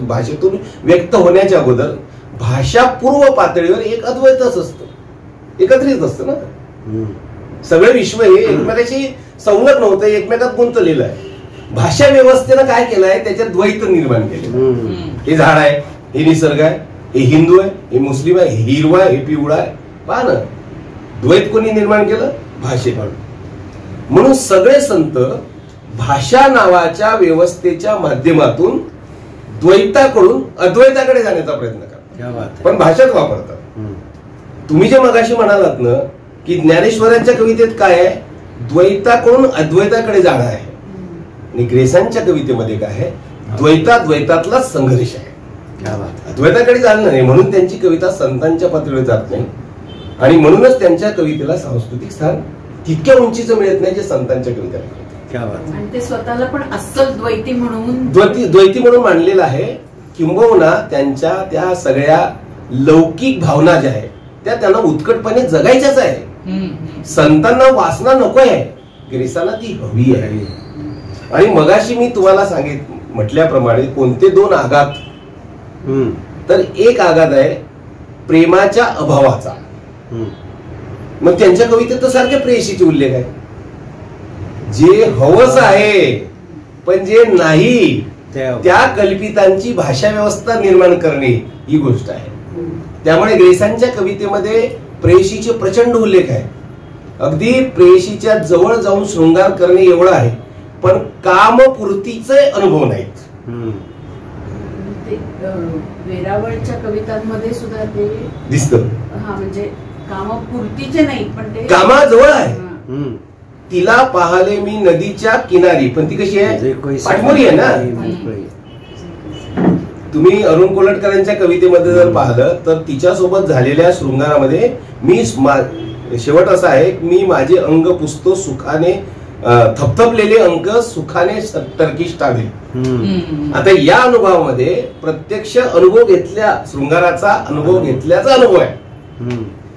भाषेतून व्यक्त होण्याच्या अगोदर भाषा पूर्व पातळीवर एक अद्वैतच असतं, एकत्रित असतं ना. सगळे विश्व हे एकमेकाशी संलग्न होतं, एकमेकात गुंतलेलं आहे. भाषा व्यवस्थेनं काय केलंय? त्याच्यात द्वैत निर्माण केलं. हे झाड आहे, हे निसर्ग आहे, हे हिंदू आहे, हे मुस्लिम आहे, हे हिरवा आहे, हे पिवळा आहे. पहा ना, द्वैत कोणी निर्माण केलं? भाषेकडून. म्हणून सगळे संत भाषा नावाच्या व्यवस्थेच्या माध्यमातून द्वैताकडून अद्वैताकडे जाण्याचा प्रयत्न करतात, पण भाषाच वापरतात. तुम्ही जे मगाशी म्हणालात ना की ज्ञानेश्वरांच्या कवितेत काय आहे? द्वैताकडून अद्वैताकडे जाणं आहे. आणि ग्रेसांच्या कवितेमध्ये काय आहे? द्वैतातला संघर्ष आहे. अद्वैताकडे जाणं नाही म्हणून त्यांची कविता संतांच्या पातळीवर जात नाही आणि म्हणूनच त्यांच्या कवितेला सांस्कृतिक स्थान तितक्या उंचीचं मिळत नाही जे संतांच्या कवितेला. आणि ते स्वतःला पण अस्सल द्वैती म्हणून मांडलेलं आहे. किंबहुना त्यांच्या त्या सगळ्या लौकिक भावना ज्या आहेत त्या त्यांना उत्कटपणे जगायच्याच आहे. संतांना वासना नको आहे, ग्रेसांना ती हवी आहे. आणि मगाशी मी तुम्हाला म्हटल्याप्रमाणे कोणते दोन आघात? तर एक आघात आहे प्रेमाच्या अभावाचा मग त्यांच्या कवितेत तर सारखे प्रेयसीचे उल्लेख आहे. जे हवस आहे पण जे नाही त्या कल्पितांची भाषा व्यवस्था निर्माण करणे ही गोष्ट आहे. त्यामुळे ग्रेसांच्या कवितेमध्ये प्रेयसीचे प्रचंड उल्लेख आहे. अगदी प्रेयसीच्या जवळ जाऊन शृंगार करणे एवढं आहे, पण कामपूर्तीचे अनुभव नाहीत. वेरावळच्या कवितांमध्ये सुद्धा ते दिसतं. हा, म्हणजे कामपूर्तीचे नाही पण ते कामाजवळ आहे. तिला पाहिले मी नदीच्या किनारी, पण ती कशी आहे, पाठमोरी आहे ना. तुम्ही अरुण कोलटकरांच्या कवितेमध्ये जर पाहिलं तर तिच्या सोबत झालेल्या शृंगारामध्ये मी शेवट असा आहे, मी माझे अंग पुसतो सुखाने, थपथपलेले अंग सुखाने टर्किष्टावे. आता या अनुभवामध्ये प्रत्यक्ष अनुभव घेतल्या, शृंगाराचा अनुभव घेतल्याचा अनुभव आहे.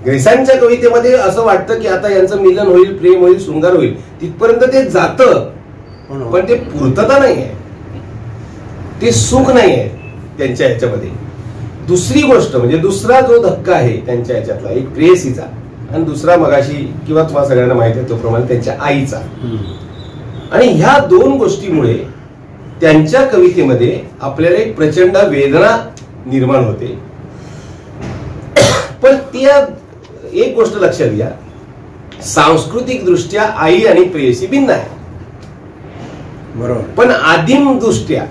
ग्रेसांच्या कवितेमध्ये असं वाटतं की आता यांचं मिलन होईल, प्रेम होईल, शृंगार होईल, तिथपर्यंत ते जातं, पण ते पूर्तता नाही आहे, ते सुख नाही आहे त्यांच्या ह्याच्यामध्ये. दुसरी गोष्ट म्हणजे दुसरा जो धक्का आहे त्यांच्या ह्याच्यातला, एक प्रेयसीचा आणि दुसरा मगाशी किंवा तुम्हाला सगळ्यांना माहिती आहे त्याप्रमाणे त्यांच्या आईचा. आणि ह्या दोन गोष्टीमुळे त्यांच्या कवितेमध्ये आपल्याला एक प्रचंड वेदना निर्माण होते. पण त्या एक गोष्ट लक्षात घ्या, सांस्कृतिक दृष्ट्या आई आणि प्रेयसी भिन्न आहे, बरोबर. पण आदिम दृष्ट्या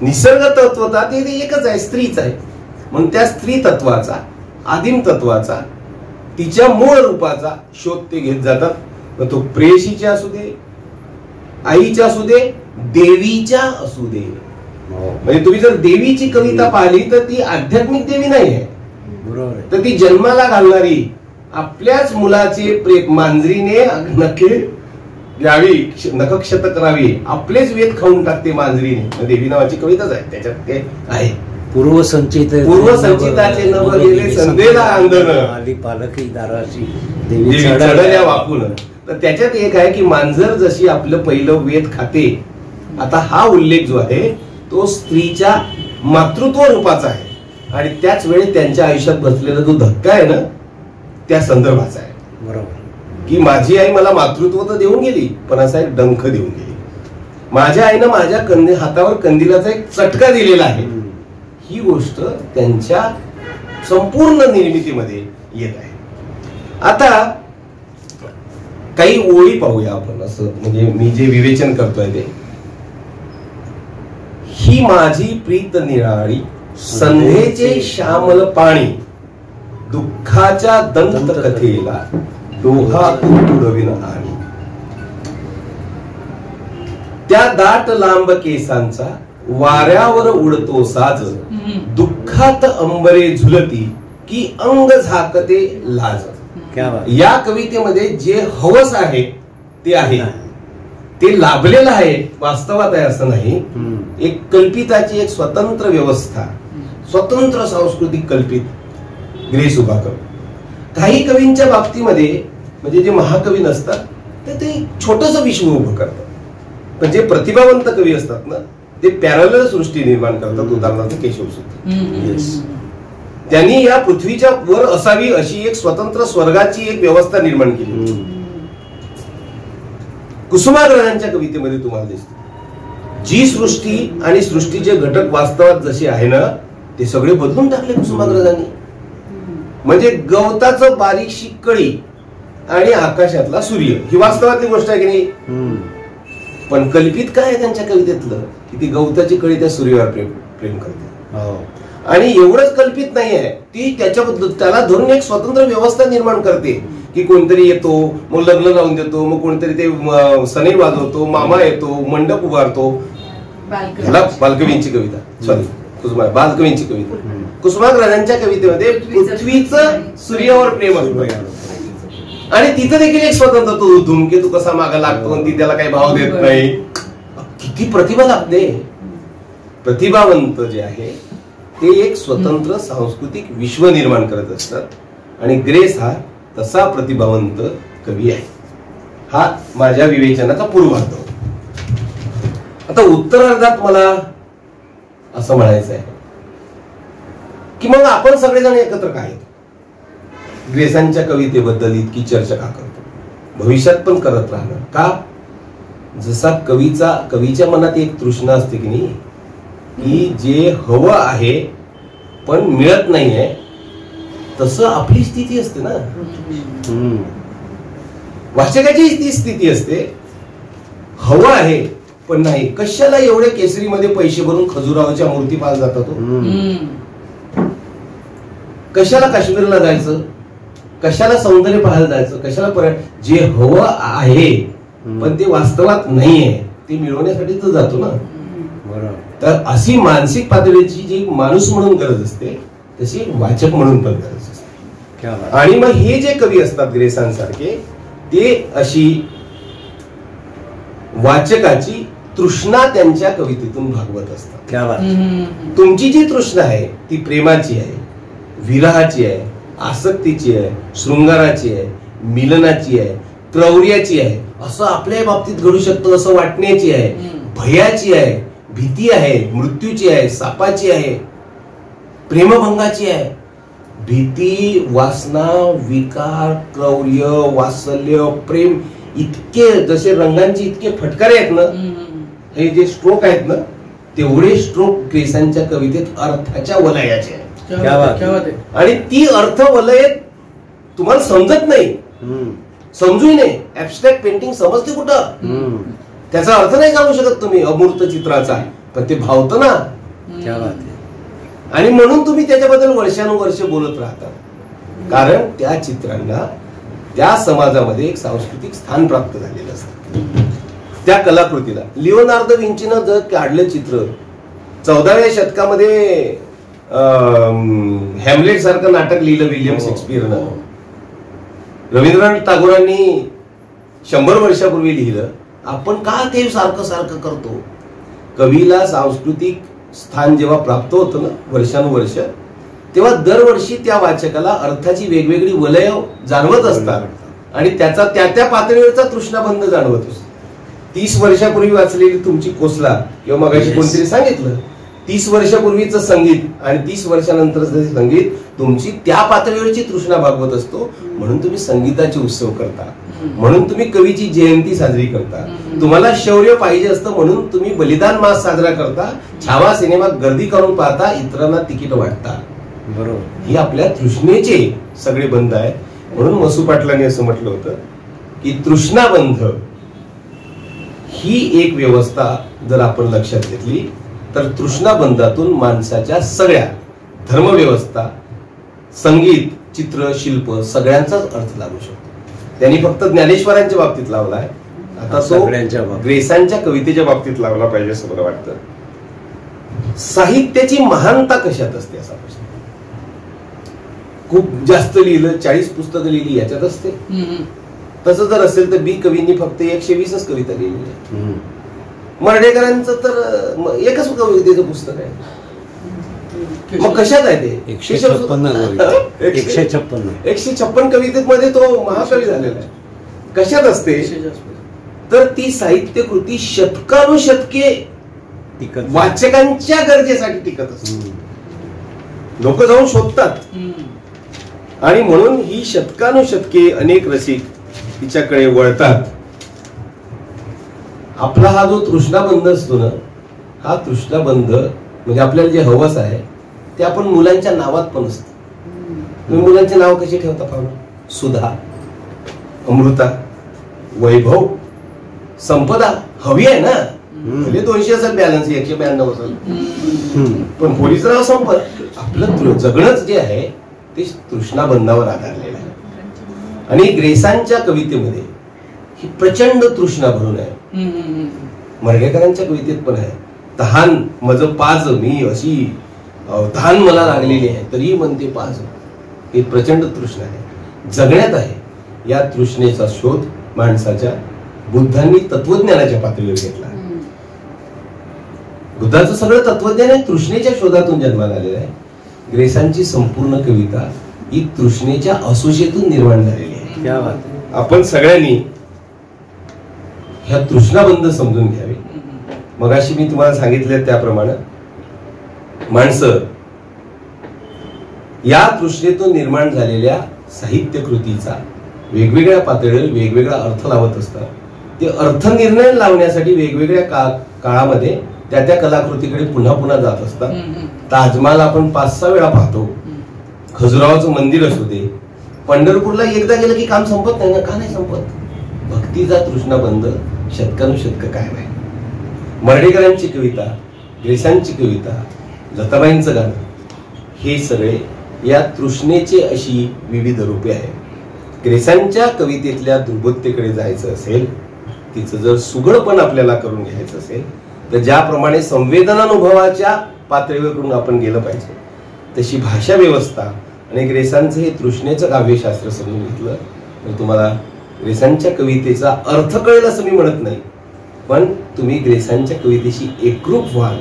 निसर्ग तत्वता ते एकच आहे, स्त्रीच आहे. म्हणून त्या स्त्री तत्वाचा, आदिम तत्वाचा, तिच्या मूळ रूपाचा शोध ते घेत जातात. मग तो प्रेयसीच्या असू दे, आईच्या असू दे, देवीच्या असू दे. म्हणजे तुम्ही जर देवीची कविता पाहिली तर ती आध्यात्मिक देवी नाही आहे, बरोबर, तर ती जन्माला घालणारी आपल्याच मुलाचे प्रेम मांजरीने नखे घ्यावी, नखक्षत करावी, आपलेच वेद खाऊन टाकते मांजरीने, देवी नावाची कविताच आहे. त्याच्यात ते आहे पूर्वसंचिताचे नव गेले संदेला अंधन आली पालकी दाराची देवी चढल्या वाकून. तर त्याच्यात एक आहे की मांजर जशी आपलं पहिलं वेद खाते, आता हा उल्लेख जो आहे तो स्त्रीच्या मातृत्व रूपाचा आहे. आणि त्याच वेळी त्यांच्या आयुष्यात बसलेला जो धक्का आहे ना त्या संदर्भाचा आहे, बरोबर, की माझी आई मला मातृत्व तर देऊन गेली, पण असा एक डंख देऊन गेली. माझ्या आईनं माझ्या हातावर कंदिलाचा एक चटका दिलेला आहे. ही गोष्ट त्यांच्या संपूर्ण निर्मितीमध्ये येत आहे. आता काही ओळी पाहूया आपण, असं म्हणजे मी जे विवेचन करतोय ते, ही माझी प्रीत निराळी संध्येचे श्यामल पाणी, दुःखाच्या दंत कथेला डोहा उडविन आणि, त्या दाट लांब केसांचा वाऱ्यावर उडतो साज, दुःखात अंबरे झुलती की अंग झाकते लाज. या कवितेमध्ये जे हवस आहे ते आहे, ते लाभलेलं आहे, वास्तवात आहे असं नाही. एक कल्पिताची एक स्वतंत्र व्यवस्था, स्वतंत्र सांस्कृतिक कल्पित ग्रेस उभा करू. काही कवींच्या बाबतीमध्ये म्हणजे जे महाकवी नसतात तर ते छोटस विश्व उभं करतात, पण जे प्रतिभावंत कवी असतात ना ते पॅरलल सृष्टी निर्माण करतात. उदाहरणार्थ केशवसुत, त्यांनी या पृथ्वीच्या वर असावी अशी एक स्वतंत्र स्वर्गाची एक व्यवस्था निर्माण केली. कुसुमाग्रजांच्या कवितेमध्ये तुम्हाला दिसते जी सृष्टी आणि सृष्टीचे घटक वास्तवात जसे आहे ना ते सगळे बदलून टाकले कुसुमाग्रजांनी. म्हणजे गवताचं बारीकशी कळी आणि आकाशातला सूर्य ही वास्तवातली गोष्ट आहे की नाही, पण कल्पित काय आहे त्यांच्या कवितेतलं की ती गवताची कळी त्या सूर्यावर प्रेम करते. आणि एवढंच कल्पित नाही आहे, ती त्याच्याबद्दल त्याला धरून एक स्वतंत्र व्यवस्था निर्माण करते की कोणतरी येतो मग लग्न लावून देतो, मग कोणतरी ते सनई वाजवतो, मामा येतो, मंडप उभारतो. ह्याला बालकवींची कविता, सॉरी बालकवींची कविता. कुसुमाग्रजांच्या कवितेमध्ये पृथ्वीचं सूर्यावर प्रेम असतं आणि तिथं देखील एक स्वतंत्र तो धूमकेतू कसा मागा लागतो आणि ती त्याला काही भाव देत नाही. किती प्रतिभा लागते. प्रतिभावंत जे आहे ते एक स्वतंत्र सांस्कृतिक विश्व निर्माण करत असतात आणि ग्रेस हा तसा प्रतिभावंत कवी आहे. हा माझ्या विवेचनाचा पूर्वार्ध. आता उत्तरार्धात मला असं म्हणायचं आहे की मग आपण सगळेजण एकत्र काय, ग्रेसांच्या कवितेबद्दल इतकी चर्चा का करतो, भविष्यात पण करत राहणार का? जसा कवीच्या मनात एक तृष्णा असते की नाही, की जे हवं आहे पण मिळत नाहीये, तसं आपली स्थिती असते ना. वाचकाची ती स्थिती असते, हवं आहे पण नाही. कशाला एवढे केसरीमध्ये पैसे भरून खजुरावाच्या मूर्ती पाहायला जातात? कशाला काश्मीरला जायचं, कशाला सौंदर्य पाहायला जायचं, कशाला जे हवं आहे पण ते वास्तवात नाहीये ते मिळवण्यासाठी तर जातो ना. तर अशी मानसिक पातळीची जी माणूस म्हणून गरज असते तशी वाचक म्हणून पण गरज असते. आणि मग हे जे कवी असतात ग्रेसांसारखे, ते अशी वाचकाची तृष्णा त्यांच्या कवितेतून भागवत असतात. तुमची जी तृष्णा आहे ती प्रेमाची आहे, विरहाची आहे, आसक्तीची आहे, शृंगाराची आहे, मिलनाची आहे, क्रौर्याची आहे, असं आपल्या बाबतीत घडू शकतं असं वाटण्याची आहे, भयाची आहे, भीती आहे, मृत्यूची आहे, सापाची आहे, प्रेमभंगाची आहे. भीती, वासना, विकार, क्रौर्य, वात्सल्य, प्रेम, इतके जसे रंगांचे इतके फटकारे आहेत ना, हे जे स्ट्रोक आहेत ना, तेवढे स्ट्रोक ग्रेसांच्या कवितेत अर्थाच्या वलयाचे आहेत. आणि ती अर्थ वलय तुम्हाला समजत नाही, समजूही नाही. ऍबस्ट्रॅक्ट पेंटिंग समजते कुठं, त्याचा अर्थ नाही सांगू शकत तुम्ही अमूर्त चित्राचा, पण ते भावतं ना. आणि म्हणून तुम्ही त्याच्याबद्दल वर्षानुवर्ष बोलत राहता, कारण त्या चित्रांना त्या समाजामध्ये एक सांस्कृतिक स्थान प्राप्त झालेलं असतं. त्या कलाकृतीला लिओनार्दो विंचीनं जर काढलं चित्र 14व्या शतकामध्ये, हॅमलेट सारखं नाटक लिहिलं विल्यम शेक्सपियरनं, रवींद्रनाथ टागोरांनी 100 वर्षापूर्वी लिहिलं. आपण का ते सारखं सारखं करतो? कवीला सांस्कृतिक स्थान जेव्हा प्राप्त होतं ना वर्षानुवर्ष, तेव्हा दरवर्षी त्या वाचकाला अर्थाची वेगवेगळी वलय जाणवत असतात आणि त्याचा त्या पातळीवरचा तृष्णाबंध जाणवत असतो. 30 वर्षापूर्वी वाचलेली तुमची कोसला किंवा मगाशी कोणतरी सांगितलं 30 वर्षापूर्वीचं संगीत आणि 30 वर्षानंतरचं संगीत तुमची त्या पातळीवरची तृष्णा भागवत असतो. म्हणून तुम्ही संगीताचे उत्सव करता, म्हणून तुम्ही कवीची जयंती साजरी करता, तुम्हाला शौर्य पाहिजे असतं म्हणून तुम्ही बलिदान मास साजरा करता, छावा सिनेमात गर्दी करून पाहता, इतरांना तिकीट वाटता. बरोबर, ही आपल्या तृष्णेचे सगळे बंध आहेत. म्हणून मसू पाटलांनी असं म्हटलं होतं की तृष्णाबंध ही एक व्यवस्था जर आपण लक्षात घेतली तर तृष्णाबंधातून माणसाच्या सगळ्या धर्मव्यवस्था, संगीत, चित्र, शिल्प सगळ्यांचाच अर्थ लागू शकतो. त्यांनी फक्त ज्ञानेश्वरांच्या बाबतीत लावलाय, आता तो ग्रेसांच्या कवितेच्या बाबतीत लावला पाहिजे असं मला वाटतं. साहित्याची महानता कशात असते असा प्रश्न. खूप जास्त लिहिलं, 40 पुस्तकं लिहिली याच्यात असते. तसं जर असेल तर बी कवींनी फक्त 120च कविता लिहिली. मर्ढेकरांचं तर एकच कवितेचं पुस्तक आहे. मग कशात आहे ते? 156 कवितेमध्ये तो महाकवी झालेला आहे. कशात असते तर ती साहित्य कृती शतकानुशतके वाचकांच्या गरजेसाठी टिकत असते. लोक जाऊन शोधतात आणि म्हणून ही शतकानुशतके अनेक रसिक तिच्याकडे वळतात. आपला हा जो तृष्णाबंध असतो ना, हा तृष्णाबंध म्हणजे आपल्याला जे हवस आहे ते आपण मुलांच्या नावात पण असतं. तुम्ही मुलांचे नाव कसे ठेवता पाहून? सुधा, अमृता, वैभव, संपदा हवी आहे ना. म्हणजे 200 असेल बॅलन्स, 192 असेल, पण पोलीचं नाव संपत. आपलं जगणंच जे आहे ते तृष्णाबंधावर आधारलेलं आहे. आणि ग्रेसांच्या कवितेमध्ये ही प्रचंड तृष्णा भरून आहे. मर्ढेकरांच्या कवितेत पण आहे. तहान मज पाज मी अशी, तहान मला लागलेली आहे तरी म्हणते पाज. ही प्रचंड तृष्णा आहे, जगण्यात आहे. या तृष्णेचा शोध माणसाच्या बुद्धांनी तत्वज्ञानाच्या पातळीवर घेतला. बुद्धाचं सगळं तत्वज्ञान आहे तृष्णेच्या शोधातून जन्माला आलेलं आहे. ग्रेसांची संपूर्ण कविता ही तृष्णेच्या असोशेतून निर्माण झालेली आहे. आपण सगळ्यांनी ह्या तृष्णाबंध समजून घ्यावे. मगाशी मी तुम्हाला सांगितले त्याप्रमाणे माणसं या तृष्णेतून निर्माण झालेल्या साहित्य कृतीचा वेगवेगळ्या पातळीवर वेगवेगळा अर्थ लावत असतात. ते अर्थ निर्णय लावण्यासाठी वेगवेगळ्या काळामध्ये त्या त्या कलाकृतीकडे पुन्हा पुन्हा जात असतात. ताजमहाल आपण 5-6 वेळा पाहतो. खजुराहोचं मंदिर असू दे, पंढरपूरला एकदा गेलं की काम संपत नाही ना. का नाही संपत? भक्तीचा तृष्णाबंध शतकानुशतक कायम आहे. मर्ढेकरांची कविता, ग्रेसांची कविता, लताबाईंचं गाणं, हे सगळे या तृष्णेचे अशी विविध रूपे आहेत. ग्रेसांच्या कवितेतल्या दुर्बोधतेकडे जायचं असेल, तिचं जर सुगडपण आपल्याला करून घ्यायचं असेल, तर ज्याप्रमाणे संवेदनानुभवाच्या पातळीवरून आपण गेलं पाहिजे, तशी भाषा व्यवस्था आणि ग्रेसांचं हे तृष्णेचं काव्यशास्त्र समजून घेतलं तर तुम्हाला ग्रेसांच्या कवितेचा अर्थ कळेल असं मी म्हणत नाही, पण तुम्ही ग्रेसांच्या कवितेशी एकरूप व्हाल.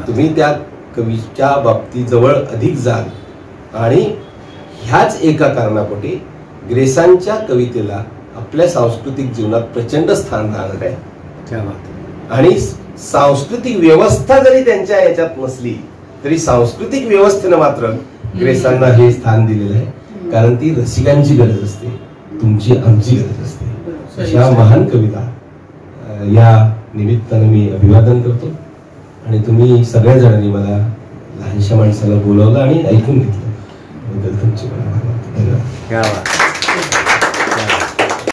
तुम्ही त्या कवीच्या बाबतीजवळ अधिक जाल आणि ह्याच एका कारणापोटी ग्रेसांच्या कवितेला आपल्या सांस्कृतिक जीवनात प्रचंड स्थान राहणार आहे. आणि सांस्कृतिक व्यवस्था जरी त्यांच्या याच्यात नसली तरी सांस्कृतिक व्यवस्थेनं मात्र ग्रेसांना हे स्थान दिलेलं आहे. कारण ती रसिकांची गरज असते, तुमची आमची गरज असते. अशा महान कविता या निमित्तानं मी अभिवादन करतो. आणि तुम्ही सगळ्या जणांनी मला लहानशा माणसाला बोलवलं आणि ऐकून घेतलं, तुमचे धन्यवाद.